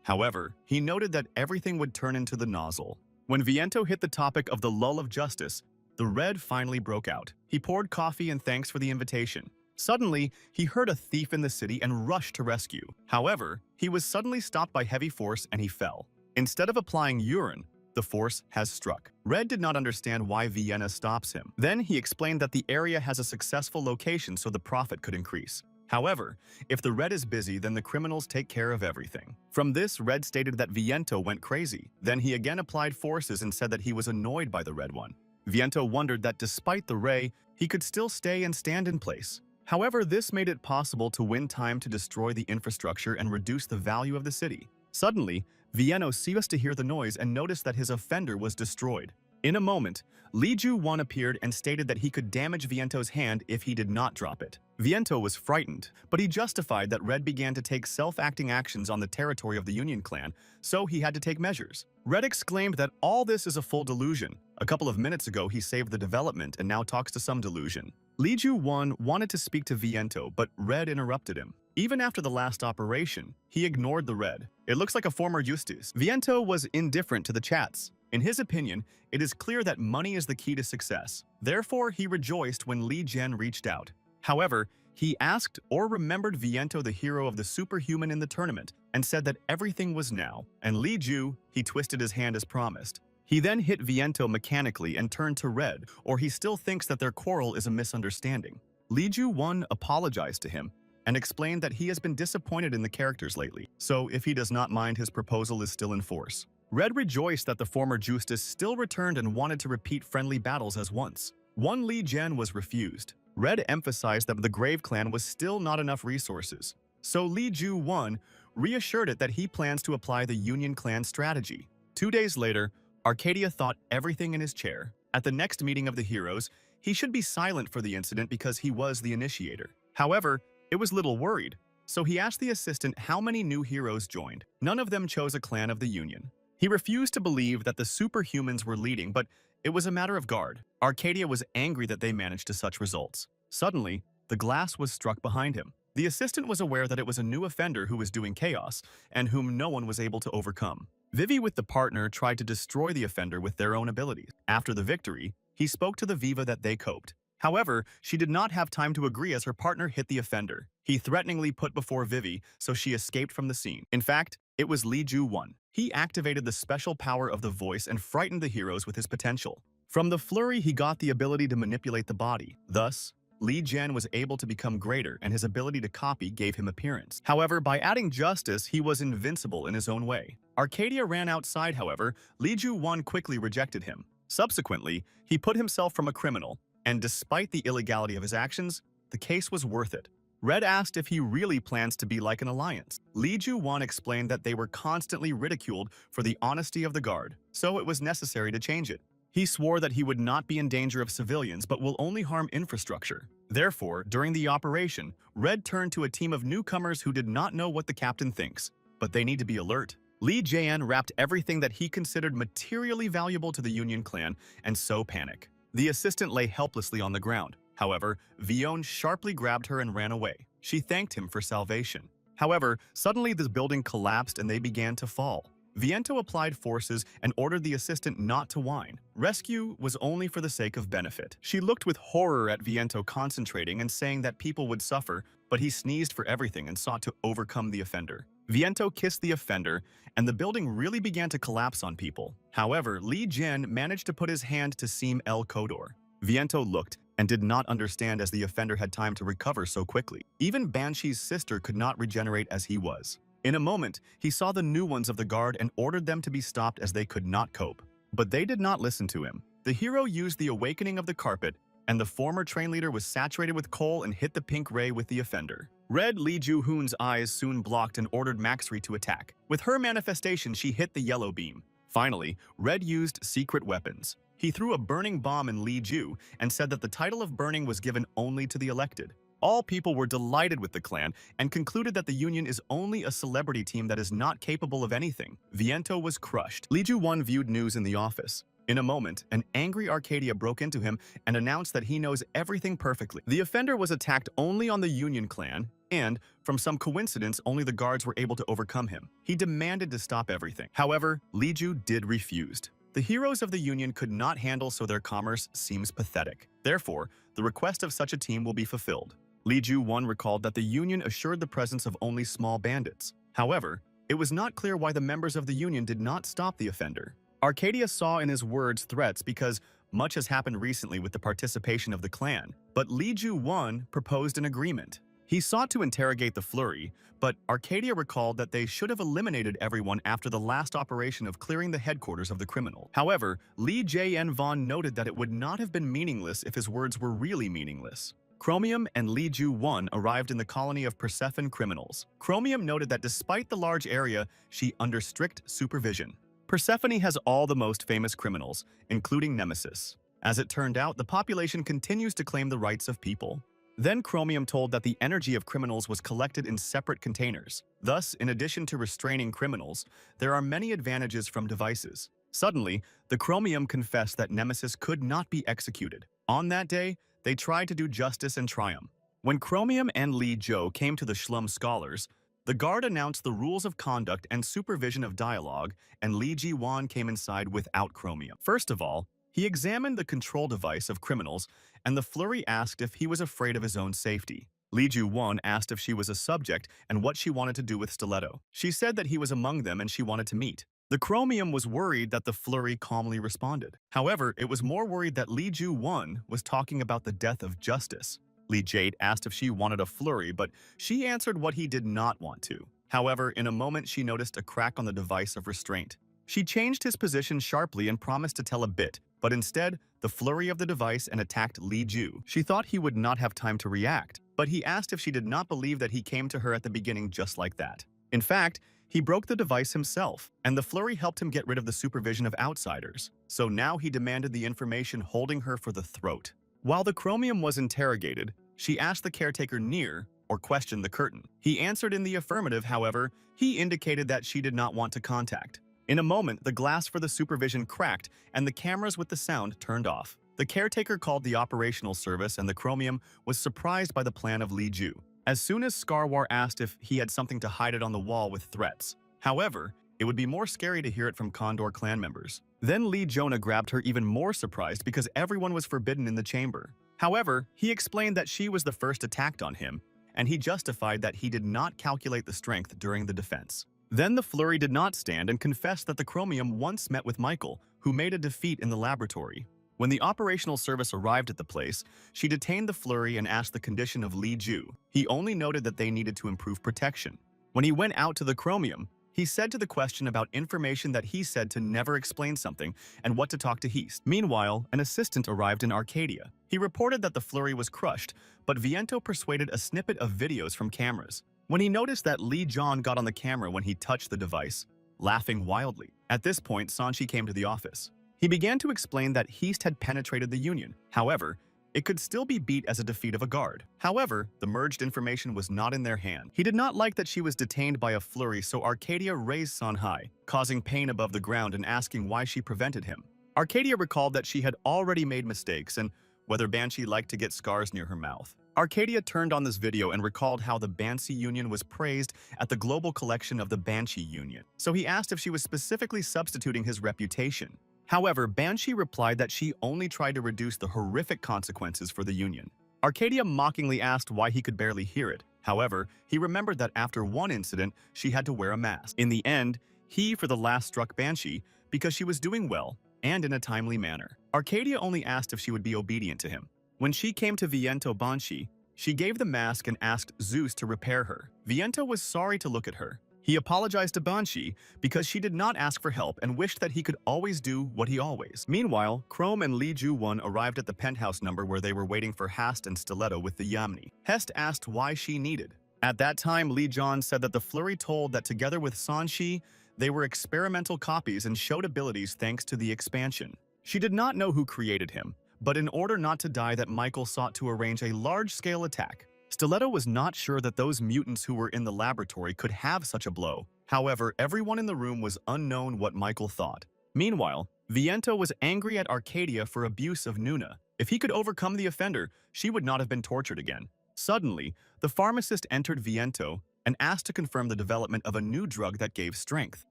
However, he noted that everything would turn into the nozzle. When Viento hit the topic of the lull of justice, the Red finally broke out. He poured coffee and thanks for the invitation. Suddenly, he heard a thief in the city and rushed to rescue. However, he was suddenly stopped by heavy force and he fell. Instead of applying urine, the force has struck. Red did not understand why Vienna stops him. Then he explained that the area has a successful location so the profit could increase. However, if the Red is busy, then the criminals take care of everything. From this, Red stated that Viento went crazy. Then he again applied forces and said that he was annoyed by the Red one. Viento wondered that despite the ray, he could still stay and stand in place. However, this made it possible to win time to destroy the infrastructure and reduce the value of the city. Suddenly, Vienno ceased to hear the noise and noticed that his offender was destroyed. In a moment, Li Ju-won appeared and stated that he could damage Viento's hand if he did not drop it. Viento was frightened, but he justified that Red began to take self-acting actions on the territory of the Union clan, so he had to take measures. Red exclaimed that all this is a full delusion. A couple of minutes ago, he saved the development and now talks to some delusion. Li Ju-won wanted to speak to Viento, but Red interrupted him. Even after the last operation, he ignored the Red. It looks like a former Eustace. Viento was indifferent to the chats. In his opinion, it is clear that money is the key to success. Therefore, he rejoiced when Li Jian reached out. However, he asked or remembered Viento the hero of the superhuman in the tournament and said that everything was now. And Li Ju, he twisted his hand as promised. He then hit Viento mechanically and turned to Red, or he still thinks that their quarrel is a misunderstanding. Li Ju-won apologized to him and explained that he has been disappointed in the characters lately, so if he does not mind, his proposal is still in force. Red rejoiced that the former Justice still returned and wanted to repeat friendly battles as once. One Li Jian was refused. Red emphasized that the Grave Clan was still not enough resources, so Li Ju-won reassured it that he plans to apply the Union Clan strategy. 2 days later, Arcadia thought everything in his chair. At the next meeting of the heroes, he should be silent for the incident because he was the initiator. However, it was little worried, so he asked the assistant how many new heroes joined. None of them chose a clan of the Union. He refused to believe that the superhumans were leading, but it was a matter of guard. Arcadia was angry that they managed to such results. Suddenly, the glass was struck behind him. The assistant was aware that it was a new offender who was doing chaos, and whom no one was able to overcome. Vivi with the partner tried to destroy the offender with their own abilities. After the victory, he spoke to the Viva that they coped. However, she did not have time to agree as her partner hit the offender. He threateningly put before Vivi, so she escaped from the scene. In fact, it was Li Ju-won. He activated the special power of the voice and frightened the heroes with his potential. From the flurry, he got the ability to manipulate the body. Thus, Li Jian was able to become greater, and his ability to copy gave him appearance. However, by adding justice, he was invincible in his own way. Arcadia ran outside, however, Li Ju-won quickly rejected him. Subsequently, he put himself from a criminal, and despite the illegality of his actions, the case was worth it. Red asked if he really plans to be like an alliance. Li Ju-won explained that they were constantly ridiculed for the honesty of the guard, so it was necessary to change it. He swore that he would not be in danger of civilians but will only harm infrastructure. Therefore, during the operation, Red turned to a team of newcomers who did not know what the captain thinks, but they need to be alert. Li Jian wrapped everything that he considered materially valuable to the Union clan and so panic. The assistant lay helplessly on the ground. However, Vion sharply grabbed her and ran away. She thanked him for salvation. However, suddenly the building collapsed and they began to fall. Viento applied forces and ordered the assistant not to whine. Rescue was only for the sake of benefit. She looked with horror at Viento concentrating and saying that people would suffer, but he sneezed for everything and sought to overcome the offender. Viento kissed the offender, and the building really began to collapse on people. However, Li Jian managed to put his hand to seam El Kodor. Viento looked and did not understand as the offender had time to recover so quickly. Even Banshee's sister could not regenerate as he was. In a moment, he saw the new ones of the guard and ordered them to be stopped as they could not cope. But they did not listen to him. The hero used the awakening of the carpet, and the former train leader was saturated with coal and hit the pink ray with the offender. Red Li Ju-hoon's eyes soon blocked and ordered Maxri to attack. With her manifestation, she hit the yellow beam. Finally, Red used secret weapons. He threw a burning bomb in Li Ju and said that the title of burning was given only to the elected. All people were delighted with the clan and concluded that the Union is only a celebrity team that is not capable of anything. Viento was crushed. Li Ju-won viewed news in the office. In a moment, an angry Arcadia broke into him and announced that he knows everything perfectly. The offender was attacked only on the Union clan, and, from some coincidence, only the guards were able to overcome him. He demanded to stop everything. However, Li Ju did refuse. The heroes of the Union could not handle, so their commerce seems pathetic. Therefore, the request of such a team will be fulfilled. Li Ju-won recalled that the Union assured the presence of only small bandits. However, it was not clear why the members of the Union did not stop the offender. Arcadia saw in his words threats because much has happened recently with the participation of the clan, but Li Ju-won proposed an agreement. He sought to interrogate the flurry, but Arcadia recalled that they should have eliminated everyone after the last operation of clearing the headquarters of the criminal. However, Li Jae-von noted that it would not have been meaningless if his words were really meaningless. Chromium and Li Ju-won arrived in the colony of Persephone criminals. Chromium noted that despite the large area, she under strict supervision. Persephone has all the most famous criminals, including Nemesis. As it turned out, the population continues to claim the rights of people. Then Chromium told that the energy of criminals was collected in separate containers. Thus, in addition to restraining criminals, there are many advantages from devices. Suddenly, the Chromium confessed that Nemesis could not be executed. On that day, they tried to do justice and triumph. When Chromium and Li Jo came to the Schlum Scholars, the guard announced the rules of conduct and supervision of dialogue, and Li Ji-won came inside without Chromium. First of all, he examined the control device of criminals, and the flurry asked if he was afraid of his own safety. Li Ju-won asked if she was a subject and what she wanted to do with Stiletto. She said that he was among them and she wanted to meet. The Chromium was worried that the flurry calmly responded. However, it was more worried that Li Ju-won was talking about the death of justice. Li Jade asked if she wanted a flurry, but she answered what he did not want to. However, in a moment she noticed a crack on the device of restraint. She changed his position sharply and promised to tell a bit, but instead, the flurry of the device and attacked Li Ju. She thought he would not have time to react, but he asked if she did not believe that he came to her at the beginning just like that. In fact, he broke the device himself, and the flurry helped him get rid of the supervision of outsiders. So now he demanded the information, holding her for the throat. While the Chromium was interrogated, she asked the caretaker near or questioned the curtain. He answered in the affirmative, however, he indicated that she did not want to contact. In a moment, the glass for the supervision cracked and the cameras with the sound turned off. The caretaker called the operational service and the Chromium was surprised by the plan of Li Ju. As soon as Scarwar asked if he had something to hide it on the wall with threats. However, it would be more scary to hear it from Condor clan members. Then Lee Jonah grabbed her even more surprised because everyone was forbidden in the chamber. However, he explained that she was the first attacked on him, and he justified that he did not calculate the strength during the defense. Then the flurry did not stand and confessed that the Chromium once met with Michael, who made a defeat in the laboratory. When the operational service arrived at the place, she detained the flurry and asked the condition of Li Ju. He only noted that they needed to improve protection. When he went out to the Chromium, he said to the question about information that he said to never explain something and what to talk to Heast. Meanwhile, an assistant arrived in Arcadia. He reported that the flurry was crushed, but Viento persuaded a snippet of videos from cameras. When he noticed that Lee John got on the camera when he touched the device, laughing wildly. At this point, Sanchi came to the office. He began to explain that Heast had penetrated the Union. However, it could still be beat as a defeat of a guard. However, the merged information was not in their hand. He did not like that she was detained by a flurry, so Arcadia raised San high, causing pain above the ground and asking why she prevented him. Arcadia recalled that she had already made mistakes and whether Banshee liked to get scars near her mouth. Arcadia turned on this video and recalled how the Banshee Union was praised at the global collection of the Banshee Union. So he asked if she was specifically substituting his reputation. However, Banshee replied that she only tried to reduce the horrific consequences for the Union. Arcadia mockingly asked why he could barely hear it. However, he remembered that after one incident, she had to wear a mask. In the end, he for the last struck Banshee because she was doing well and in a timely manner. Arcadia only asked if she would be obedient to him. When she came to Viento Banshee, she gave the mask and asked Zeus to repair her. Viento was sorry to look at her. He apologized to Banshee because she did not ask for help and wished that he could always do what he always. Meanwhile, Chrome and Li Ju-won arrived at the penthouse number where they were waiting for Hast and Stiletto with the Yamni. Hest asked why she needed. At that time, Li John said that the flurry told that together with Sanshi, they were experimental copies and showed abilities thanks to the expansion. She did not know who created him, but in order not to die that Michael sought to arrange a large-scale attack. Stiletto was not sure that those mutants who were in the laboratory could have such a blow. However, everyone in the room was unknown what Michael thought. Meanwhile, Viento was angry at Arcadia for abuse of Nuna. If he could overcome the offender, she would not have been tortured again. Suddenly, the pharmacist entered Viento and asked to confirm the development of a new drug that gave strength.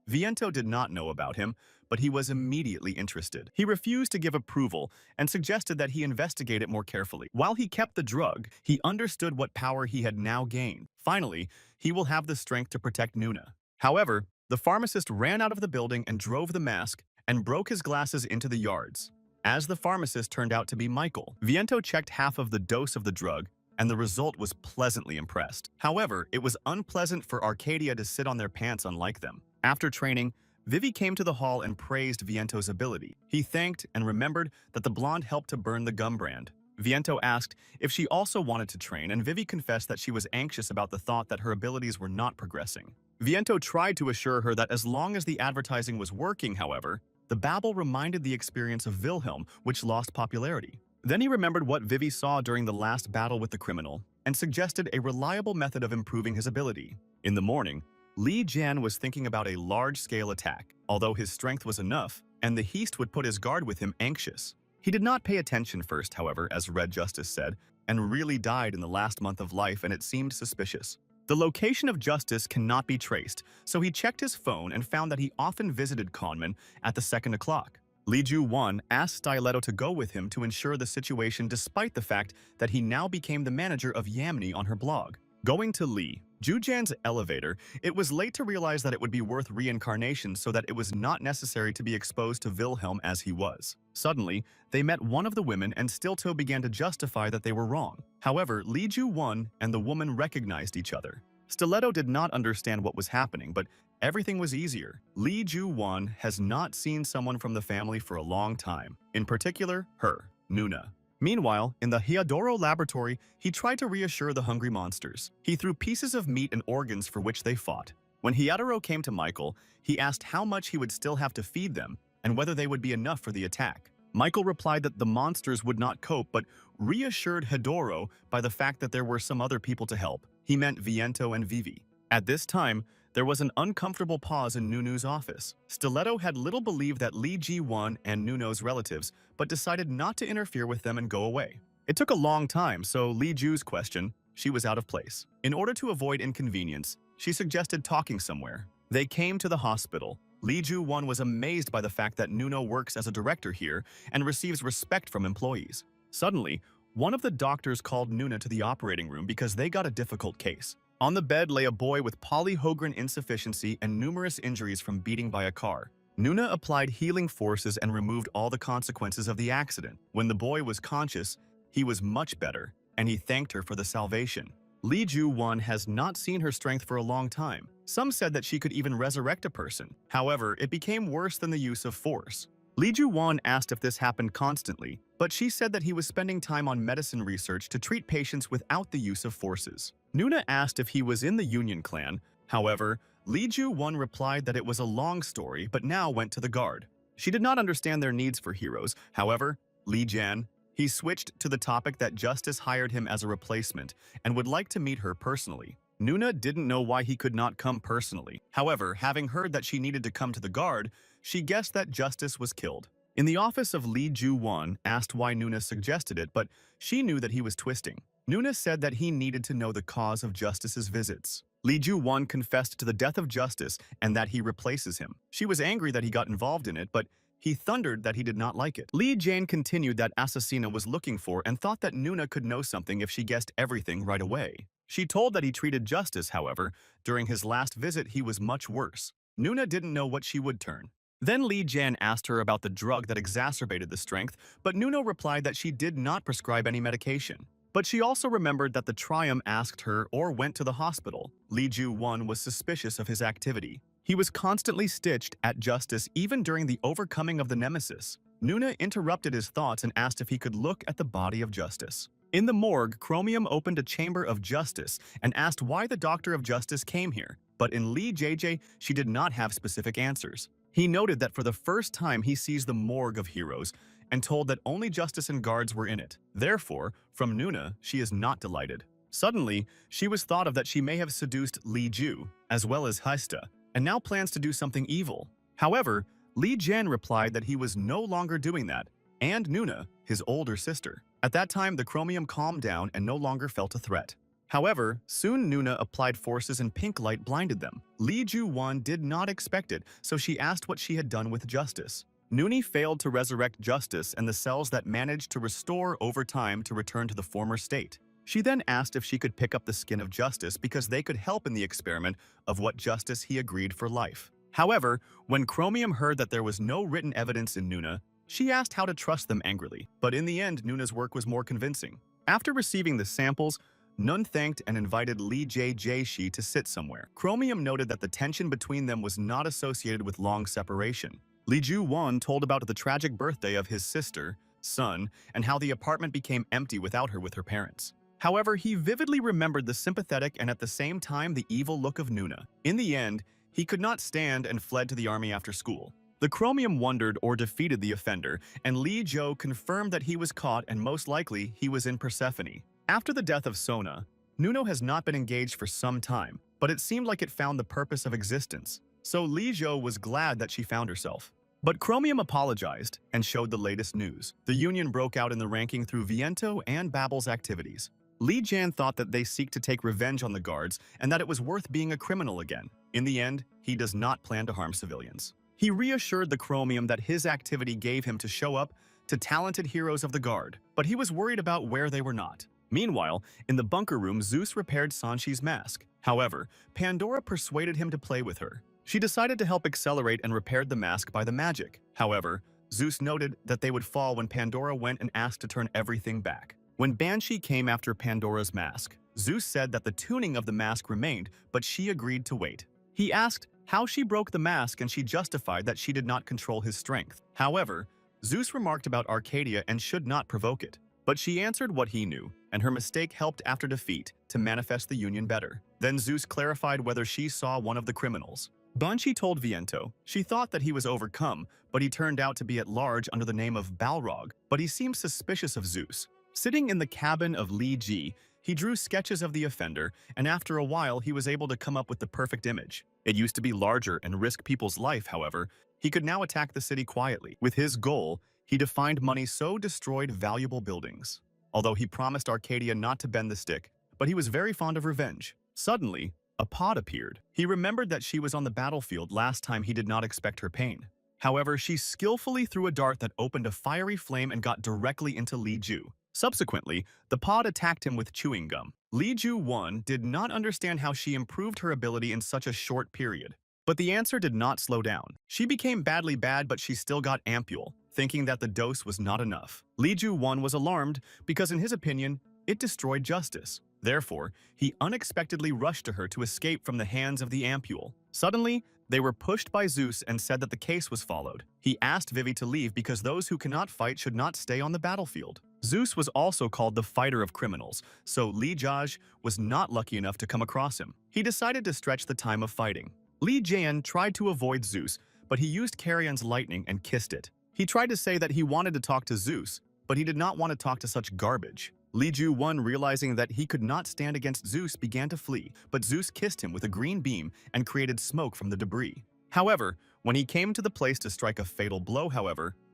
Viento did not know about him, but he was immediately interested. He refused to give approval and suggested that he investigate it more carefully. While he kept the drug, he understood what power he had now gained. Finally, he will have the strength to protect Nuna. However, the pharmacist ran out of the building and drove the mask and broke his glasses into the yards. As the pharmacist turned out to be Michael, Viento checked half of the dose of the drug and the result was pleasantly impressed. However, it was unpleasant for Arcadia to sit on their pants unlike them. After training, Vivi came to the hall and praised Viento's ability. He thanked and remembered that the blonde helped to burn the gum brand. Viento asked if she also wanted to train, and Vivi confessed that she was anxious about the thought that her abilities were not progressing. Viento tried to assure her that as long as the advertising was working, however, the babble reminded the experience of Wilhelm, which lost popularity. Then he remembered what Vivi saw during the last battle with the criminal and suggested a reliable method of improving his ability. In the morning, Li Jian was thinking about a large-scale attack, although his strength was enough, and the haste would put his guard with him anxious. He did not pay attention first, however, as Red Justice said, and really died in the last month of life, and it seemed suspicious. The location of Justice cannot be traced, so he checked his phone and found that he often visited Conman at the 2nd o'clock. Li Ju-won asked Stiletto to go with him to ensure the situation despite the fact that he now became the manager of Yamni on her blog. Going to Li Ju-jan's elevator, it was late to realize that it would be worth reincarnation so that it was not necessary to be exposed to Wilhelm as he was. Suddenly, they met one of the women and Stilto began to justify that they were wrong. However, Li Ju-won and the woman recognized each other. Stiletto did not understand what was happening, but everything was easier. Li Ju-won has not seen someone from the family for a long time, in particular, her, Nuna. Meanwhile, in the Hyodoro laboratory, he tried to reassure the hungry monsters. He threw pieces of meat and organs for which they fought. When Hyodoro came to Michael, he asked how much he would still have to feed them and whether they would be enough for the attack. Michael replied that the monsters would not cope, but reassured Hyodoro by the fact that there were some other people to help. He meant Viento and Vivi. At this time, there was an uncomfortable pause in Nunu's office. Stiletto had little believed that Li Ji-won and Nuno's relatives, but decided not to interfere with them and go away. It took a long time, so Li Ju's question, she was out of place. In order to avoid inconvenience, she suggested talking somewhere. They came to the hospital. Li Ju-won was amazed by the fact that Nuno works as a director here and receives respect from employees. Suddenly, one of the doctors called Nuna to the operating room because they got a difficult case. On the bed lay a boy with polyhogrin insufficiency and numerous injuries from beating by a car. Nuna applied healing forces and removed all the consequences of the accident. When the boy was conscious, he was much better, and he thanked her for the salvation. Li Ju-won has not seen her strength for a long time. Some said that she could even resurrect a person. However, it became worse than the use of force. Li Ju-won asked if this happened constantly, but she said that he was spending time on medicine research to treat patients without the use of forces. Nuna asked if he was in the Union clan. However, Li Ju-won replied that it was a long story, but now went to the guard. She did not understand their needs for heroes. However, Li Jian, he switched to the topic that Justice hired him as a replacement and would like to meet her personally. Nuna didn't know why he could not come personally. However, having heard that she needed to come to the guard, she guessed that Justice was killed. In the office of Li Ju-won asked why Nuna suggested it, but she knew that he was twisting. Nuna said that he needed to know the cause of Justice's visits. Li Ju-won confessed to the death of Justice and that he replaces him. She was angry that he got involved in it, but he thundered that he did not like it. Li Jian continued that Assassina was looking for and thought that Nuna could know something if she guessed everything right away. She told that he treated Justice, however. During his last visit, he was much worse. Nuna didn't know what she would turn. Then Li Jian asked her about the drug that exacerbated the strength, but Nuno replied that she did not prescribe any medication. But she also remembered that the Trium asked her or went to the hospital. Li Ju-won was suspicious of his activity. He was constantly stitched at Justice even during the overcoming of the Nemesis. Nuna interrupted his thoughts and asked if he could look at the body of Justice. In the morgue, Chromium opened a chamber of Justice and asked why the Doctor of Justice came here, but in Li JJ, she did not have specific answers. He noted that for the first time he sees the morgue of heroes and told that only Justice and guards were in it. Therefore, from Nuna, she is not delighted. Suddenly, she was thought of that she may have seduced Li Ju, as well as Heista, and now plans to do something evil. However, Li Jian replied that he was no longer doing that, and Nuna, his older sister. At that time, the Chromium calmed down and no longer felt a threat. However, soon Nuna applied forces and pink light blinded them. Li Ju-won did not expect it, so she asked what she had done with Justice. Nuni failed to resurrect Justice and the cells that managed to restore over time to return to the former state. She then asked if she could pick up the skin of Justice because they could help in the experiment of what Justice he agreed for life. However, when Chromium heard that there was no written evidence in Nuna, she asked how to trust them angrily, but in the end, Nuna's work was more convincing. After receiving the samples, Nun thanked and invited Li JJ to sit somewhere. Chromium noted that the tension between them was not associated with long separation. Li Ju-won told about the tragic birthday of his sister, son, and how the apartment became empty without her with her parents. However, he vividly remembered the sympathetic and at the same time the evil look of Nuna. In the end, he could not stand and fled to the army after school. The Chromium wondered or defeated the offender, and Lee Jo confirmed that he was caught and most likely he was in Persephone. After the death of Sona, Nuno has not been engaged for some time, but it seemed like it found the purpose of existence. So Lee Jo was glad that she found herself. But Chromium apologized and showed the latest news. The Union broke out in the ranking through Viento and Babel's activities. Lee Jan thought that they seek to take revenge on the guards and that it was worth being a criminal again. In the end, he does not plan to harm civilians. He reassured the Chromium that his activity gave him to show up to talented heroes of the guard, but he was worried about where they were not. Meanwhile, in the bunker room, Zeus repaired Sanchi's mask. However, Pandora persuaded him to play with her. She decided to help accelerate and repaired the mask by the magic. However, Zeus noted that they would fall when Pandora went and asked to turn everything back. When Banshee came after Pandora's mask, Zeus said that the tuning of the mask remained, but she agreed to wait. He asked how she broke the mask and she justified that she did not control his strength. However, Zeus remarked about Arcadia and should not provoke it. But she answered what he knew, and her mistake helped after defeat to manifest the Union better. Then Zeus clarified whether she saw one of the criminals. Banshee told Viento she thought that he was overcome, but he turned out to be at large under the name of Balrog, but he seemed suspicious of Zeus. Sitting in the cabin of Li Ji, he drew sketches of the offender, and after a while he was able to come up with the perfect image. It used to be larger and risk people's life, however. He could now attack the city quietly. With his goal, he defined money so destroyed valuable buildings. Although he promised Arcadia not to bend the stick, but he was very fond of revenge. Suddenly, a pod appeared. He remembered that she was on the battlefield last time he did not expect her pain. However, she skillfully threw a dart that opened a fiery flame and got directly into Li Ju. Subsequently, the pod attacked him with chewing gum. Li Ju 1 did not understand how she improved her ability in such a short period. But the answer did not slow down. She became badly bad, but she still got ampule, thinking that the dose was not enough. Li Ju 1 was alarmed because in his opinion, it destroyed justice. Therefore, he unexpectedly rushed to her to escape from the hands of the ampule. Suddenly, they were pushed by Zeus and said that the case was followed. He asked Vivi to leave because those who cannot fight should not stay on the battlefield. Zeus was also called the fighter of criminals, so Li Jaj was not lucky enough to come across him. He decided to stretch the time of fighting. Li Jian tried to avoid Zeus, but he used Carrion's lightning and kissed it. He tried to say that he wanted to talk to Zeus, but he did not want to talk to such garbage. Li Ju 1, realizing that he could not stand against Zeus, began to flee, but Zeus kissed him with a green beam and created smoke from the debris. However, when he came to the place to strike a fatal blow,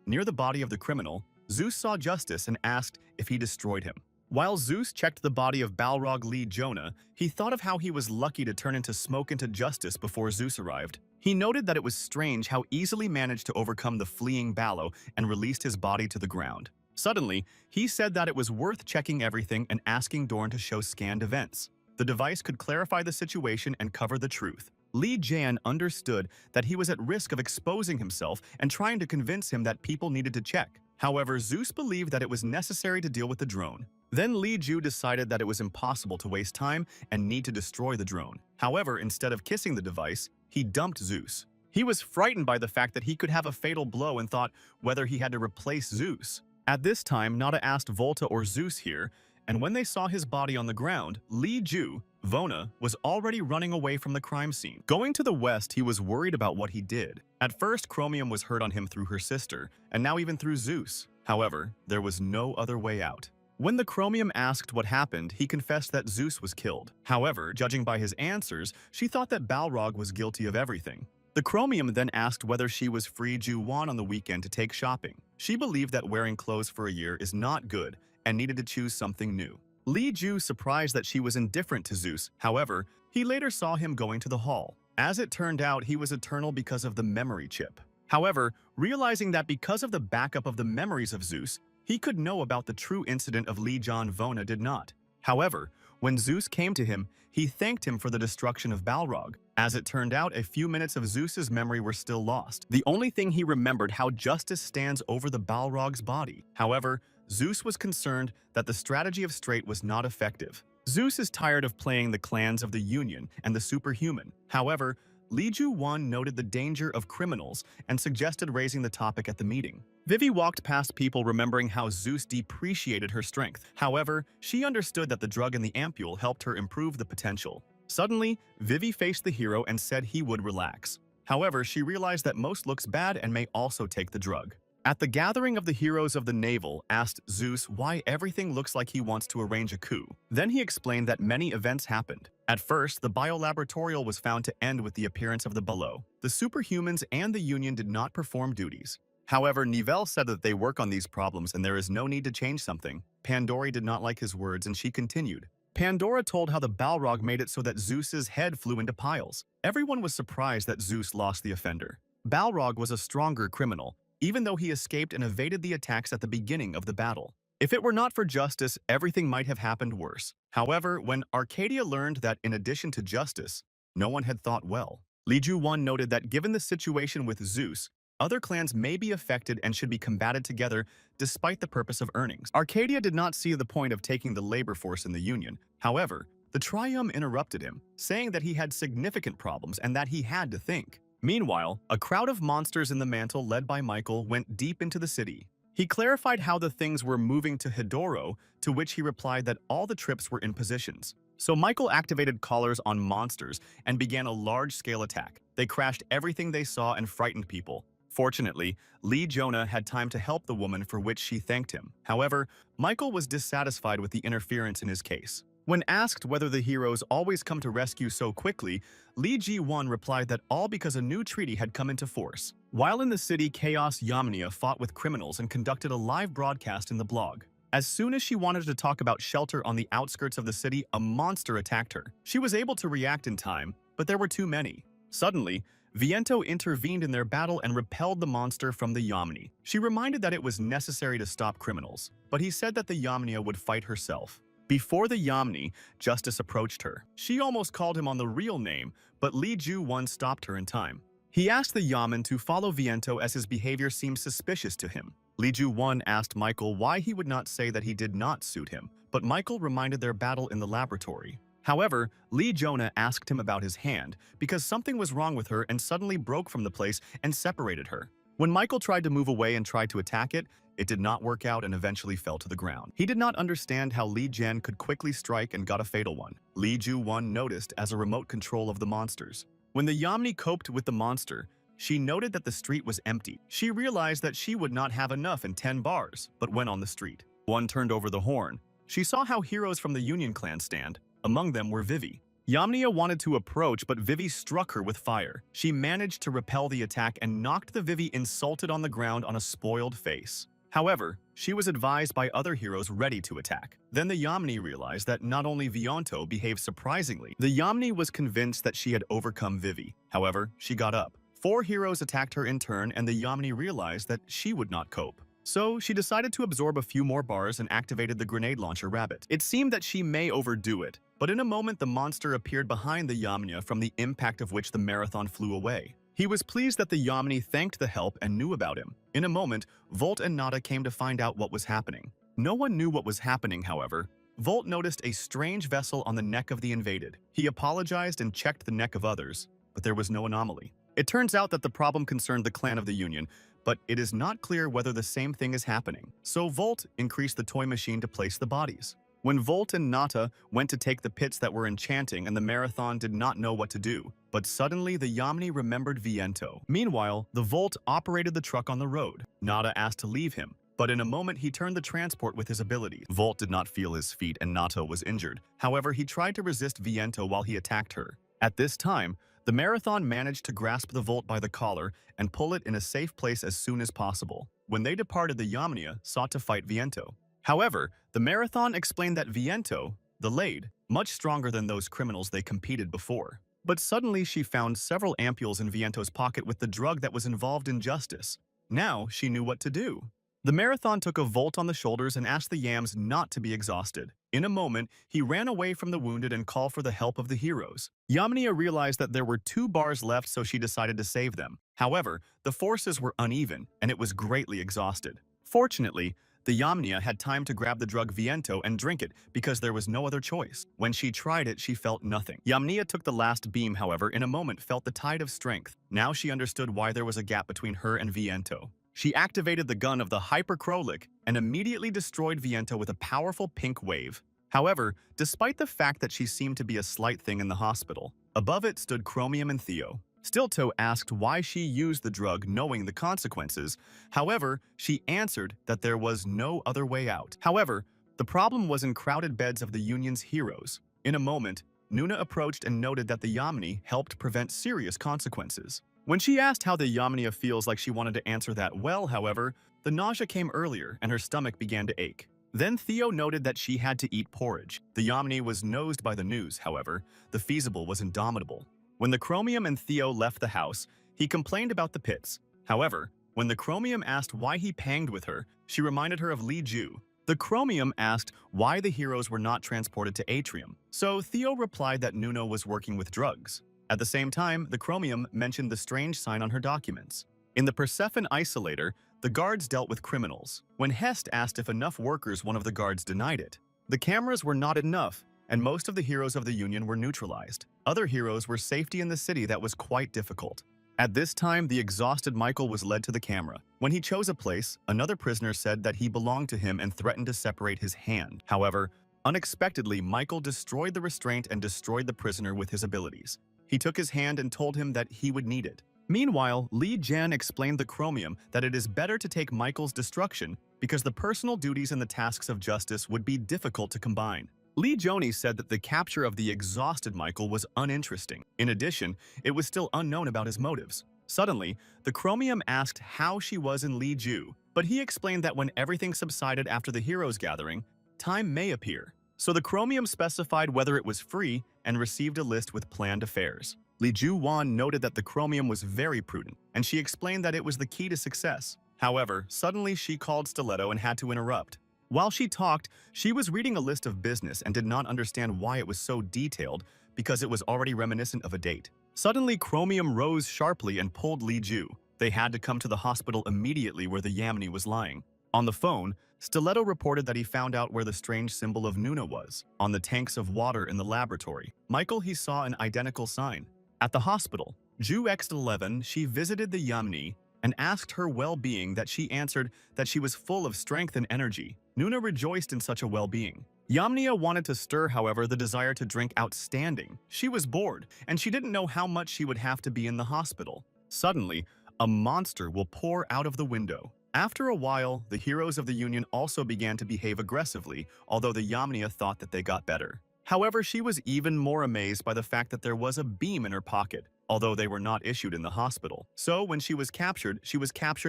near the body of the criminal, Zeus saw justice and asked if he destroyed him. While Zeus checked the body of Balrog Lee Jonah, he thought of how he was lucky to turn into smoke into justice before Zeus arrived. He noted that it was strange how easily managed to overcome the fleeing Ballo and released his body to the ground. Suddenly, he said that it was worth checking everything and asking Dorn to show scanned events. The device could clarify the situation and cover the truth. Li Jan understood that he was at risk of exposing himself and trying to convince him that people needed to check. However, Zeus believed that it was necessary to deal with the drone. Then Li Ju decided that it was impossible to waste time and need to destroy the drone. However, instead of kissing the device, he dumped Zeus. He was frightened by the fact that he could have a fatal blow and thought whether he had to replace Zeus. At this time, Nada asked Volta or Zeus here, and when they saw his body on the ground, Li Ju, Vona, was already running away from the crime scene. Going to the west, he was worried about what he did. At first, Chromium was hurt on him through her sister, and now even through Zeus. However, there was no other way out. When the Chromium asked what happened, he confessed that Zeus was killed. However, judging by his answers, she thought that Balrog was guilty of everything. The Chromium then asked whether she was free Ju-Wan on the weekend to take shopping. She believed that wearing clothes for a year is not good and needed to choose something new. Li Ju surprised that she was indifferent to Zeus. However, he later saw him going to the hall. As it turned out, he was eternal because of the memory chip. However, realizing that because of the backup of the memories of Zeus, he could know about the true incident of Li Jan, Vona did not. However, when Zeus came to him, he thanked him for the destruction of Balrog. As it turned out, a few minutes of Zeus's memory were still lost. The only thing he remembered how justice stands over the Balrog's body. However, Zeus was concerned that the strategy of Straight was not effective. Zeus is tired of playing the clans of the Union and the superhuman. However, Lee Ju-won noted the danger of criminals and suggested raising the topic at the meeting. Vivi walked past people remembering how Zeus depreciated her strength. However, she understood that the drug in the ampule helped her improve the potential. Suddenly, Vivi faced the hero and said he would relax. However, she realized that most looks bad and may also take the drug. At the gathering of the heroes of the naval, asked Zeus why everything looks like he wants to arrange a coup. Then he explained that many events happened. At first, the biolaboratorial was found to end with the appearance of the below. The superhumans and the Union did not perform duties. However, Nivelle said that they work on these problems and there is no need to change something. Pandora did not like his words and she continued. Pandora told how the Balrog made it so that Zeus's head flew into piles. Everyone was surprised that Zeus lost the offender. Balrog was a stronger criminal, even though he escaped and evaded the attacks at the beginning of the battle. If it were not for justice, everything might have happened worse. However, when Arcadia learned that in addition to justice, no one had thought well, Lee Ju-won noted that given the situation with Zeus, other clans may be affected and should be combated together despite the purpose of earnings. Arcadia did not see the point of taking the labor force in the Union. However, the Triumvirate interrupted him, saying that he had significant problems and that he had to think. Meanwhile, a crowd of monsters in the mantle led by Michael went deep into the city. He clarified how the things were moving to Hidoro, to which he replied that all the trips were in positions. So Michael activated collars on monsters and began a large-scale attack. They crashed everything they saw and frightened people. Fortunately, Lee Jonah had time to help the woman, for which she thanked him. However, Michael was dissatisfied with the interference in his case. When asked whether the heroes always come to rescue so quickly, Lee Ji-won replied that all because a new treaty had come into force. While in the city, Chaos Yamnia fought with criminals and conducted a live broadcast in the blog. As soon as she wanted to talk about shelter on the outskirts of the city, a monster attacked her. She was able to react in time, but there were too many. Suddenly, Viento intervened in their battle and repelled the monster from the Yamni. She reminded that it was necessary to stop criminals, but he said that the Yamnia would fight herself. Before the Yamni, Justice approached her. She almost called him on the real name, but Lee Ju-won stopped her in time. He asked the Yaman to follow Viento as his behavior seemed suspicious to him. Lee Ju-won asked Michael why he would not say that he did not suit him, but Michael reminded their battle in the laboratory. However, Lee Jonah asked him about his hand because something was wrong with her and suddenly broke from the place and separated her. When Michael tried to move away and tried to attack it, it did not work out and eventually fell to the ground. He did not understand how Lee Jen could quickly strike and got a fatal one. Lee Ju-won noticed as a remote control of the monsters. When the Yamni coped with the monster, she noted that the street was empty. She realized that she would not have enough in 10 bars, but went on the street. One turned over the horn. She saw how heroes from the Union clan stand. Among them were Vivi. Yamnia wanted to approach, but Vivi struck her with fire. She managed to repel the attack and knocked the Vivi insulted on the ground on a spoiled face. However, she was advised by other heroes ready to attack. Then the Yamni realized that not only Viento behaved surprisingly, the Yamni was convinced that she had overcome Vivi. However, she got up. 4 heroes attacked her in turn and the Yamni realized that she would not cope. So she decided to absorb a few more bars and activated the grenade launcher rabbit. It seemed that she may overdo it, but in a moment the monster appeared behind the Yamnia, from the impact of which the marathon flew away. He was pleased that the Yamni thanked the help and knew about him. In a moment, Volt and Nada came to find out what was happening. No one knew what was happening, however. Volt noticed a strange vessel on the neck of the invaded. He apologized and checked the neck of others, but there was no anomaly. It turns out that the problem concerned the clan of the Union, but it is not clear whether the same thing is happening. So Volt increased the toy machine to place the bodies. When Volt and Nata went to take the pits that were enchanting and the marathon did not know what to do, but suddenly the Yamni remembered Viento. Meanwhile, the Volt operated the truck on the road. Nata asked to leave him, but in a moment he turned the transport with his ability. Volt did not feel his feet and Nata was injured. However, he tried to resist Viento while he attacked her. At this time, the marathon managed to grasp the Volt by the collar and pull it in a safe place as soon as possible. When they departed, the Yamnia sought to fight Viento. However, the marathon explained that Viento, the Lade, much stronger than those criminals they competed before. But suddenly she found several ampules in Viento's pocket with the drug that was involved in justice. Now she knew what to do. The marathon took a Volt on the shoulders and asked the Yams not to be exhausted. In a moment, he ran away from the wounded and called for the help of the heroes. Yamnia realized that there were 2 bars left, so she decided to save them. However, the forces were uneven, and it was greatly exhausted. Fortunately, the Yamnia had time to grab the drug Viento and drink it because there was no other choice. When she tried it, she felt nothing. Yamnia took the last beam, however, in a moment felt the tide of strength. Now she understood why there was a gap between her and Viento. She activated the gun of the Hypercrolic and immediately destroyed Viento with a powerful pink wave. However, despite the fact that she seemed to be a slight thing in the hospital, above it stood Chromium and Theo. Stilto asked why she used the drug knowing the consequences. However, she answered that there was no other way out. However, the problem was in crowded beds of the Union's heroes. In a moment, Nuna approached and noted that the Yamni helped prevent serious consequences. When she asked how the Yamnia feels like she wanted to answer that well, however, the nausea came earlier and her stomach began to ache. Then Theo noted that she had to eat porridge. The Yamni was nosed by the news, however, the feasible was indomitable. When the Chromium and Theo left the house, he complained about the pits. However, when the Chromium asked why he panged with her, she reminded her of Li Ju. The Chromium asked why the heroes were not transported to Atrium, so Theo replied that Nuno was working with drugs. At the same time, the Chromium mentioned the strange sign on her documents. In the Persephone Isolator, the guards dealt with criminals. When Hest asked if enough workers, one of the guards denied it. The cameras were not enough, and most of the heroes of the Union were neutralized. Other heroes were safety in the city that was quite difficult. At this time, the exhausted Michael was led to the camera. When he chose a place, another prisoner said that he belonged to him and threatened to separate his hand. However, unexpectedly, Michael destroyed the restraint and destroyed the prisoner with his abilities. He took his hand and told him that he would need it. Meanwhile, Li Jian explained the Chromium that it is better to take Michael's destruction because the personal duties and the tasks of justice would be difficult to combine. Lee Joni said that the capture of the exhausted Michael was uninteresting. In addition, it was still unknown about his motives. Suddenly, the Chromium asked how she was in Li Ju, but he explained that when everything subsided after the heroes gathering, time may appear. So the Chromium specified whether it was free and received a list with planned affairs. Li Ju Wan noted that the Chromium was very prudent, and she explained that it was the key to success. However, suddenly she called Stiletto and had to interrupt. While she talked, she was reading a list of business and did not understand why it was so detailed because it was already reminiscent of a date. Suddenly, Chromium rose sharply and pulled Li Ju. They had to come to the hospital immediately where the Yamni was lying. On the phone, Stiletto reported that he found out where the strange symbol of Nuna was, on the tanks of water in the laboratory. Michael, he saw an identical sign. At the hospital, Ju X11, she visited the Yamni and asked her well-being that she answered that she was full of strength and energy. Nuna rejoiced in such a well-being. Yamnia wanted to stir, however, the desire to drink outstanding. She was bored, and she didn't know how much she would have to be in the hospital. Suddenly, a monster will pour out of the window. After a while, the heroes of the Union also began to behave aggressively, although the Yamnia thought that they got better. However, she was even more amazed by the fact that there was a beam in her pocket, although they were not issued in the hospital. So when she was captured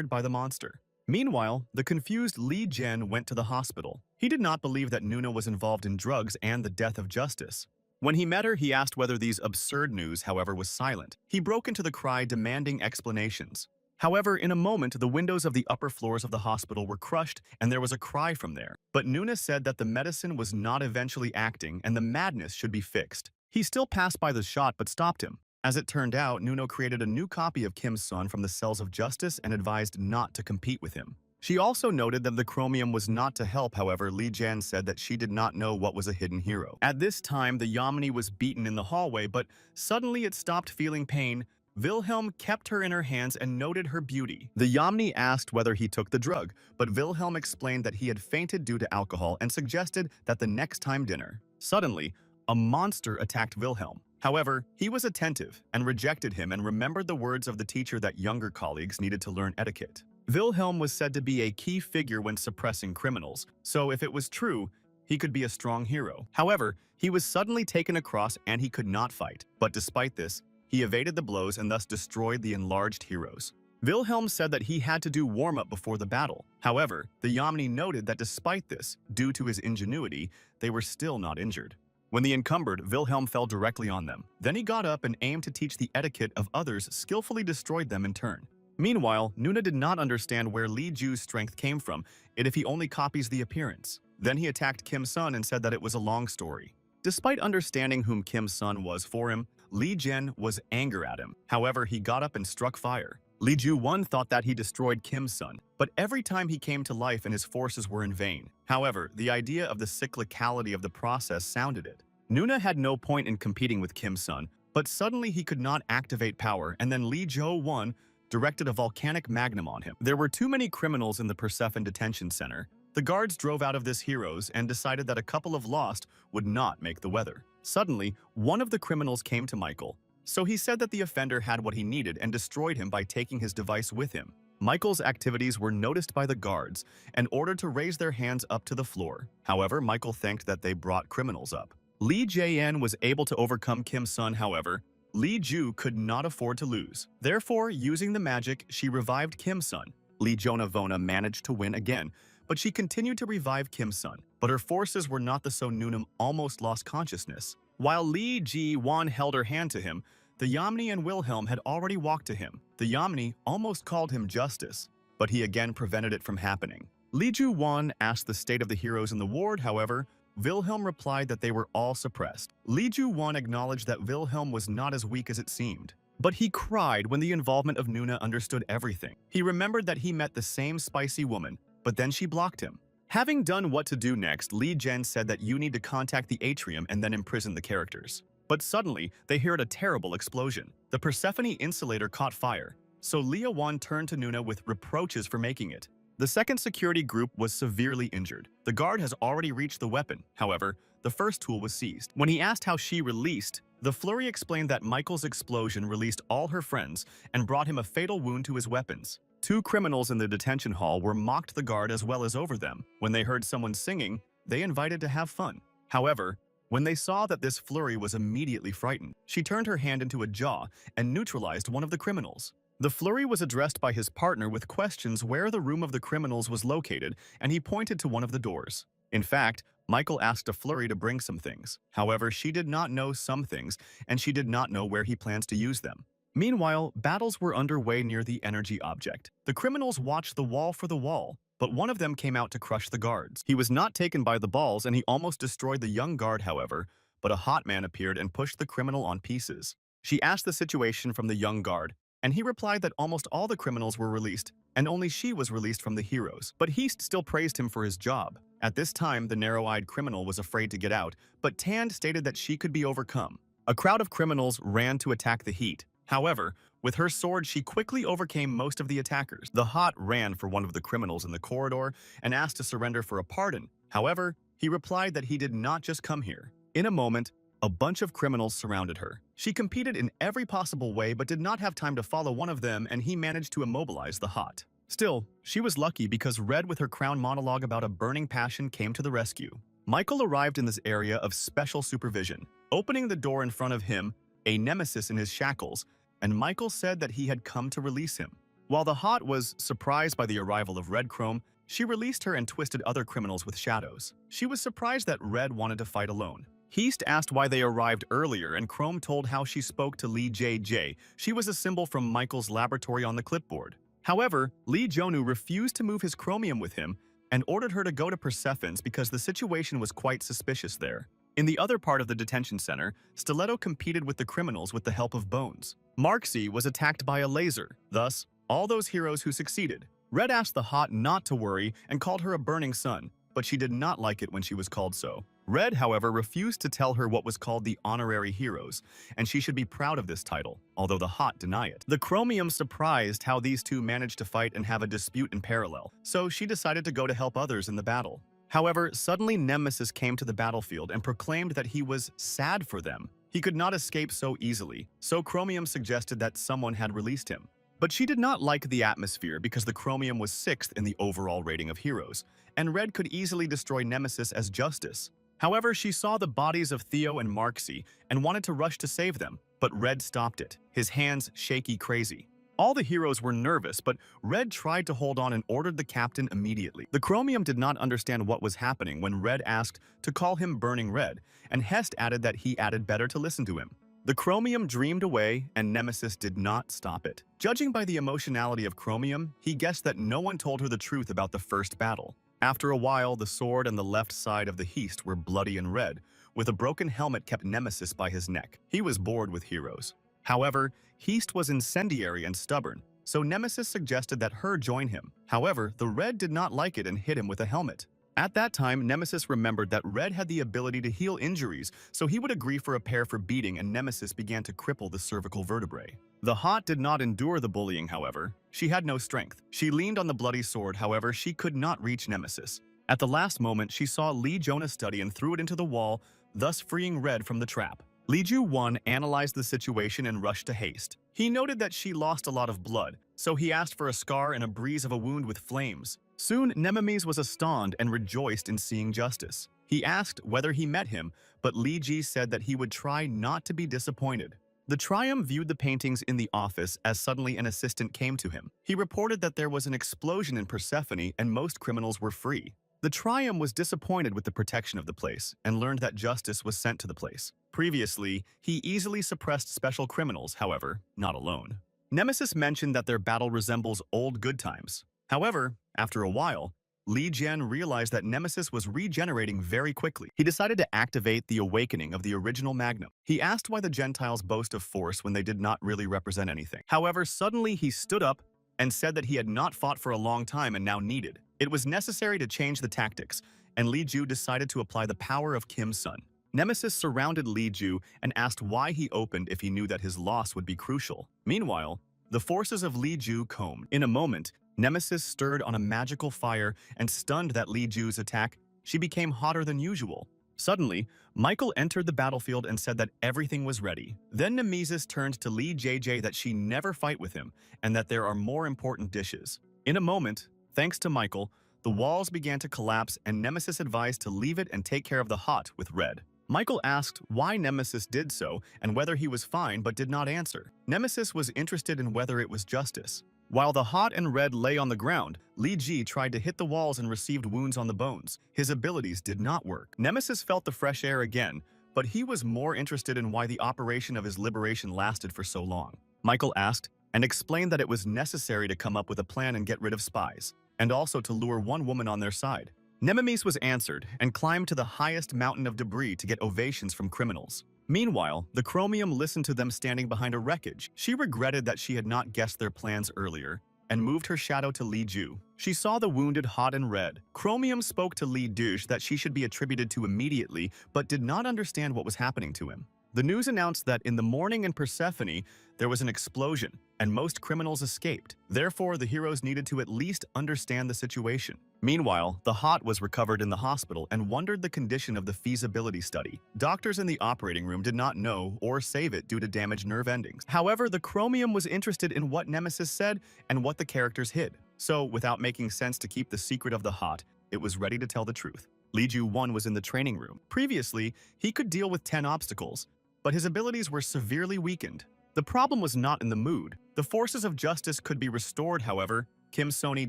by the monster. Meanwhile, the confused Li Jian went to the hospital. He did not believe that Nuna was involved in drugs and the death of justice. When he met her, he asked whether these absurd news, however, was silent. He broke into the cry demanding explanations. However, in a moment, the windows of the upper floors of the hospital were crushed and there was a cry from there. But Nuna said that the medicine was not eventually acting and the madness should be fixed. He still passed by the shot but stopped him. As it turned out, Nuno created a new copy of Kim's son from the cells of justice and advised not to compete with him. She also noted that the Chromium was not to help, however, Li Jian said that she did not know what was a hidden hero. At this time, the Yamni was beaten in the hallway, but suddenly it stopped feeling pain. Wilhelm kept her in her hands and noted her beauty. The Yamni asked whether he took the drug, but Wilhelm explained that he had fainted due to alcohol and suggested that the next time dinner. Suddenly, a monster attacked Wilhelm. However, he was attentive and rejected him and remembered the words of the teacher that younger colleagues needed to learn etiquette. Wilhelm was said to be a key figure when suppressing criminals, so if it was true, he could be a strong hero. However, he was suddenly taken across and he could not fight. But despite this, he evaded the blows and thus destroyed the enlarged heroes. Wilhelm said that he had to do warm-up before the battle. However, the Yamni noted that despite this, due to his ingenuity, they were still not injured. When the encumbered, Wilhelm fell directly on them. Then he got up and aimed to teach the etiquette of others, skillfully destroyed them in turn. Meanwhile, Nuna did not understand where Li Ju's strength came from, and if he only copies the appearance. Then he attacked Kim's son and said that it was a long story. Despite understanding whom Kim's son was for him, Li Jian was angry at him. However, he got up and struck fire. Lee Ju-won thought that he destroyed Kim's son, but every time he came to life and his forces were in vain. However, the idea of the cyclicality of the process sounded it. Nuna had no point in competing with Kim's son, but suddenly he could not activate power, and then Lee Jo-won directed a volcanic magnum on him. There were too many criminals in the Persephone detention center. The guards drove out of this heroes and decided that a couple of lost would not make the weather. Suddenly, one of the criminals came to Michael, so he said that the offender had what he needed and destroyed him by taking his device with him. Michael's activities were noticed by the guards and ordered to raise their hands up to the floor. However, Michael thanked that they brought criminals up. Lee Jae-in was able to overcome Kim's son, however, Lee Ju could not afford to lose. Therefore, using the magic, she revived Kim's son. Lee Jonah-vona managed to win again, but she continued to revive Kim's son. But her forces were not the so Nunam almost lost consciousness. While Lee Ji-won held her hand to him, the Yamni and Wilhelm had already walked to him. The Yamni almost called him Justice, but he again prevented it from happening. Lee Ju-won asked the state of the heroes in the ward, however, Wilhelm replied that they were all suppressed. Lee Ju-won acknowledged that Wilhelm was not as weak as it seemed. But he cried when the involvement of Nuna understood everything. He remembered that he met the same spicy woman, but then she blocked him. Having done what to do next, Lee Jen said that you need to contact the atrium and then imprison the characters. But suddenly, they heard a terrible explosion. The Persephone insulator caught fire, so Lia Wan turned to Nuna with reproaches for making it. The second security group was severely injured. The guard has already reached the weapon. However, the first tool was seized. When he asked how she released, the Flurry explained that Michael's explosion released all her friends and brought him a fatal wound to his weapons. Two criminals in the detention hall were mocked the guard as well as over them. When they heard someone singing, they invited to have fun. However, when they saw that this Flurry was immediately frightened, she turned her hand into a jaw and neutralized one of the criminals. The Flurry was addressed by his partner with questions where the room of the criminals was located, and he pointed to one of the doors. In fact, Michael asked a Flurry to bring some things. However, she did not know some things, and she did not know where he plans to use them. Meanwhile, battles were underway near the energy object. The criminals watched the wall for the wall, but one of them came out to crush the guards. He was not taken by the balls, and he almost destroyed the young guard, however, but a hot man appeared and pushed the criminal on pieces. She asked the situation from the young guard, and he replied that almost all the criminals were released, and only she was released from the heroes. But Heast still praised him for his job. At this time, the narrow-eyed criminal was afraid to get out, but Tand stated that she could be overcome. A crowd of criminals ran to attack the Heat. However, with her sword, she quickly overcame most of the attackers. The Hot ran for one of the criminals in the corridor and asked to surrender for a pardon. However, he replied that he did not just come here. In a moment, a bunch of criminals surrounded her. She competed in every possible way but did not have time to follow one of them, and he managed to immobilize the Hot. Still, she was lucky because Red, with her crown monologue about a burning passion, came to the rescue. Michael arrived in this area of special supervision, opening the door in front of him, a nemesis in his shackles, and Michael said that he had come to release him. While the Hot was surprised by the arrival of Red Chrome, she released her and twisted other criminals with shadows. She was surprised that Red wanted to fight alone. Heast asked why they arrived earlier, and Chrome told how she spoke to Lee JJ. She was a symbol from Michael's laboratory on the clipboard. However, Lee Jonu refused to move his chromium with him and ordered her to go to Persephone's because the situation was quite suspicious there. In the other part of the detention center, Stiletto competed with the criminals with the help of Bones. Marxie was attacked by a laser, thus, all those heroes who succeeded. Red asked the Hot not to worry and called her a burning sun, but she did not like it when she was called so. Red, however, refused to tell her what was called the honorary heroes, and she should be proud of this title, although the Hot deny it. The Chromium surprised how these two managed to fight and have a dispute in parallel, so she decided to go to help others in the battle. However, suddenly Nemesis came to the battlefield and proclaimed that he was sad for them. He could not escape so easily, so Chromium suggested that someone had released him. But she did not like the atmosphere because the Chromium was 6th in the overall rating of heroes, and Red could easily destroy Nemesis as Justice. However, she saw the bodies of Theo and Marxie and wanted to rush to save them, but Red stopped it, his hands shaky crazy. All the heroes were nervous, but Red tried to hold on and ordered the captain immediately. The Chromium did not understand what was happening when Red asked to call him Burning Red, and Hest added that he added better to listen to him. The Chromium dreamed away, and Nemesis did not stop it. Judging by the emotionality of Chromium, he guessed that no one told her the truth about the first battle. After a while, the sword and the left side of the Heast were bloody and red, with a broken helmet kept Nemesis by his neck. He was bored with heroes. However, Heast was incendiary and stubborn. so Nemesis suggested that her join him. However, the Red did not like it and hit him with a helmet. At that time, Nemesis remembered that Red had the ability to heal injuries, so he would agree for a pair for beating, and Nemesis began to cripple the cervical vertebrae. The Hot did not endure the bullying, however. She had no strength. She leaned on the bloody sword, however, she could not reach Nemesis. At the last moment, she saw Lee Jonah's study and threw it into the wall, thus freeing Red from the trap. Lee Ju-won analyzed the situation and rushed to haste. He noted that she lost a lot of blood, so he asked for a scar and a breeze of a wound with flames. Soon, Nemesis was astounded and rejoiced in seeing Justice. He asked whether he met him, but Lee Ji said that he would try not to be disappointed. The Triumph viewed the paintings in the office as suddenly an assistant came to him. He reported that there was an explosion in Persephone and most criminals were free. The Triumph was disappointed with the protection of the place and learned that Justice was sent to the place. Previously, he easily suppressed special criminals, however, not alone. Nemesis mentioned that their battle resembles old good times. However, after a while, Li Jian realized that Nemesis was regenerating very quickly. He decided to activate the awakening of the original Magnum. He asked why the Gentiles boast of force when they did not really represent anything. However, suddenly he stood up and said that he had not fought for a long time and now needed. It was necessary to change the tactics, and Li Ju decided to apply the power of Kim's son. Nemesis surrounded Li Ju and asked why he opened if he knew that his loss would be crucial. Meanwhile, the forces of Li Ju combed. In a moment, Nemesis stirred on a magical fire and stunned that Li Ju's attack. She became hotter than usual. Suddenly, Michael entered the battlefield and said that everything was ready. Then Nemesis turned to Li JJ that she never fight with him and that there are more important dishes. In a moment, thanks to Michael, the walls began to collapse and Nemesis advised to leave it and take care of the Hot with Red. Michael asked why Nemesis did so and whether he was fine but did not answer. Nemesis was interested in whether it was Justice. While the Hot and Red lay on the ground, Li Ji tried to hit the walls and received wounds on the bones. His abilities did not work. Nemesis felt the fresh air again, but he was more interested in why the operation of his liberation lasted for so long. Michael asked and explained that it was necessary to come up with a plan and get rid of spies, and also to lure one woman on their side. Nemesis was answered and climbed to the highest mountain of debris to get ovations from criminals. Meanwhile, the Chromium listened to them standing behind a wreckage. She regretted that she had not guessed their plans earlier and moved her shadow to Li Ju. She saw the wounded Hot and Red. Chromium spoke to Li Dush that she should be attributed to immediately, but did not understand what was happening to him. The news announced that in the morning in Persephone, there was an explosion, and most criminals escaped. Therefore, the heroes needed to at least understand the situation. Meanwhile, the Hot was recovered in the hospital and wondered the condition of the feasibility study. Doctors in the operating room did not know or save it due to damaged nerve endings. However, the Chromium was interested in what Nemesis said and what the characters hid. So, without making sense to keep the secret of the Hot, it was ready to tell the truth. Li Ju-won was in the training room. Previously, he could deal with 10 obstacles, but his abilities were severely weakened. The problem was not in the mood. The forces of justice could be restored, however. Kim Sony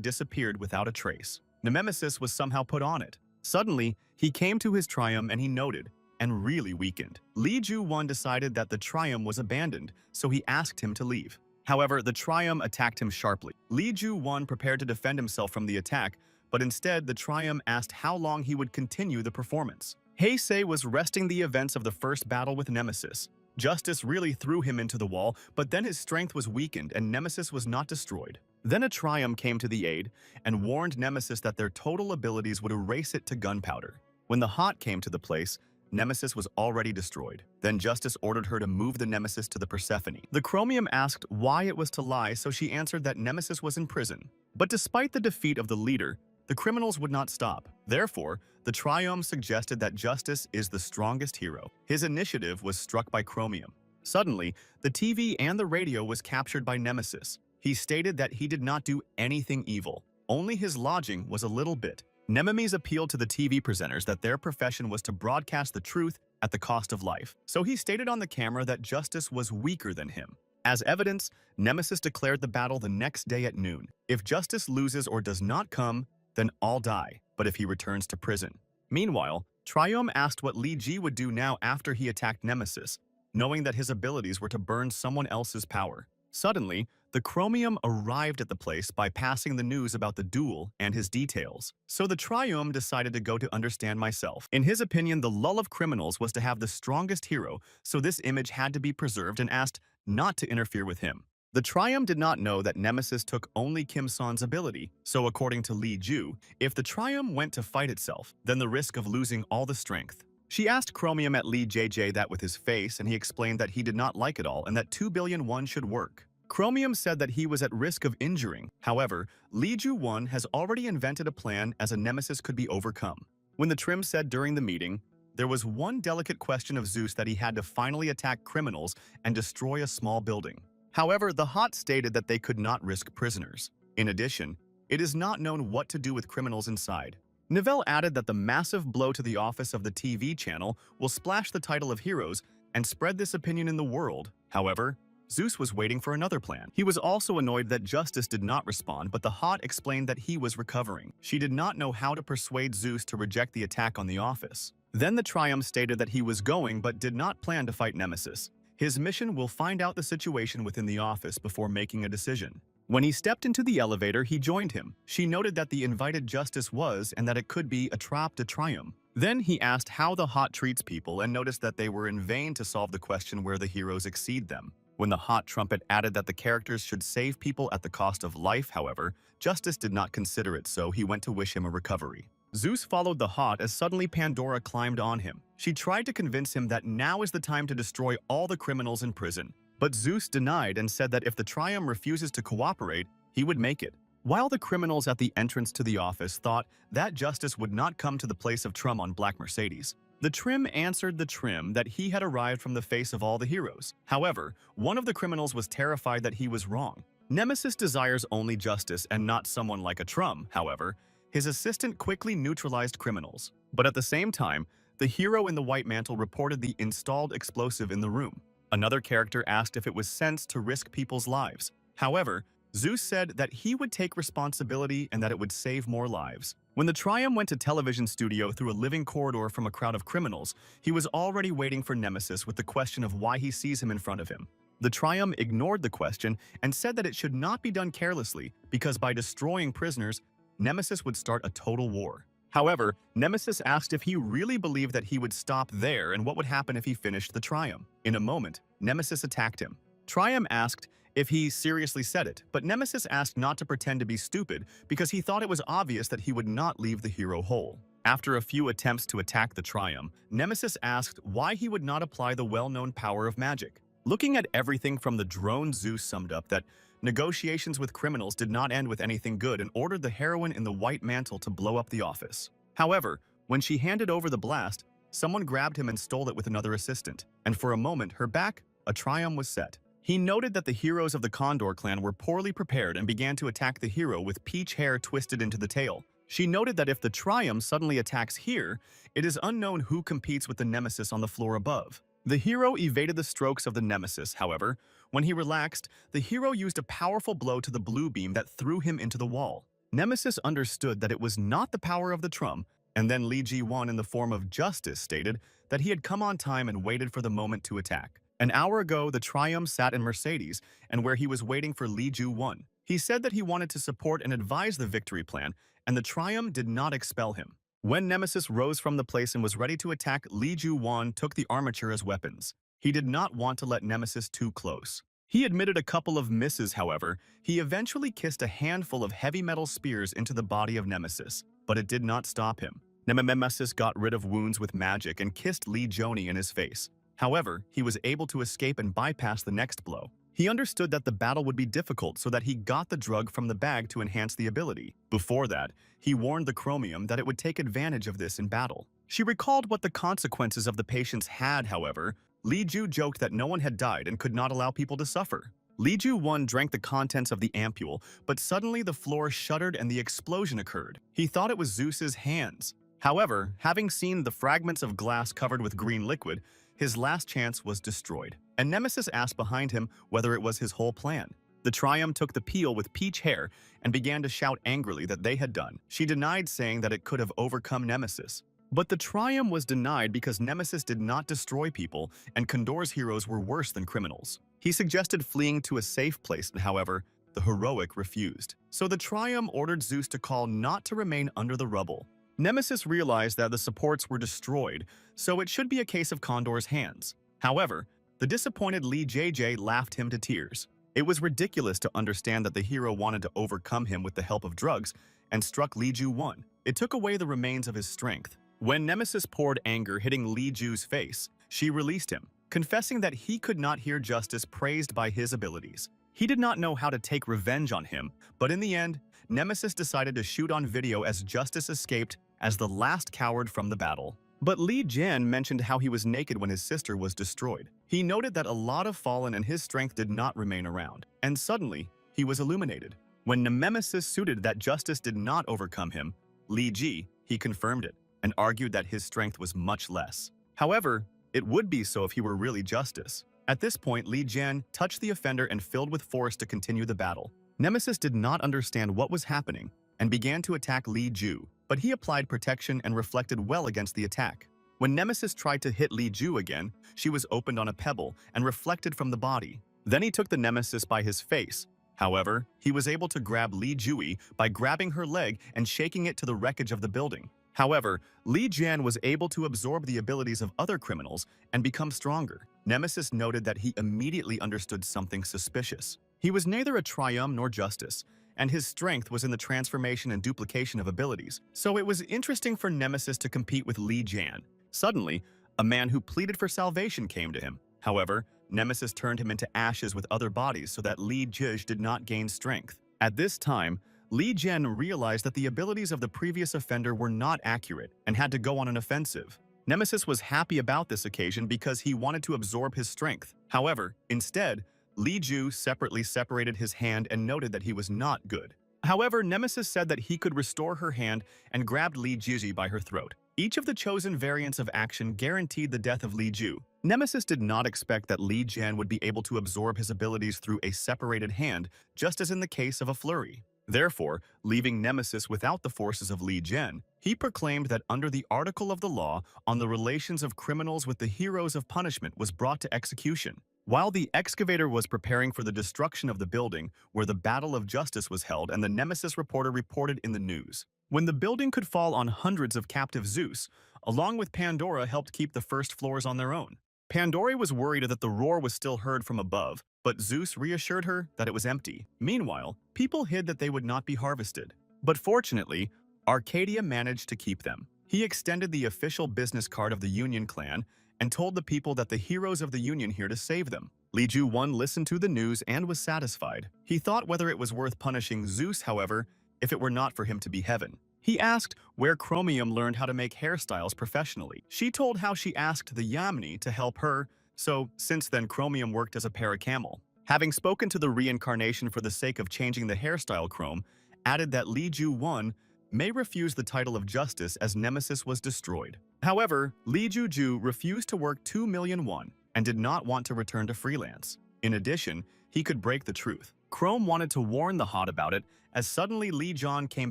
disappeared without a trace. Nemesis was somehow put on it. Suddenly, he came to his Triumph and he noted, and really weakened. Li Ju-won decided that the Triumph was abandoned, so he asked him to leave. However, the Triumph attacked him sharply. Li Ju-won prepared to defend himself from the attack, but instead the Triumph asked how long he would continue the performance. Heisei was resting the events of the first battle with Nemesis. Justice really threw him into the wall, but then his strength was weakened and Nemesis was not destroyed. Then a Triumph came to the aid and warned Nemesis that their total abilities would erase it to gunpowder. When the Hot came to the place, Nemesis was already destroyed. Then Justice ordered her to move the Nemesis to the Persephone. The Chromium asked why it was to lie, so she answered that Nemesis was in prison. But despite the defeat of the leader, the criminals would not stop. Therefore, the Triumph suggested that Justice is the strongest hero. His initiative was struck by Chromium. Suddenly, the TV and the radio was captured by Nemesis. He stated that he did not do anything evil. Only his lodging was a little bit. Nemesis appealed to the TV presenters that their profession was to broadcast the truth at the cost of life. So he stated on the camera that Justice was weaker than him. As evidence, Nemesis declared the battle the next day at noon. If Justice loses or does not come, then all die, but if he returns to prison. Meanwhile, Triumph asked what Li Ji would do now after he attacked Nemesis, knowing that his abilities were to burn someone else's power. Suddenly, the Chromium arrived at the place by passing the news about the duel and his details. So the Triumph decided to go to understand myself. In his opinion, the lull of criminals was to have the strongest hero, so this image had to be preserved and asked not to interfere with him. The Trium did not know that Nemesis took only Kim Son's ability, so according to Lee Ju, if the Trium went to fight itself, then the risk of losing all the strength. She asked Chromium at Lee JJ that with his face, and he explained that he did not like it all and that 2 billion won should work. Chromium said that he was at risk of injuring. However, Lee Ju-won has already invented a plan as a nemesis could be overcome. When the Trim said during the meeting, there was one delicate question of Zeus that he had to finally attack criminals and destroy a small building. However, the Hot stated that they could not risk prisoners. In addition, it is not known what to do with criminals inside. Nivelle added that the massive blow to the office of the TV channel will splash the title of heroes and spread this opinion in the world. However, Zeus was waiting for another plan. He was also annoyed that Justice did not respond, but the Hot explained that he was recovering. She did not know how to persuade Zeus to reject the attack on the office. Then the Trium stated that he was going but did not plan to fight Nemesis. His mission will find out the situation within the office before making a decision. When he stepped into the elevator, he joined him. She noted that the invited Justice was and that it could be a trap to Trium. Then he asked how the Hot treats people and noticed that they were in vain to solve the question where the heroes exceed them. When the Hot Trumpet added that the characters should save people at the cost of life, however, Justice did not consider it, so he went to wish him a recovery. Zeus followed the Hot as suddenly Pandora climbed on him. She tried to convince him that now is the time to destroy all the criminals in prison. But Zeus denied and said that if the Trium refuses to cooperate, he would make it. While the criminals at the entrance to the office thought that Justice would not come to the place of Trum on Black Mercedes, the Trim answered the Trim that he had arrived from the face of all the heroes. However, one of the criminals was terrified that he was wrong. Nemesis desires only justice and not someone like a Trum, however. His assistant quickly neutralized criminals. But at the same time, the hero in the white mantle reported the installed explosive in the room. Another character asked if it was sense to risk people's lives. However, Zeus said that he would take responsibility and that it would save more lives. When the Trium went to television studio through a living corridor from a crowd of criminals, he was already waiting for Nemesis with the question of why he sees him in front of him. The Trium ignored the question and said that it should not be done carelessly because by destroying prisoners, Nemesis would start a total war. However, Nemesis asked if he really believed that he would stop there and what would happen if he finished the Trium. In a moment, Nemesis attacked him. Trium asked if he seriously said it, but Nemesis asked not to pretend to be stupid because he thought it was obvious that he would not leave the hero whole. After a few attempts to attack the Trium, Nemesis asked why he would not apply the well-known power of magic. Looking at everything from the drone, Zeus summed up that negotiations with criminals did not end with anything good and ordered the heroine in the white mantle to blow up the office. However, when she handed over the blast, someone grabbed him and stole it with another assistant, and for a moment, her back, a Trium was set. He noted that the heroes of the Condor clan were poorly prepared and began to attack the hero with peach hair twisted into the tail. She noted that if the Trium suddenly attacks here, it is unknown who competes with the Nemesis on the floor above. The hero evaded the strokes of the Nemesis, however. When he relaxed, the hero used a powerful blow to the blue beam that threw him into the wall. Nemesis understood that it was not the power of the Trum, and then Lee Ji-won in the form of Justice stated that he had come on time and waited for the moment to attack. An hour ago, the Trium sat in Mercedes, and where he was waiting for Lee Ju-won. He said that he wanted to support and advise the victory plan, and the Trium did not expel him. When Nemesis rose from the place and was ready to attack, Lee Ju-won took the armature as weapons. He did not want to let Nemesis too close. He admitted a couple of misses, however. He eventually kissed a handful of heavy metal spears into the body of Nemesis, but it did not stop him. Nemesis got rid of wounds with magic and kissed Lee Joni in his face. However, he was able to escape and bypass the next blow. He understood that the battle would be difficult, so that he got the drug from the bag to enhance the ability. Before that, he warned the Chromium that it would take advantage of this in battle. She recalled what the consequences of the patients had, however. Lee Ju joked that no one had died and could not allow people to suffer. Lee Ju-won drank the contents of the ampule, but suddenly the floor shuddered and the explosion occurred. He thought it was Zeus's hands. However, having seen the fragments of glass covered with green liquid, his last chance was destroyed, and Nemesis asked behind him whether it was his whole plan. The Trium took the peel with peach hair and began to shout angrily that they had done. She denied, saying that it could have overcome Nemesis. But the Trium was denied because Nemesis did not destroy people, and Condor's heroes were worse than criminals. He suggested fleeing to a safe place, however, the heroic refused. So the Trium ordered Zeus to call not to remain under the rubble. Nemesis realized that the supports were destroyed, so it should be a case of Condor's hands. However, the disappointed Lee JJ laughed him to tears. It was ridiculous to understand that the hero wanted to overcome him with the help of drugs and struck Li Ju 1. It took away the remains of his strength. When Nemesis poured anger, hitting Li Ju's face, she released him, confessing that he could not hear justice praised by his abilities. He did not know how to take revenge on him, but in the end, Nemesis decided to shoot on video as Justice escaped as the last coward from the battle. But Li Jian mentioned how he was naked when his sister was destroyed. He noted that a lot of fallen and his strength did not remain around, and suddenly, he was illuminated. When Nemesis suited that Justice did not overcome him, Li Ji, he confirmed it, and argued that his strength was much less. However, it would be so if he were really Justice. At this point, Li Jian touched the offender and filled with force to continue the battle. Nemesis did not understand what was happening and began to attack Li Ju, but he applied protection and reflected well against the attack. When Nemesis tried to hit Li Ju again, she was opened on a pebble and reflected from the body. Then he took the Nemesis by his face. However, he was able to grab Li Jui by grabbing her leg and shaking it to the wreckage of the building. However, Li Jian was able to absorb the abilities of other criminals and become stronger. Nemesis noted that he immediately understood something suspicious. He was neither a triumph nor Justice, and his strength was in the transformation and duplication of abilities. So it was interesting for Nemesis to compete with Li Jian. Suddenly, a man who pleaded for salvation came to him. However, Nemesis turned him into ashes with other bodies so that Li Jij did not gain strength. At this time, Li Jian realized that the abilities of the previous offender were not accurate and had to go on an offensive. Nemesis was happy about this occasion because he wanted to absorb his strength. However, instead, Li Ju separately separated his hand and noted that he was not good. However, Nemesis said that he could restore her hand and grabbed Li Jiji by her throat. Each of the chosen variants of action guaranteed the death of Li Ju. Nemesis did not expect that Li Jian would be able to absorb his abilities through a separated hand, just as in the case of a flurry. Therefore, leaving Nemesis without the forces of Li Jian, he proclaimed that under the article of the law on the relations of criminals with the heroes of punishment was brought to execution. While the excavator was preparing for the destruction of the building where the Battle of Justice was held and the Nemesis reporter reported in the news. When the building could fall on hundreds of captive Zeus, along with Pandora helped keep the first floors on their own. Pandora was worried that the roar was still heard from above, but Zeus reassured her that it was empty. Meanwhile, people hid that they would not be harvested. But fortunately, Arcadia managed to keep them. He extended the official business card of the Union clan and told the people that the heroes of the Union here to save them. Li Ju 1 listened to the news and was satisfied. He thought whether it was worth punishing Zeus, however, if it were not for him to be heaven. He asked where Chromium learned how to make hairstyles professionally. She told how she asked the Yamni to help her, so since then Chromium worked as a paracamel. Having spoken to the reincarnation for the sake of changing the hairstyle, Chrome added that Li Ju 1 may refuse the title of Justice as Nemesis was destroyed. However, Li Ju refused to work 2 million won and did not want to return to freelance. In addition, he could break the truth. Chrome wanted to warn the Hot about it, as suddenly Li Jian came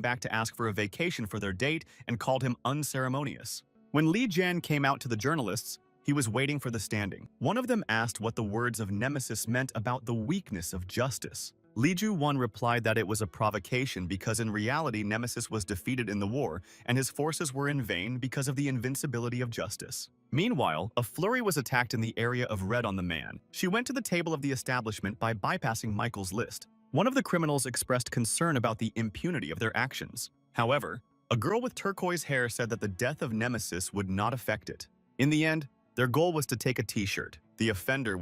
back to ask for a vacation for their date and called him unceremonious. When Li Jian came out to the journalists, he was waiting for the standing. One of them asked what the words of Nemesis meant about the weakness of justice. Li Ju 1 replied that it was a provocation because in reality Nemesis was defeated in the war and his forces were in vain because of the invincibility of justice. Meanwhile, a flurry was attacked in the area of red on the man. She went to the table of the establishment by bypassing Michael's list. One of the criminals expressed concern about the impunity of their actions. However, a girl with turquoise hair said that the death of Nemesis would not affect it. In the end, their goal was to take a t-shirt. The offender